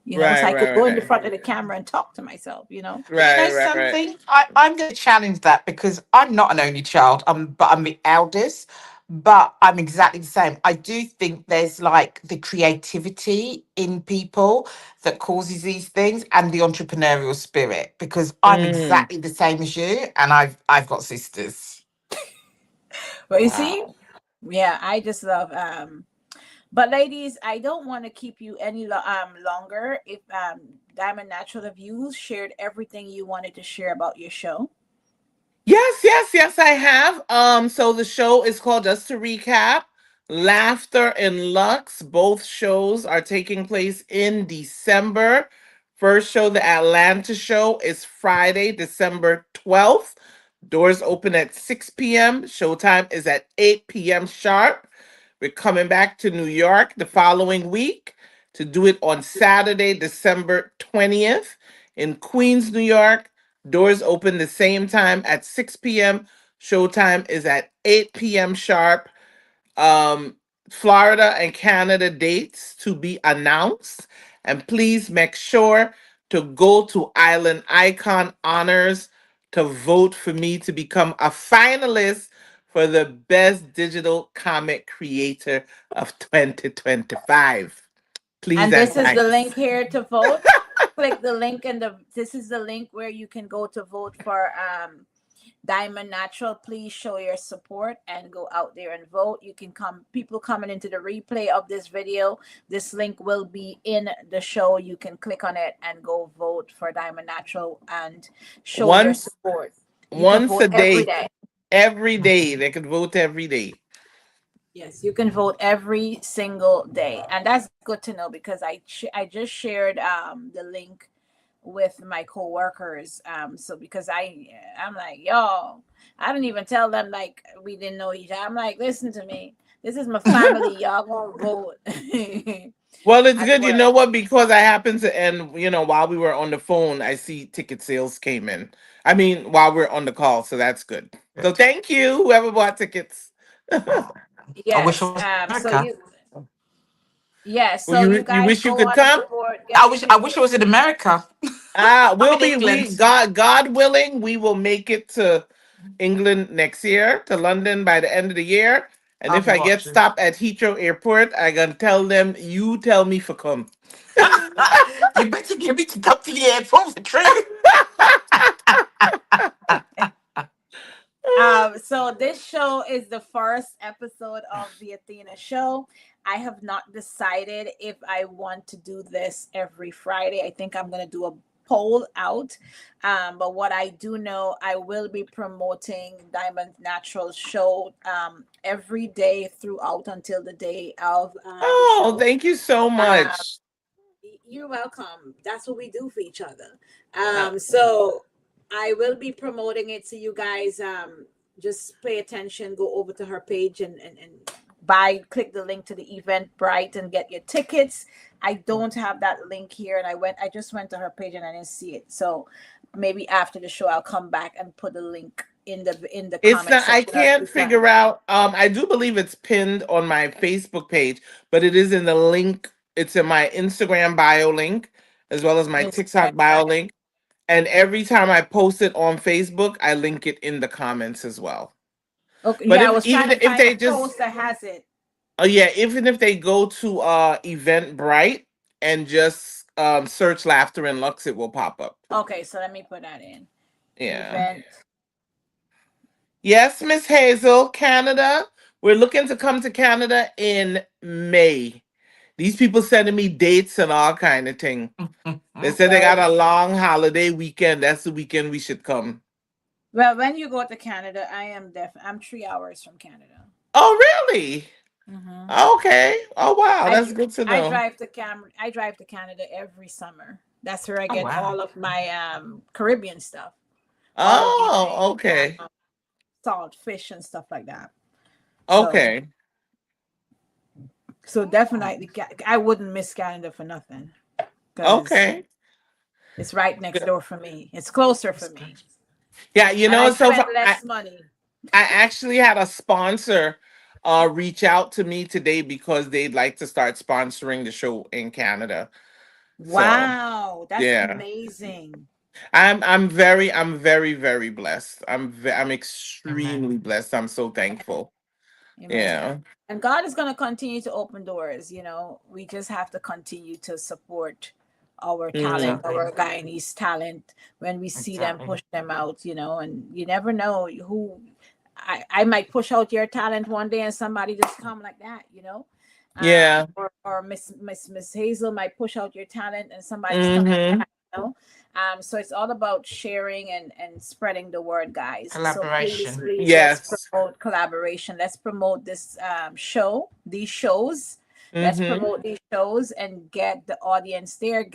so Right. I could Right. go in the Right. front of the camera and talk to myself. But you know Right. Right. Right. something? I'm going to challenge that because I'm not an only child, but I'm the eldest. But I'm exactly the same. I do think there's like the creativity in people that causes these things and the entrepreneurial spirit because I'm Mm. exactly the same as you and I've got sisters. But you see, Wow. yeah, I just love but ladies, I don't want to keep you any longer. If Diamond Natural, have you shared everything you wanted to share about your show? Yes, yes, yes, I have. So the show is called, just to recap, Laughter and Lux. Both shows are taking place in December. First show, the Atlanta show, is Friday, December 12th. Doors open at 6 p.m. Showtime is at 8 p.m. sharp. We're coming back to New York the following week to do it on Saturday, December 20th in Queens, New York. Doors open the same time at 6 p.m. Showtime is at 8 p.m. sharp. Um, Florida and Canada dates to be announced. And please make sure to go to Island Icon Honors to vote for me to become a finalist for the Best Digital Comic Creator of 2025. Please And and this is the link thanks. here to vote. Click the link and this is the link where you can go to vote for Diamond Natural. Please show your support and go out there and vote. You can people coming into the replay of this video. This link will be in the show. You can click on it and go vote for Diamond Natural and show your Once support. You can once vote a every day. day. Every day. They could vote every day. Yes, you can vote every single day, and that's good to know because I just shared the link with my coworkers. So because I'm like, yo, I didn't even tell them like we didn't know each other. I'm like, listen to me, this is my family. Y'all gonna vote Well, it's at good. You work. know what? Because I happened to, and while we were on the phone, I see ticket sales came in. I mean, while we're on the call, so that's good. So Good. thank you, whoever bought tickets. Oh, I wish I Yes. was in So America. yes. Well, So you you guys wish you go could on and come. support. I Get your wish I ticket. wish I was in America. I'm We'll in be we England. God willing, we will make it to England next year, to London by the end of the year. And I'll if be I get watching. stopped at Heathrow Airport, I gonna tell them you tell me for come. You better get me to come to the airport for true. So this show is the first episode of the Athena Show. I have not decided if I want to do this every Friday. I think I'm gonna do a poll out. But what I do know, I will be promoting Diamond Natural Show every day throughout until the day of the Oh, show. thank you so Um, much. You're welcome. That's what we do for each other. Uh, So I will be promoting it. So you guys, just pay attention. Go over to her page and click the link to the Eventbrite and get your tickets. I don't have that link here, and I just went to her page and I didn't see it. So maybe after the show, I'll come back and put the link in the It's comment not, I section. Or can't you can. figure out. I do believe it's pinned on my Facebook page, but it is in the link. It's in my Instagram bio link as well as my Instagram. TikTok bio link. And every time I post it on Facebook, I link it in the comments as well. Okay, But yeah, I if was trying even to if find they a just post that has it. oh yeah, even if they go to Eventbrite and just search Laughter and Lux, it will pop up. Okay, so let me put that in. Yeah. Event. Yes, Miss Hazel, Canada. We're looking to come to Canada in May. These people sending me dates and all kind of thing. They said they Well, got a long holiday weekend. That's the weekend we should come. well, when you go to Canada, I'm 3 hours from Canada. Oh, really? Hmm. Okay. Oh, wow. I That's dr- good to know. I drive to Canada every summer. That's where I Oh get wow. all of my Caribbean stuff, all of my Oh, okay. salt fish and stuff like that. So Okay. so Oh, definitely, I wouldn't miss Canada for nothing because Okay. it's right next Good. door for me. It's closer for that's good. me, Yeah, you and know, I it's so spend fun. less money. I actually had a sponsor reach out to me today because they'd like to start sponsoring the show in Canada. So Wow, that's yeah. amazing. I'm very very blessed. I'm Amen. extremely blessed. I'm so thankful. Amen. Yeah. And God is going to continue to open doors. We just have to continue to support our talent, Hmm. our Exactly. Guyanese talent when we see them Exactly. push them out, and you never know who. I might push out your talent one day and somebody just come like that. Yeah. Or Miss Hazel might push out your talent and somebody just come like Hmm. that, you know. So it's all about sharing and spreading the word, guys. So please, Collaboration. please, let's Yes. promote collaboration. Let's promote this show, these shows. Let's Hmm. promote these shows and get the audience there.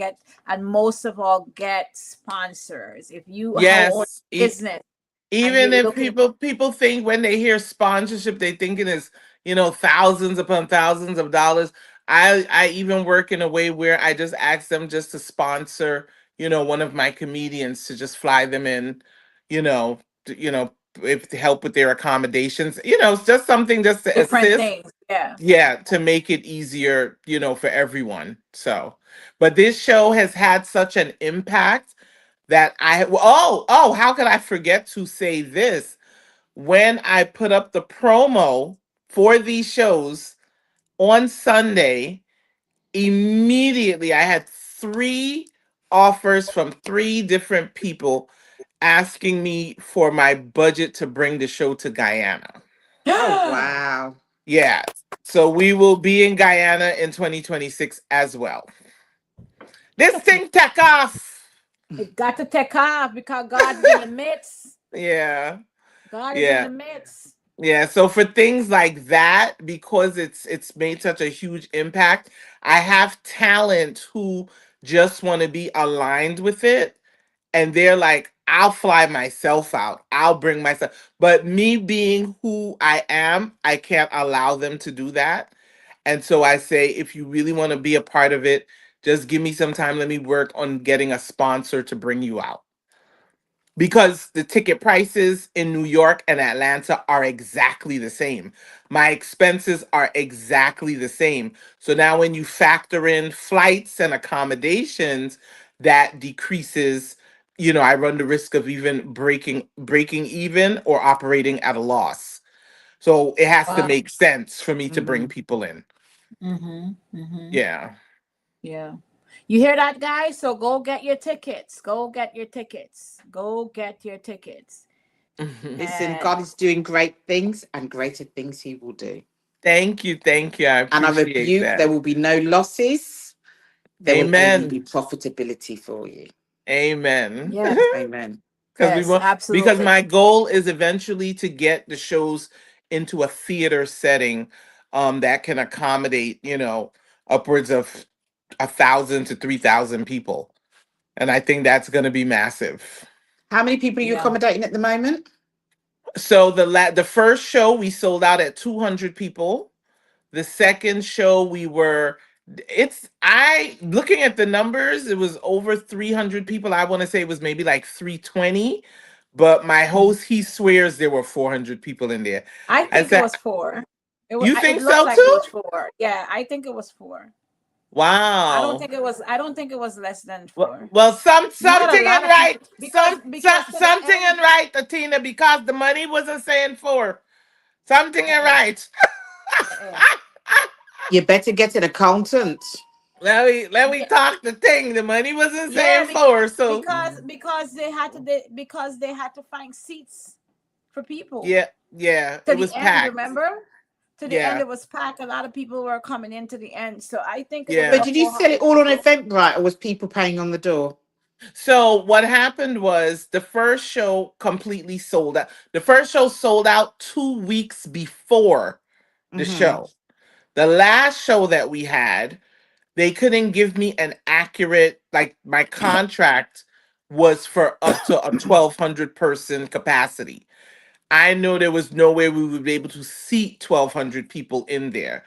And most of all, get sponsors. If you have own Yes. business and Even you're if looking people think when they hear sponsorship, they think it is, thousands upon thousands of dollars. I even work in a way where I just ask them just to sponsor, one of my comedians to just fly them in, you know, if to help with their accommodations. It's just something just to different assist. things, yeah. Yeah, to make it easier, for everyone. So, but this show has had such an impact that how could I forget to say this? When I put up the promo for these shows on Sunday, immediately I had three offers from three different people asking me for my budget to bring the show to Guyana. Oh wow. Yeah. So we will be in Guyana in 2026 as well. This thing took off. It got to take off because God's in the midst. Yeah. God is in Yeah. the midst. Yeah, so for things like that, because it's made such a huge impact, I have talent who just want to be aligned with it, and they're like, I'll fly myself out. I'll bring myself. But me being who I am, I can't allow them to do that. And so I say, if you really want to be a part of it, just give me some time. Let me work on getting a sponsor to bring you out, because the ticket prices in New York and Atlanta are exactly the same. My expenses are exactly the same. So now when you factor in flights and accommodations, that decreases, I run the risk of even breaking even or operating at a loss. So it has to Wow. make sense for me to bring Mhm. people in. Mm-hmm. Mm-hmm. Yeah. Yeah. You hear that, guys? So go get your tickets. Go get your tickets. Go get your tickets. Listen, And God is doing great things, and greater things He will do. Thank you. Thank you. I And I appreciate rebuke, there that. will be no losses. There will only be Amen. profitability for you. Amen. yes, Amen. Because we yes, want, because absolutely. my goal is eventually to get the shows into a theater setting that can accommodate, upwards of 1,000 to 3,000 people. And I think that's going to be massive. How many people are you Yeah. accommodating at the moment? So the first show we sold out at 200 people. The second show we were it's I looking at the numbers, it was over 300 people. I want to say it was maybe like 320, but my Mhm. host, he swears there were 400 people in there. I I think it said, was four. "You It think looked so like it too?" was four. Yeah, I think it was four. Wow. I don't think it was less than Well, four. well, We had a something lot ain't of people right. because to the Something end. ain't right, Athena, because the money wasn't saying four. Something ain't Uh-uh, right. uh-uh. You better get an accountant. Let me Yeah, talk the thing. The money wasn't yeah, saying four, so because they had to find seats for people. yeah, yeah, To it the was end, packed. remember? To the end, Yeah, it was packed. A lot of people were coming into the end, so I think it was But yeah. about did you sell 400 it all on people. Eventbrite, or was people paying on the door? So what happened was the first show completely sold out. The first show sold out 2 weeks before the Hmm. show. The last show that we had, they couldn't give me an accurate, like my contract was for up to a 1,200 person capacity. I know there was no way we would be able to seat 1,200 people in there.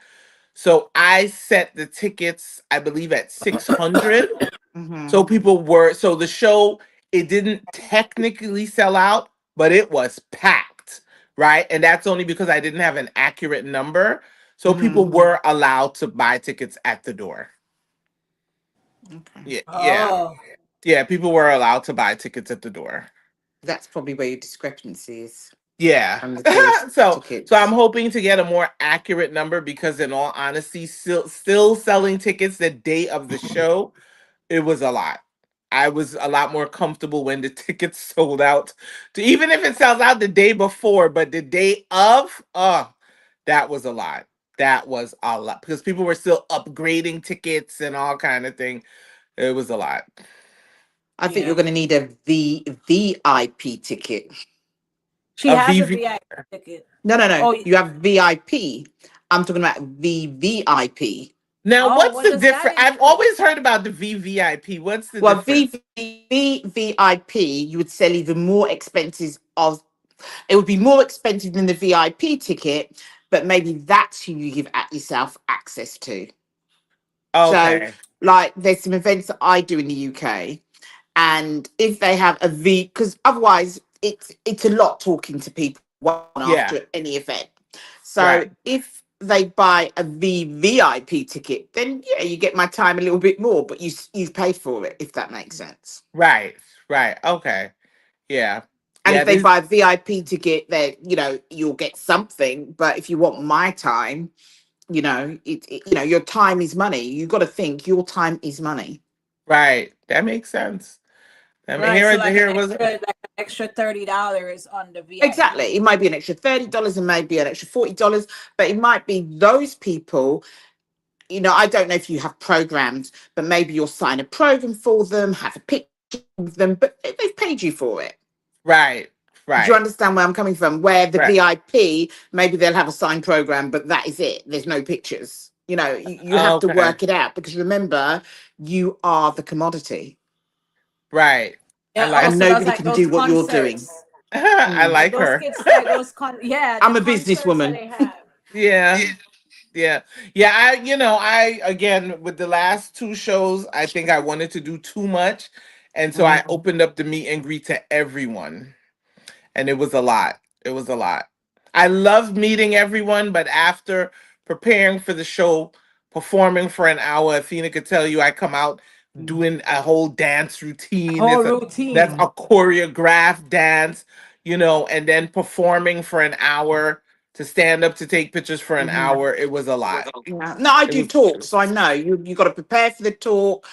So I set the tickets, I believe, at 600. Hmm. So the show, it didn't technically sell out, but it was packed, right? And that's only because I didn't have an accurate number. So people Hmm. were allowed to buy tickets at the door. Okay. Yeah, yeah. Oh, Yeah, people were allowed to buy tickets at the door. That's probably where your discrepancy is Yeah. from the theatre's So I'm tickets. hoping to get a more accurate number because in all honesty, still selling tickets the day of the show, it was a lot. I was a lot more comfortable when the tickets sold out. To even if it sells out the day before, but the day of, that was a lot. That was a lot because people were still upgrading tickets and all kind of thing. It was a lot. I think you're yeah. going to need a VIP ticket. She A has a VV. VIP ticket. No, no, no. Oh, You have VIP. I'm talking about VVIP. Now, oh, what's what the does that difference? I've include? always heard about the VVIP. What's the Well, difference? VVIP, you would sell even more expenses of. It would be more expensive than the VIP ticket, but maybe that's who you give at yourself access to. So, Okay. like, there's some events that I do in the UK, and if they have a V, because otherwise it's a lot talking to people one Yeah. after any event. So Right. if they buy a VVIP ticket, then yeah, you get my time a little bit more, but you pay for it, if that makes sense. Right. Right. Okay. Yeah. And Yeah. if they This. buy a VIP ticket, then you'll get something. But if you want my time, your time is money. You got to think your time is money. Right. That makes sense. I mean, Right. So here it was. like an extra $30 on the Exactly. VIP. It might be an extra $30 and maybe an extra $40, but it might be those people. I don't know if you have programs, but maybe you'll sign a program for them, have a picture of them, but they've paid you for it. Right. Do you Right. understand where I'm coming from? Where the Right. VIP, maybe they'll have a signed program, but that is it. There's no pictures. You have to Okay. work it out because remember, you are the commodity Right. I Yeah. Oh, and like. so that's nobody like can those do what you're doing. concerts. I Mm. Like like those her. kids, like yeah, the I'm a concerts that businesswoman. they have. Yeah. Yeah. Yeah. I again, with the last two shows, I think I wanted to do too much. And so I Mm. opened up the meet and greet to everyone. And it was a lot. It was a lot. I love meeting everyone, but after preparing for the show, performing for an hour, Athena could tell you I come out doing a whole dance routine. Whole That's routine. a choreographed dance, and then performing for an hour, to stand up to take pictures for an Mhm. hour. It was a lot. Yeah. No, I It do was talks, so I know you got to prepare for the talk,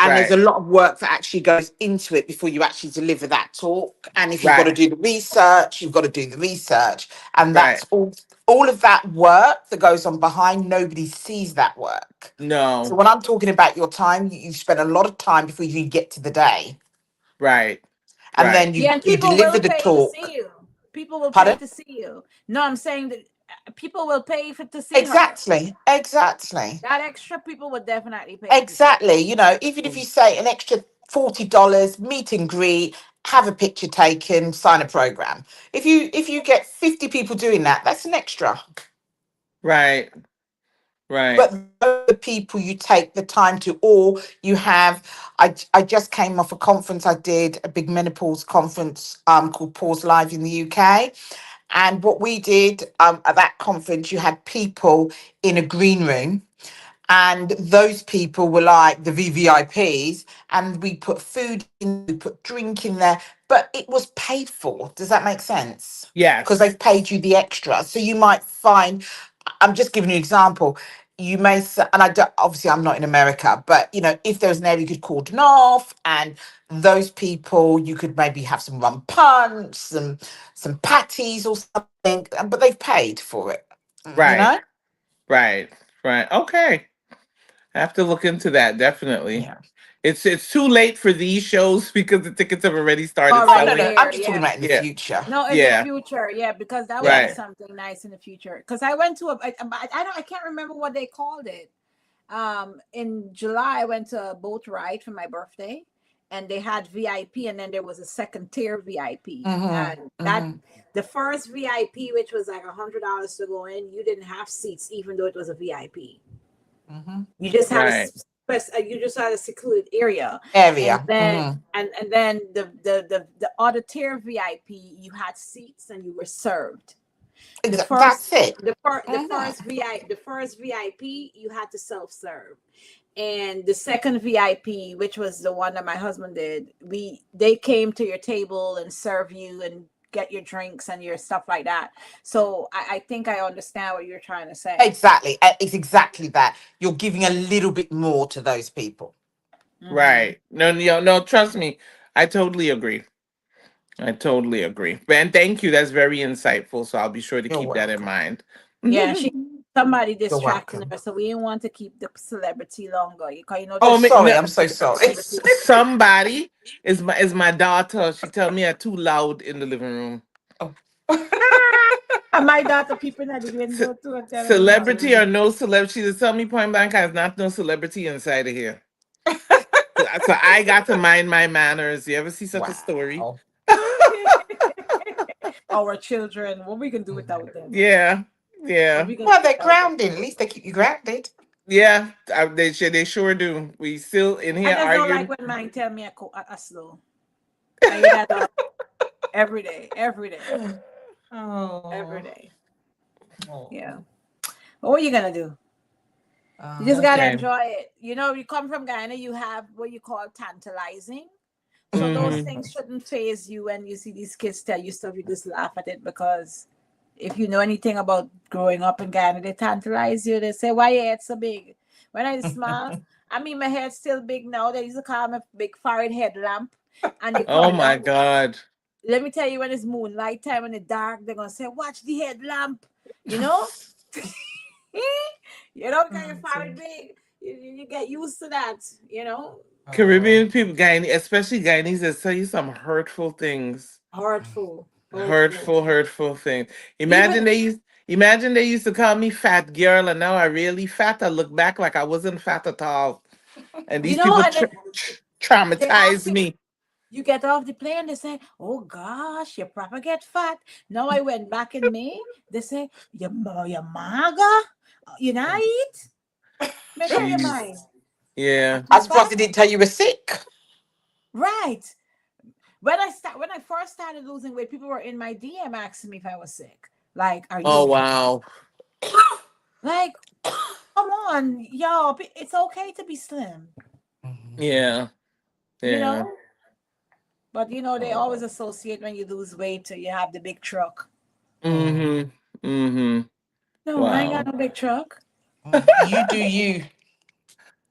and there's right, a lot of work that actually goes into it before you actually deliver that talk. And if you've got to right, do the research, you've got to do the research, and right. that's all of that work that goes on behind. Nobody sees that work. So No, when I'm talking about your time, you spend a lot of time before you get to the day, right, and right, then Yeah, you and you people deliver will the pay to see talk. you. People will pay Pardon? to see you. No, I'm saying that people will pay for to see her. Exactly, exactly. That extra people would definitely pay to see Exactly. Even if you say an extra $40, meet and greet, have a picture taken, sign a program. If you get 50 people doing that, that's an extra. right, right. But those are the people you take the time to, or you have. I just came off a conference I did, a big menopause conference called Pause Live in the UK. And what we did at that conference, you had people in a green room, and those people were like the VVIPs, and we put food in, we put drink in there, but it was paid for. Does that make sense? Because Yes, they've paid you the extra. So you might find, I'm just giving you an example. You may say, and obviously I'm not in America, but if there was an area you could cordon off, and those people, you could maybe have some rum punch, some patties or something, but they've paid for it. You right, know? right, right. Okay. I have to look into that, definitely. Yeah. It's too late for these shows because the tickets have already started Oh no, already no, selling. I'm there. just talking Yeah. about in the Yeah, future. No, in the yeah, future, yeah, because that would be Yeah. right. something nice in the future. Because I went to I can't remember what they called it. In July, I went to a boat ride for my birthday, and they had VIP, and then there was a second tier VIP, Mm-hmm. and that Mm-hmm. the first VIP, which was like $100 to go in, you didn't have seats, even though it was a VIP. Mm-hmm. You just had Right, you just had a secluded area, and Area. then Mm-hmm. and then the other tier VIP, you had seats and you were served. The first That's it. the Mm-hmm. first VIP, you had to self serve, and the second VIP, which was the one that my husband did, they came to your table and serve you and get your drinks and your stuff like that. So I think I understand what you're trying to say. Exactly. It's exactly that. You're giving a little bit more to those people. Hmm. right. No, no, no. Trust me, I totally agree. I totally agree. And thank you. That's very insightful. So I'll be sure to You're keep that in welcome. mind. Yeah, somebody You're distracting welcome. her, so we didn't want to keep the celebrity longer. Oh, Oh, There's sorry. no, I'm so sorry. celebrity. somebody is my daughter. She tell me I'm too loud in the living room. Oh. And my daughter peeping at the Ce- window too and telling me Celebrity something. or no celebrity, she just tell me point blank, there's not no celebrity inside of here. So I got to mind my manners. You ever see such a story? Wow. Our children, what we can do without Mhm. them? Yeah, What yeah, we can do Well, they're without them? grounding. At least they keep you grounded. yeah. They sure do. We still in I here just don't like arguing. when mine tell me I slow. I hear that every day, every day, every Oh. day. Yeah. Oh. But what are you gonna do? You just gotta Okay. enjoy it. You come from Guyana, you have what you call tantalizing. So those Hmm. things shouldn't phase you when you see these kids tell you stuff, you just laugh at it because if you know anything about growing up in Ghana, they tantalize you. They say, why your head so big? When I was small, I mean my head's still big now. They used to call me big forehead headlamp. And you Oh come my down. God. Let me tell you, when it's moonlight time in the dark, they're gonna say, watch the headlamp, you know? Because your Oh, forehead dear. big. You get used to that, you know. Oh. Caribbean people, Guyanese, especially Guyanese, they tell you some hurtful things. Hurtful, hurtful. Hurtful things. Imagine Even they used to call me fat girl, and now I really fat. I look back like I wasn't fat at all. And these people and then they ask traumatize you, me. you get off the plane, they say, oh gosh, you proper get fat. Now I went back in May, they say, you maga, you not eat? Make up your Jeez. mind. Are Yeah. you I'm surprised they fat? didn't tell you were sick. Right. When I first started losing weight, people were in my DM asking me if I was sick. Like, are you Oh okay? wow. Like, come on, y'all. It's okay to be slim. Yeah. you Yeah. know. But they always associate when you lose weight, you have the big truck. Mm. Mm-hmm. Mm-hmm. No, I ain't got Wow. no big truck. You do you.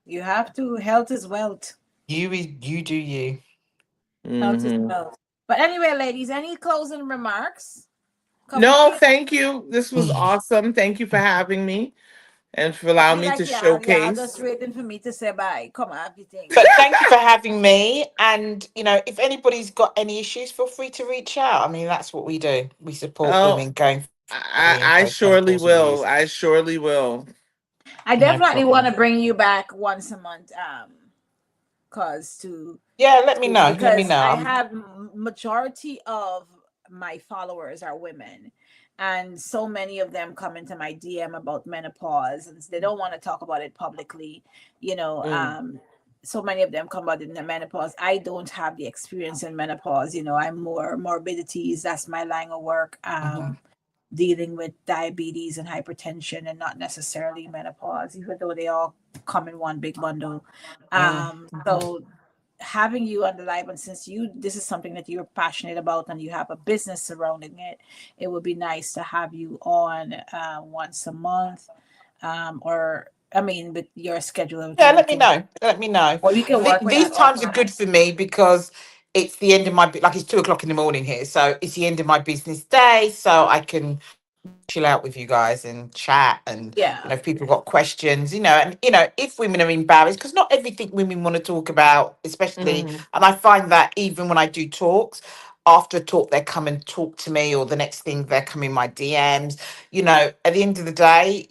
You have to. Health is wealth. You do you. Health is Mm-hmm. wealth. But anyway, ladies, any closing remarks? Cause we No, feel thank you. This was awesome. Thank you for having me and for I allowing feel me like to y'all just showcase. waiting for me to say bye. Come on, everything. But thank you for having me. And, if anybody's got any issues, feel free to reach out. I mean, that's what we do. We support Oh, women going through I surely postmenopausal years. will. I surely will. I No definitely want problem. to bring you back once a month. Cause to Yeah, let me know. Let me because know. I have majority of my followers are women, and so many of them come into my DM about menopause, and they don't want to talk about it publicly. You know, Mm, so many of them come about in the menopause. I don't have the experience in menopause. I'm more morbidities. That's my line of work. Mhm. Dealing with diabetes and hypertension, and not necessarily menopause, even though they all come in one big bundle. Mm. So having you on the live, and since this is something that you're passionate about and you have a business surrounding it, it would be nice to have you on once a month, or I mean, with your schedule, Yeah, everything we let me can know. Let me know. well, we can work with These that times are offline. good for me because it's the end of my like it's 2 o'clock in the morning here, so it's the end of my business day, so I can chill out with you guys and chat. And Yeah, if people got questions, and if women are embarrassed, because not everything women want to talk about, especially, mhm. and I find that even when I do talks, after a talk they come and talk to me, or the next thing they're coming my DMs. At the end of the day,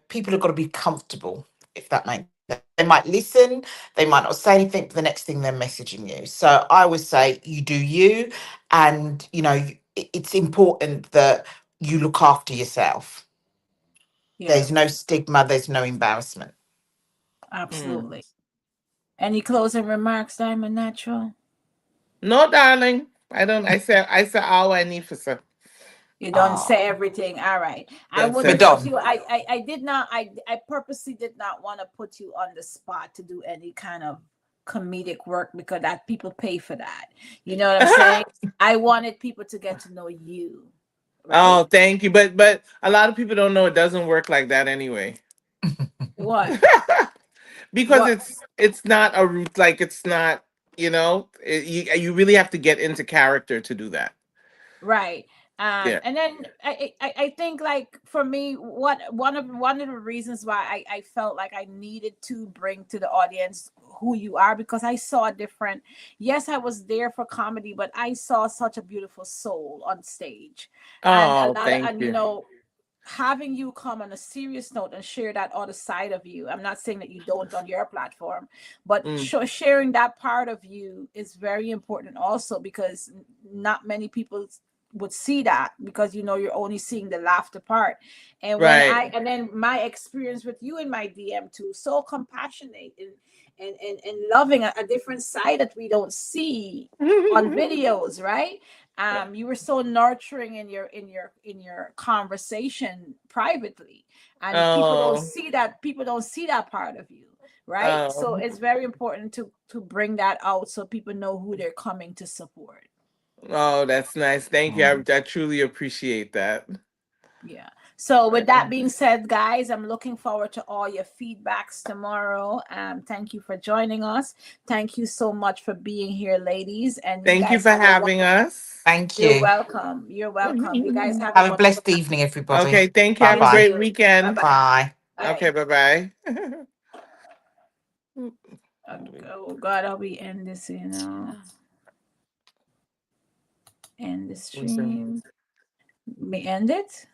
people have got to be comfortable, if that makes sense. They might listen, they might not say anything, but the next thing they're messaging you. So I always say, you do you. And it's important that you look after yourself. yeah, There's no stigma, there's no embarrassment. Mm. absolutely. Any closing remarks, Diamond Natural? No, darling. I said all I need for sir. You don't Oh, say everything. All right. I That's we're wouldn't it. put done. you. I did not. I purposely did not want to put you on the spot to do any kind of comedic work, because that people pay for that. You know what I'm saying? I wanted people to get to know you, right? Oh, thank you. But a lot of people don't know it doesn't work like that anyway. What? Because What? it's not a route, like it's not, you really have to get into character to do that. Right. Yeah. And then I think, like, for me, what one of the reasons why I felt like I needed to bring to the audience who you are, because I saw a different, yes, I was there for comedy, but I saw such a beautiful soul on stage. And a Oh, lot of, thank and you. having you come on a serious note and share that other side of you. I'm not saying that you don't on your platform, but Mm, sharing that part of you is very important also, because not many people would see that, because you're only seeing the laughter part. And right. and then my experience with you in my DM too, so compassionate, and loving a different side that we don't see on videos, right? You were so nurturing in your conversation privately, and Oh, people don't see that part of you, right? So oh, it's very important to bring that out, so people know who they're coming to support. oh, that's nice. Thank you. Mm. I truly appreciate that. Yeah. So with that being said, guys, I'm looking forward to all your feedbacks tomorrow. Thank you for joining us. Thank you so much for being here, ladies, and you Thank you guys for have a having wonderful. us. Thank You're you. welcome. You're welcome. You guys have a Have a wonderful blessed evening, everybody. Okay, thank you. Bye Have You a bye. great too. Bye weekend. bye. Bye. Okay, Bye. bye-bye. Oh God, I'll be end this, end the stream. Me end it.